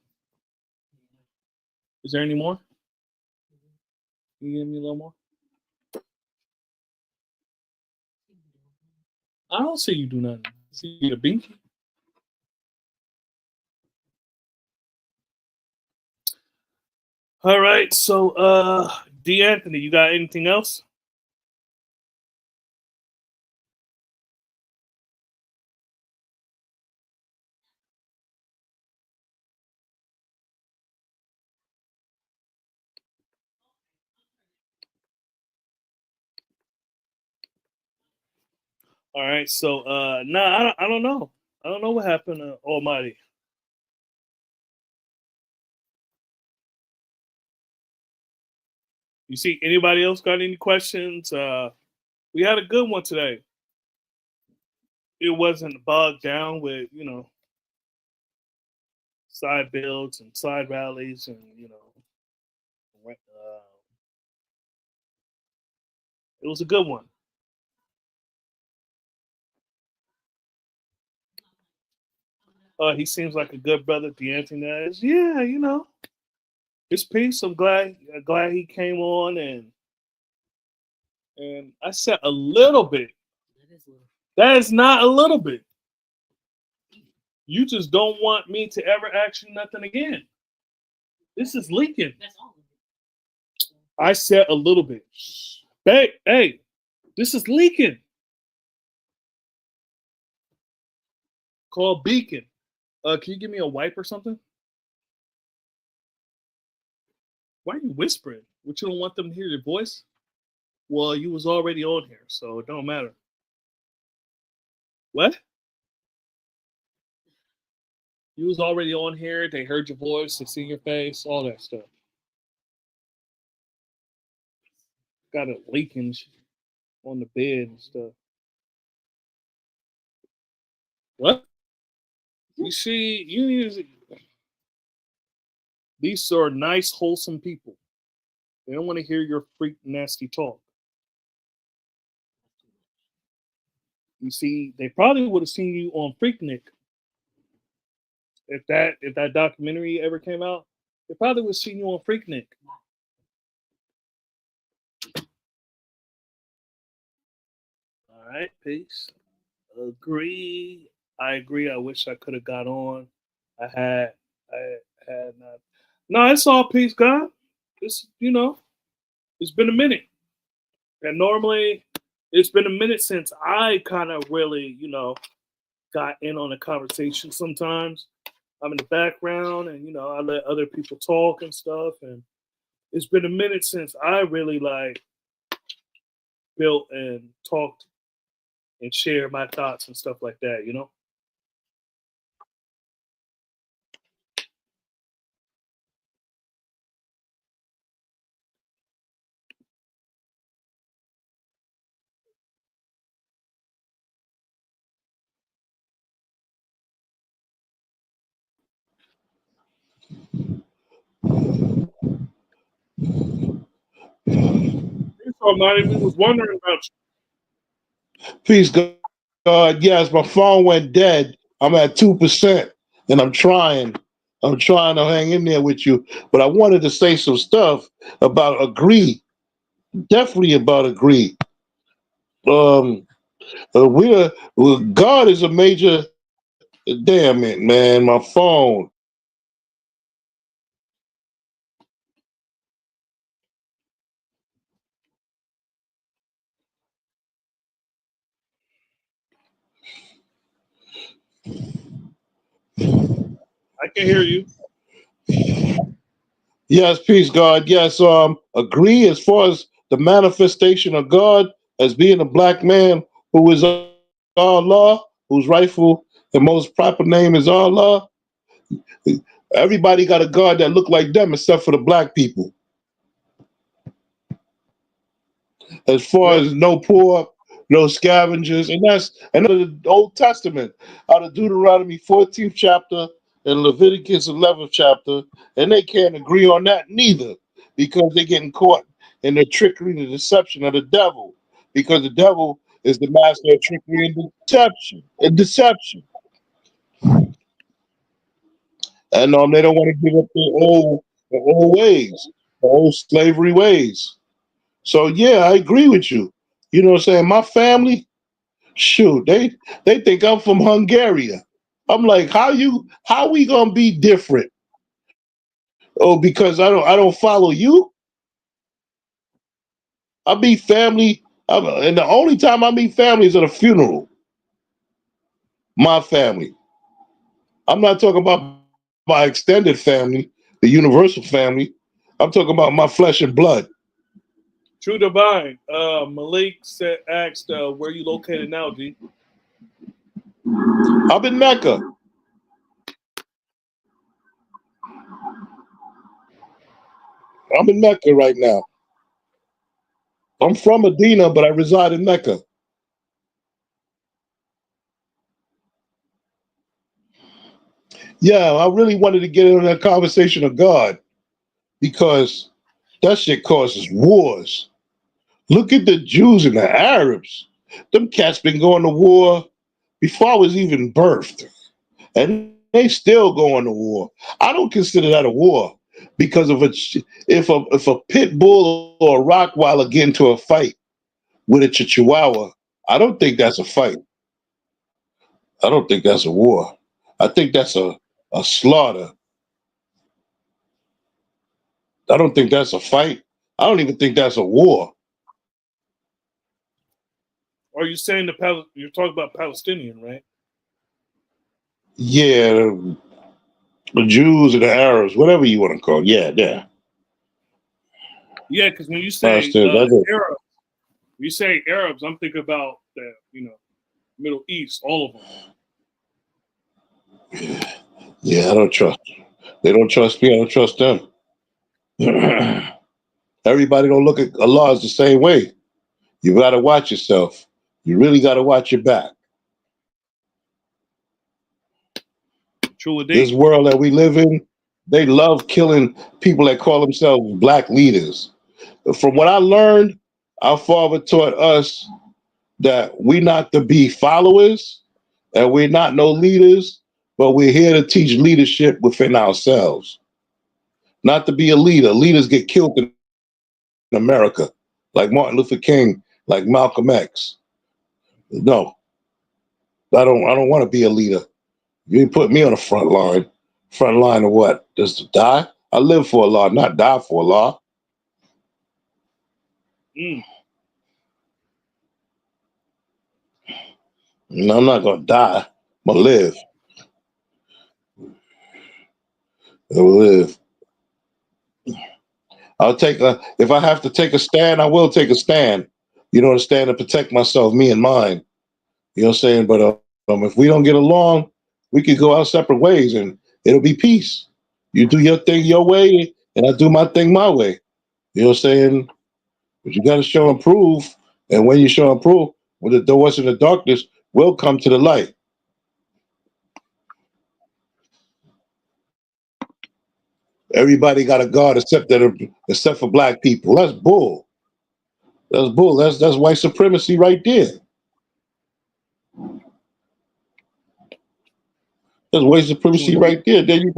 Is there any more? Can you give me a little more? I don't see you do nothing. I see you a binky. All right, so D Anthony, you got anything else? All right, so no, I don't know. I don't know what happened to Almighty. You see anybody else got any questions? We had a good one today. It wasn't bogged down with, side builds and side rallies and, it was a good one. He seems like a good brother, D'Anthony is. Yeah, it's peace. I'm glad he came on and I said a little bit. That is not a little bit. You just don't want me to ever ask you nothing again. This is leaking. I said a little bit. Hey, this is leaking. Call Beacon. Can you give me a wipe or something? Why are you whispering? What, you don't want them to hear your voice? Well, you was already on here, so it don't matter. What? You was already on here. They heard your voice. They see your face. All that stuff. Got it leaking on the bed and stuff. What? You see, these are nice, wholesome people. They don't want to hear your freak nasty talk. You see, they probably would have seen you on Freaknik if that documentary ever came out. They probably would have seen you on Freaknik. All right, peace. Agree. I agree. I wish I could have got on. I had. I had not. No, it's all peace, God. It's been a minute, and normally it's been a minute since I kind of really, got in on a conversation. Sometimes I'm in the background, and I let other people talk and stuff. And it's been a minute since I really like built and talked and shared my thoughts and stuff like that. So, Monty, we was wondering about Peace, God. Yes, my phone went dead. I'm at 2%, and I'm trying. I'm trying to hang in there with you. But I wanted to say some stuff about agree. Definitely about agree. Um, God is a major. Damn it, man! My phone. I can hear you. Yes, peace, God. Yes, agree as far as the manifestation of God as being a black man who is Allah, whose rightful and most proper name is Allah. Everybody got a God that look like them except for the black people. As far Yep. as no poor, no scavengers, and that's the Old Testament, out of Deuteronomy 14th chapter and Leviticus 11th chapter, and they can't agree on that neither because they're getting caught in the trickery and the deception of the devil, because the devil is the master of trickery and deception. And they don't want to give up their old ways, their old slavery ways. So yeah, I agree with you. You know what I'm saying? My family, shoot, they think I'm from Hungary. I'm like, how we gonna be different? Oh, because I don't follow you. I meet family, and the only time I meet family is at a funeral. My family. I'm not talking about my extended family, the universal family. I'm talking about my flesh and blood. True Divine. Malik asked, where you located now, G? I'm in Mecca. I'm in Mecca right now. I'm from Medina, but I reside in Mecca. Yeah, I really wanted to get into that conversation of God because that shit causes wars. Look at the Jews and the Arabs. Them cats been going to war before I was even birthed, and they still going to war. I don't consider that a war because if a pit bull or a Rottweiler get into a fight with a Chihuahua, I don't think that's a fight. I don't think that's a war. I think that's a slaughter. I don't think that's a fight. I don't even think that's a war. Are you saying you're talking about Palestinian, right? Yeah, the Jews and the Arabs, whatever you want to call it. Yeah, yeah. Yeah, because when you say Understood. That's it. Arab, you say Arabs, I'm thinking about the Middle East, all of them. Yeah, I don't trust. They don't trust me. I don't trust them. Everybody don't look at Allah as the same way. You got to watch yourself. You really got to watch your back. True This indeed. world that we live in, they love killing people that call themselves black leaders. From what I learned, our father taught us that we're not to be followers and we're not no leaders, but we're here to teach leadership within ourselves. Not to be a leader. Leaders get killed in America, like Martin Luther King, like Malcolm X. No, I don't want to be a leader. You ain't put me on the front line. Front line of what? Just to die? I live for Allah, not die for Allah. Mm. No, I'm not gonna die. I'm gonna live. I'll live. I'll take a if I have to take a stand, I will take a stand. You know, to stand and protect myself, me and mine. You know what I'm saying? But if we don't get along, we could go our separate ways and it'll be peace. You do your thing your way, and I do my thing my way. You know what I'm saying? But you got to show and prove. And when you show and prove, when the doors in the darkness will come to the light. Everybody got a God except for black people. That's bull. That's bull. That's white supremacy right there. That's white supremacy Mm. right there. Then you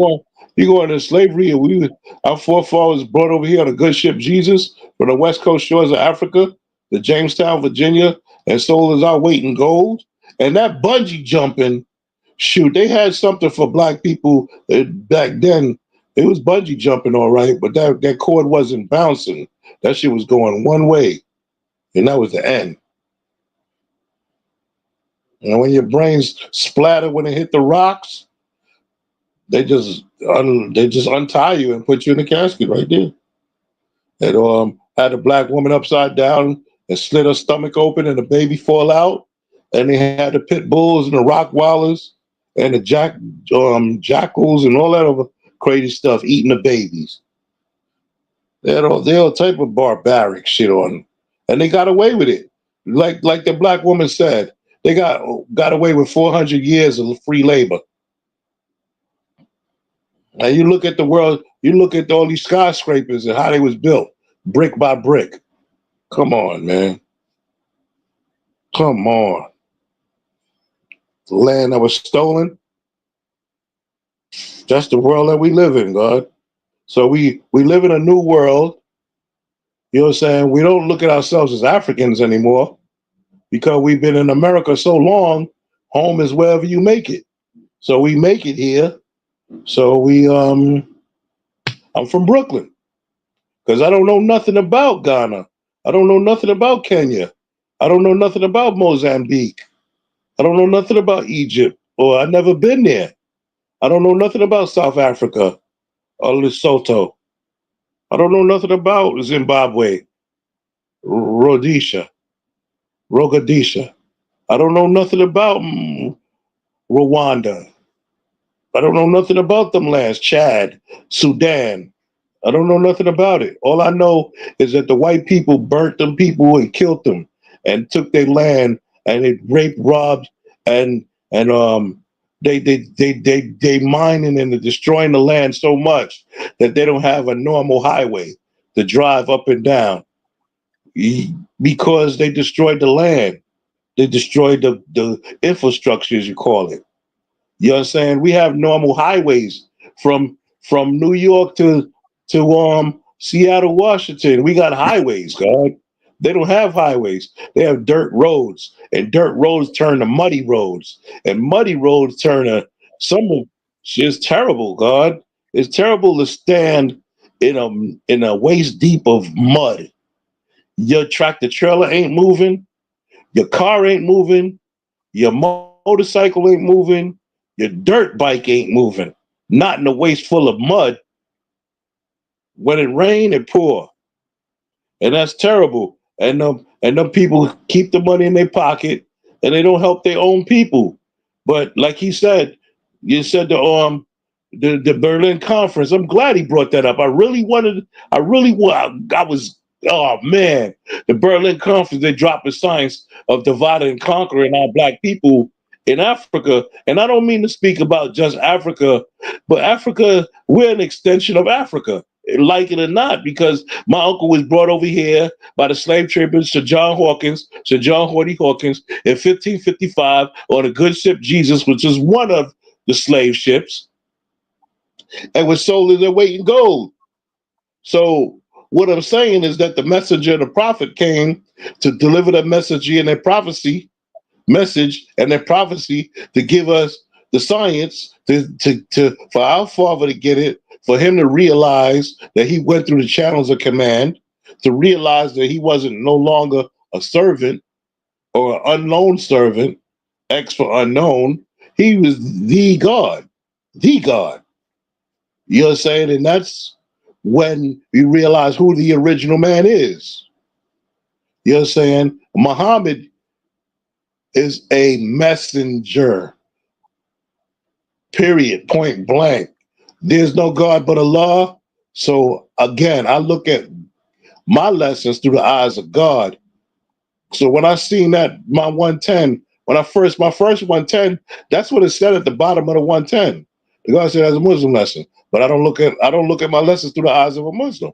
go into slavery, and our forefathers brought over here on a good ship Jesus from the west coast shores of Africa to Jamestown, Virginia, and sold us our weight in gold. And that bungee jumping, shoot, they had something for black people back then. It was bungee jumping, all right, but that cord wasn't bouncing. That shit was going one way, and that was the end. And when your brains splatter when it hit the rocks, they just untie you and put you in the casket right there. And had a black woman upside down and slit her stomach open and the baby fall out. And they had the pit bulls and the Rockwallers and the jackals and all that other crazy stuff eating the babies. They all type of barbaric shit on them. And they got away with it. Like the black woman said, they got away with 400 years of free labor. Now you look at the world, you look at all these skyscrapers and how they was built, brick by brick. Come on, man. Come on. The land that was stolen, that's the world that we live in, God. So we live in a new world. You know what I'm saying? We don't look at ourselves as Africans anymore because we've been in America so long. Home is wherever you make it. So we make it here. So I'm from Brooklyn because I don't know nothing about Ghana. I don't know nothing about Kenya. I don't know nothing about Mozambique. I don't know nothing about Egypt, or I've never been there. I don't know nothing about South Africa or Lesotho. I don't know nothing about Zimbabwe, Rhodesia, Rogadisha. I don't know nothing about Rwanda. I don't know nothing about them lands, Chad, Sudan. I don't know nothing about it. All I know is that the white people burnt them people and killed them and took their land and they raped, robbed, and they mining and destroying the land so much that they don't have a normal highway to drive up and down because they destroyed the land. They destroyed the infrastructure, as you call it. You know what I'm saying? We have normal highways from New York to Seattle, Washington. We got highways, God. They don't have highways. They have dirt roads, and dirt roads turn to muddy roads, and muddy roads turn to some of it's terrible, God. It's terrible to stand in a waist deep of mud. Your tractor trailer ain't moving, your car ain't moving, your motorcycle ain't moving, your dirt bike ain't moving. Not in a waist full of mud. When it rain, it pour, and that's terrible. And them people keep the money in their pocket, and they don't help their own people. But like he said, you said the Berlin conference. I'm glad he brought that up. I really wanted. I really want. I was. Oh man, the Berlin conference. They dropped the science of divide and conquer in our black people in Africa. And I don't mean to speak about just Africa, but Africa. We're an extension of Africa. like it or not, because my uncle was brought over here by the slave traders, Sir John Horty Hawkins, in 1555 on a good ship Jesus, which is one of the slave ships, and was sold as their weight in gold. So what I'm saying is that the messenger and the prophet came to deliver the message and their prophecy, to give us the science to for our father to get it, for him to realize that he went through the channels of command, to realize that he wasn't no longer a servant or an unknown servant, X for unknown. He was the God, the God. You know what I'm saying? And that's when we realize who the original man is. You know what I'm saying? Muhammad is a messenger, period, point blank. There's no God but Allah. So again, I look at my lessons through the eyes of God. So when I seen that, my 110, my first 110, that's what it said at the bottom of the 110. The God said that's a Muslim lesson. But I don't look at my lessons through the eyes of a Muslim.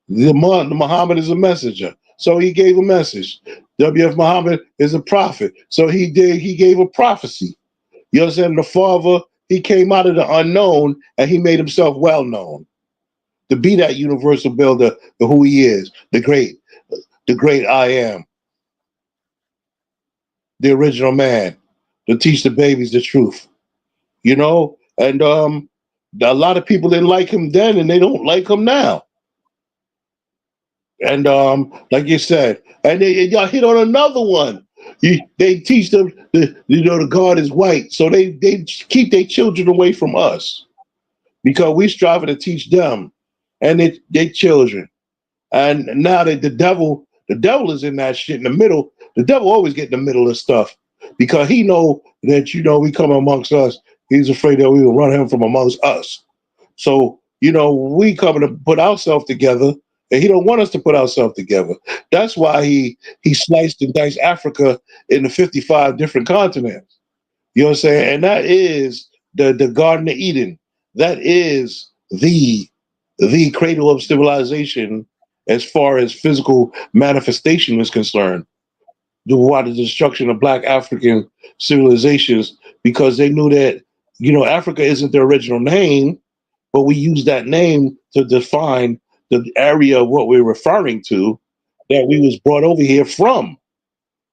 The Muhammad is a messenger, so he gave a message. W.F. Muhammad is a prophet, so he gave a prophecy. You know what I'm saying? The father, he came out of the unknown and he made himself well known to be that universal builder of who he is, the great I am, the original man, to teach the babies the truth. You know, and a lot of people didn't like him then, and they don't like him now. And like you said, and y'all hit on another one. They teach them the God is white, so they keep their children away from us because we striving to teach them and their children. And now that the devil is in that shit in the middle. The devil always get in the middle of stuff because he know that we come amongst us. He's afraid that we will run him from amongst us. So we coming to put ourselves together, and he don't want us to put ourselves together. That's why he sliced and diced Africa into 55 different continents. You know what I'm saying? And that is the Garden of Eden. That is the cradle of civilization as far as physical manifestation is concerned. Why the destruction of Black African civilizations, because they knew that Africa isn't the original name, but we use that name to define the area of what we're referring to, that we was brought over here from.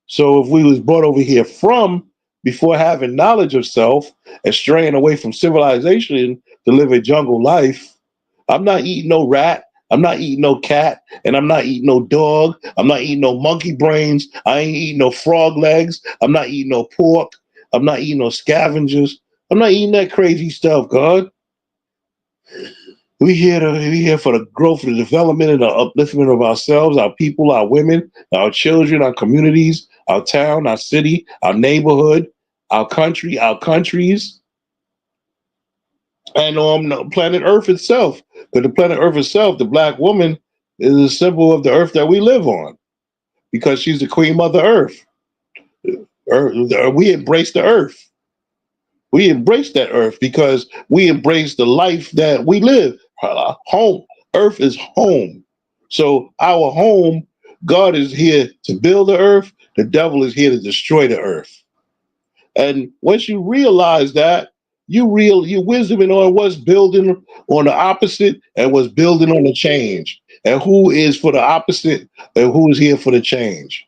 So if we was brought over here from before having knowledge of self and straying away from civilization to live a jungle life, I'm not eating no rat, I'm not eating no cat, and I'm not eating no dog, I'm not eating no monkey brains, I ain't eating no frog legs, I'm not eating no pork, I'm not eating no scavengers, I'm not eating that crazy stuff, God. We here for the growth and the development and the upliftment of ourselves, our people, our women, our children, our communities, our town, our city, our neighborhood, our country, our countries, and planet Earth itself. Because the planet Earth itself, the Black woman, is a symbol of the Earth that we live on, because she's the Queen Mother Earth. We embrace the Earth. We embrace that Earth because we embrace the life that we live. Home. Earth is home. So our home, God is here to build the earth. The devil is here to destroy the earth. And once you realize that, you wisdom in on what's building on the opposite and what's building on the change, and who is for the opposite and who is here for the change.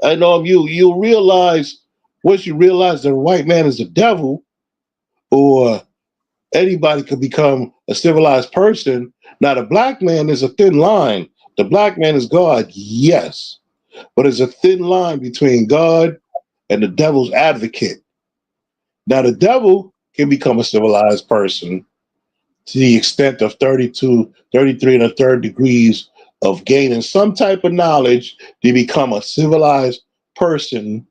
And you realize, once you realize the white man is the devil, or anybody could become a civilized person. Now, the Black man is a thin line. The Black man is God, yes, but it's a thin line between God and the devil's advocate. Now, the devil can become a civilized person to the extent of 32, 33 and a third degrees of gaining some type of knowledge to become a civilized person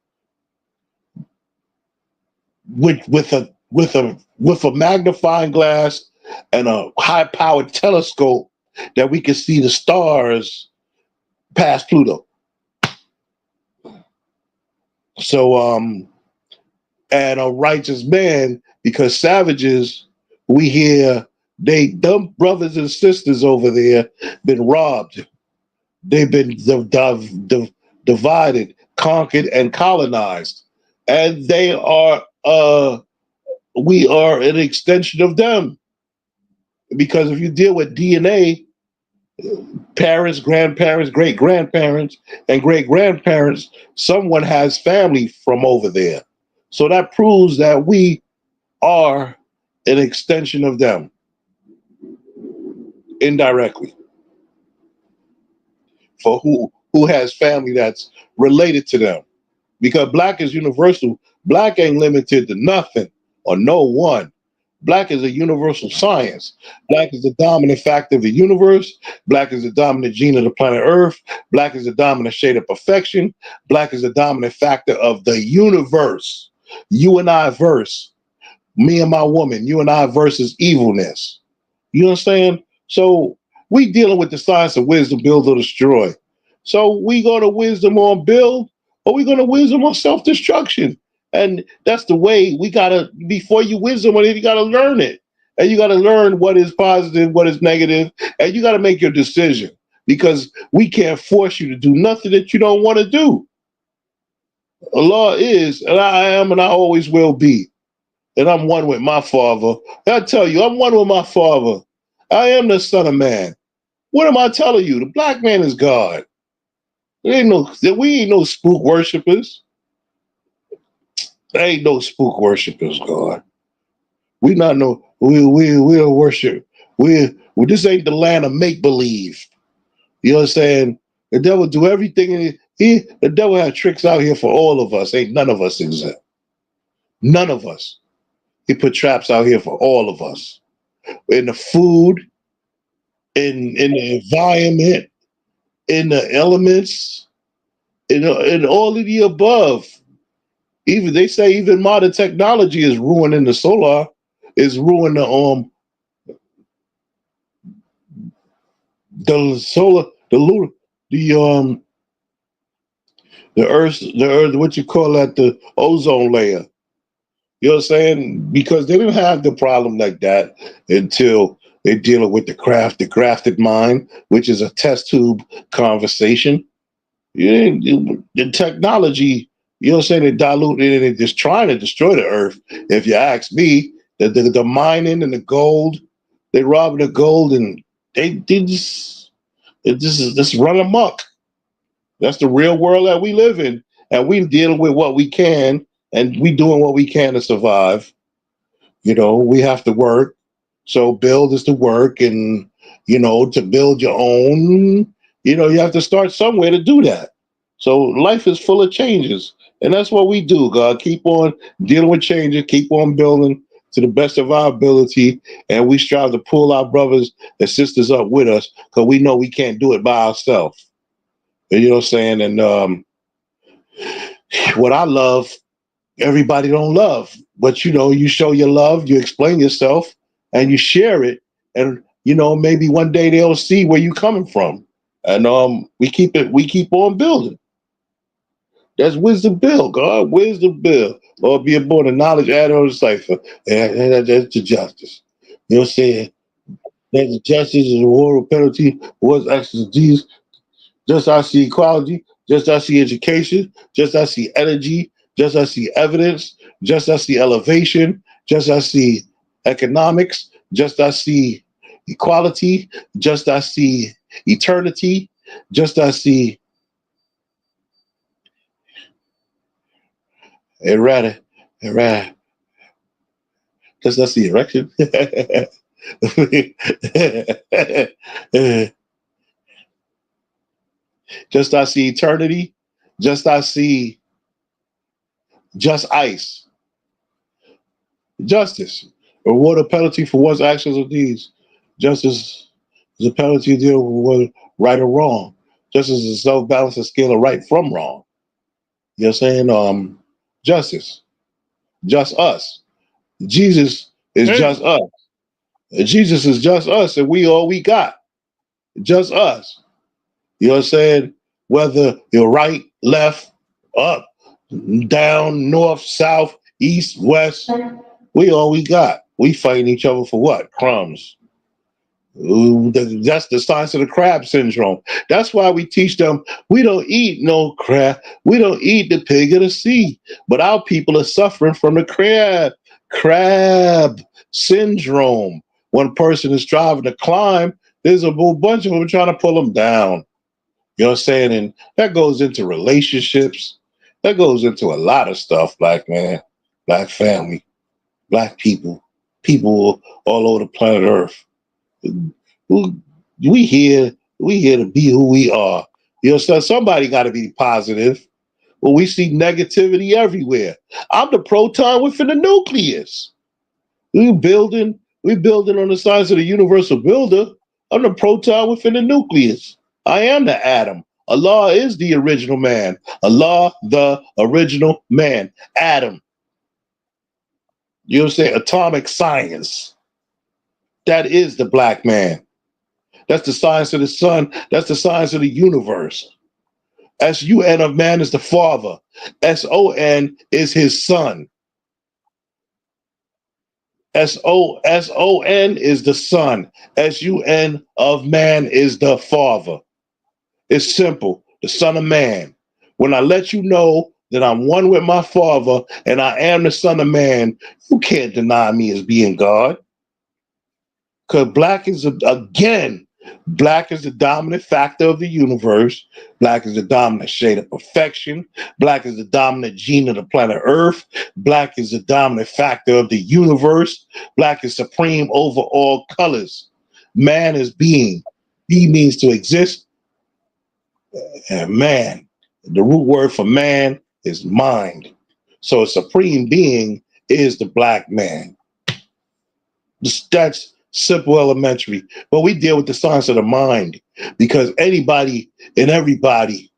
with a magnifying glass and a high-powered telescope that we can see the stars past Pluto. So and a righteous man, because savages, we hear Them brothers and sisters over there been robbed. They've been divided, conquered, and colonized, and they are. We are an extension of them, because if you deal with DNA, parents, grandparents, great grandparents, and great grandparents, someone has family from over there. So that proves that we are an extension of them indirectly. For who has family that's related to them. Because black is universal. Black ain't limited to nothing or no one. Black is a universal science. Black is the dominant factor of the universe. Black is the dominant gene of the planet Earth. Black is the dominant shade of perfection. Black is the dominant factor of the universe. You and I verse. Me and my woman. You and I versus evilness. You understand? So we dealing with the science of wisdom, build or destroy. So we go to wisdom on build, or we go to wisdom on self-destruction. And that's the way we gotta, before you wisdom on it, you gotta learn it. And you gotta learn what is positive, what is negative, and you gotta make your decision. Because we can't force you to do nothing that you don't want to do. Allah is, and I am, and I always will be. And I'm one with my Father. I tell you, I'm one with my Father. I am the Son of Man. What am I telling you? The black man is God. We ain't no spook worshipers. There ain't no spook worshipers, God. We not no we don't worship. This ain't the land of make believe. You know what I'm saying? The devil do everything. The devil has tricks out here for all of us. Ain't none of us exempt. None of us. He put traps out here for all of us. In the food, in the environment, in the elements, in all of the above. Even they say even modern technology is ruining the solar, is ruining the solar, the earth, what you call that, the ozone layer. You know what I'm saying? Because they didn't have the problem like that until they're dealing with the grafted mind, which is a test tube conversation. The technology, you know what I'm saying, they diluted it and just trying to destroy the earth. If you ask me, the mining and the gold, they robbing the gold and they just run amok. That's the real world that we live in. And we dealing with what we can, and we doing what we can to survive. You know, we have to work. So build is to work, and to build your own, you have to start somewhere to do that. So life is full of changes. And that's what we do, God. Keep on dealing with changes, keep on building to the best of our ability. And we strive to pull our brothers and sisters up with us, because we know we can't do it by ourselves. You know what I'm saying? And what I love, everybody don't love. But you show your love, you explain yourself, and you share it. And maybe one day they'll see where you're coming from. And we keep on building. That's wisdom build, God. Wisdom build. Lord, be born of knowledge, add on the cipher. And that's the justice. You know what I'm saying? There's the justice is a moral penalty. What's actions of Jesus? Just I see equality. Just I see education. Just I see energy. Just I see evidence. Just I see elevation. Just I see economics. Just I see equality. Just I see eternity. Just I see errata. Just I see erection. Just I see eternity. Just I see just ice. Justice. Reward a penalty for one's actions or deeds. Justice is a penalty deal with what right or wrong. Justice is a self-balancing scale of right from wrong. You know what I'm saying? Justice. Just us. Jesus is just us. Jesus is just us, and we all we got. Just us. You know what I'm saying? Whether you're right, left, up, down, north, south, east, west, we all we got. We fighting each other for what? Crumbs. Ooh, that's the science of the crab syndrome. That's why we teach them we don't eat no crab. We don't eat the pig of the sea. But our people are suffering from the crab syndrome. One person is striving to climb, there's a whole bunch of them trying to pull them down. You know what I'm saying? And that goes into relationships. That goes into a lot of stuff, black man, black family, black people, people all over the planet Earth. Who we here to be who we are. You know, so somebody got to be positive. Well, we see negativity everywhere. I'm the proton within the nucleus. We building on the size of the universal builder. I'm the proton within the nucleus. I am the atom. Allah is the original man. Allah, the original man. Atom. You know what I'm saying? Atomic science. That is the black man. That's the science of the sun. That's the science of the universe. S-U-N of man is the father. S-O-N is his son. S-O-S-O-N is the son. S-U-N of man is the father. It's simple. The son of man. When I let you know that I'm one with my father and I am the son of man, you can't deny me as being God. Because black is the dominant factor of the universe. Black is the dominant shade of perfection. Black is the dominant gene of the planet Earth. Black is the dominant factor of the universe. Black is supreme over all colors. Man is being. Be means to exist. And man, the root word for man is mind. So a supreme being is the black man. That's simple elementary. But we deal with the science of the mind because anybody and everybody,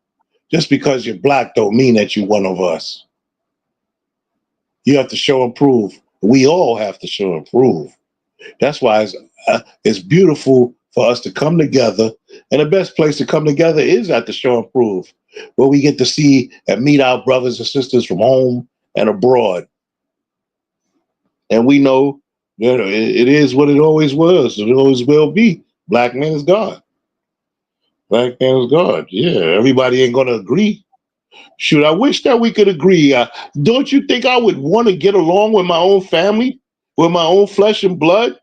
just because you're black don't mean that you're one of us. You have to show and prove. We all have to show and prove. That's why it's beautiful for us to come together. And the best place to come together is at the show and prove, where we get to see and meet our brothers and sisters from home and abroad. And we know it is what it always was. It always will be. Black man is God. Black man is God. Yeah, everybody ain't going to agree. Shoot, I wish that we could agree. Don't you think I would want to get along with my own family, with my own flesh and blood?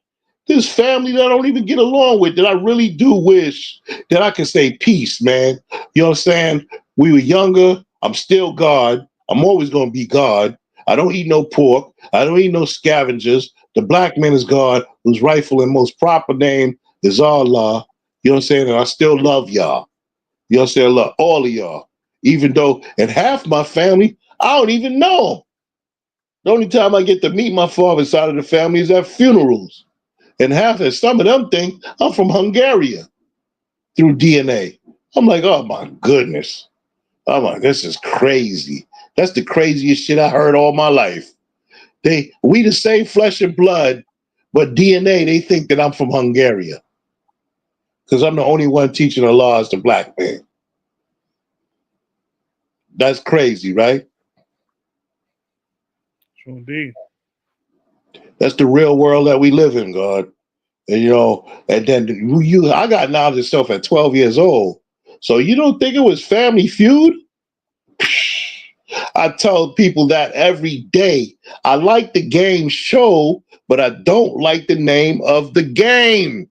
This family that I don't even get along with, that I really do wish that I could say peace, man. You know what I'm saying? We were younger. I'm still God. I'm always going to be God. I don't eat no pork. I don't eat no scavengers. The black man is God, whose rightful and most proper name is Allah. You know what I'm saying? And I still love y'all. You know what I'm saying? I love all of y'all. Even though, and half my family, I don't even know them. The only time I get to meet my father's side of the family is at funerals. And some of them think I'm from Hungary through DNA. I'm like, oh my goodness. I'm like, this is crazy. That's the craziest shit I heard all my life. We the same flesh and blood, but DNA, they think that I'm from Hungary. Because I'm the only one teaching the law as the black man. That's crazy, right? Sure indeed. That's the real world that we live in, God. And and then I got knowledge of stuff at 12 years old. So you don't think it was Family Feud? I tell people that every day. I like the game show, but I don't like the name of the game.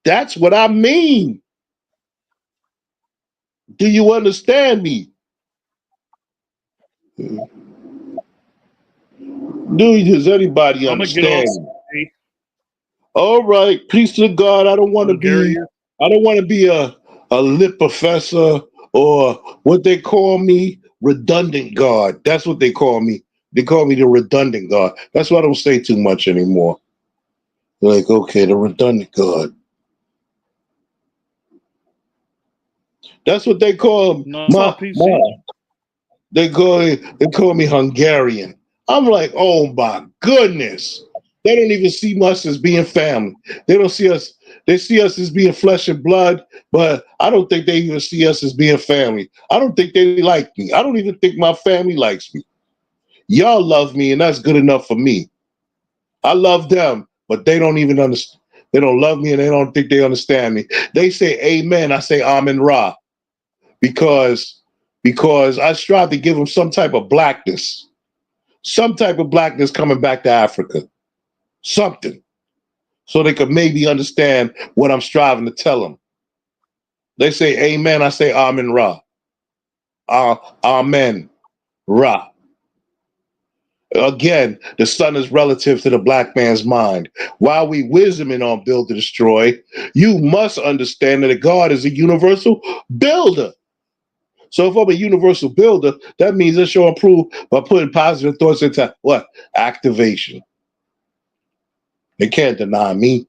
That's what I mean. Do you understand me? Does anybody I'm gonna get off. understand me? All right, peace to God. I don't want to be. Hungarian. I don't want to be a lit professor or what they call me, redundant God. That's what they call me. They call me the redundant God. That's why I don't say too much anymore. They're like, okay, the redundant God. That's what they call No, it's all my. PC. They call me Hungarian. I'm like, oh my goodness. They don't even see us as being family. They don't see us. They see us as being flesh and blood, but I don't think they even see us as being family. I don't think they like me. I don't even think my family likes me. Y'all love me, and that's good enough for me. I love them, but they don't even understand. They don't love me and they don't think they understand me. They say amen. I say Amen Ra because I strive to give them some type of blackness coming back to Africa, something, so they could maybe understand what I'm striving to tell them. They say amen. I say Amen Ra. Amen Ra. Again, the sun is relative to the black man's mind. While we wisdoming on build to destroy, you must understand that God is a universal builder. So if I'm a universal builder, that means I shall improve by putting positive thoughts into what? Activation. They can't deny me.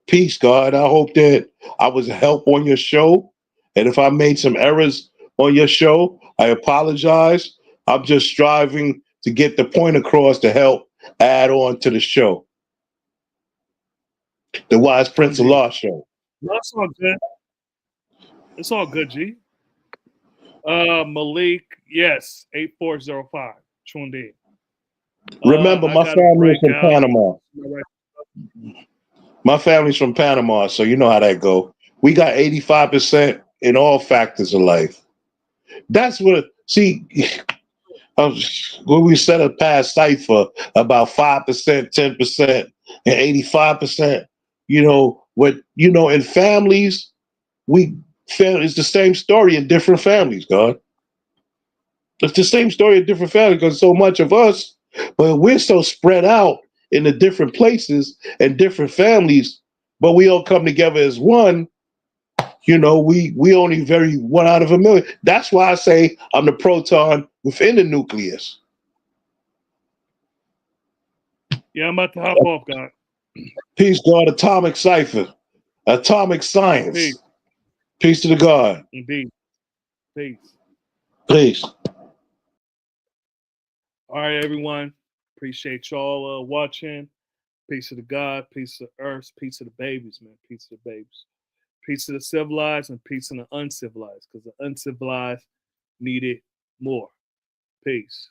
Peace, God. I hope that I was a help on your show. And if I made some errors on your show, I apologize. I'm just striving to get the point across to help add on to the show. The Wise Prince of Indeed. Law show. That's all good. It's all good, G. Malik, yes, 8405. Tuned in. Remember, I my got a family is from breakout. Panama. My family's from Panama, so you know how that go. We got 85% in all factors of life. That's what, see, when we set a past cipher about 5%, 10%, and 85%, in families, it's the same story in different families, God. It's the same story in different families because so much of us, but we're so spread out in the different places and different families, but we all come together as one. We only vary one out of a million. That's why I say I'm the proton within the nucleus. Yeah, I'm about to hop off, God. Peace, God. Atomic cipher. Atomic science. Peace. Peace to the God. Indeed. Peace. Peace. All right, everyone. Appreciate y'all watching. Peace to the God, peace to the earth, peace to the babies, man. Peace to the babies. Peace to the civilized and peace to the uncivilized, because the uncivilized need it more. Peace.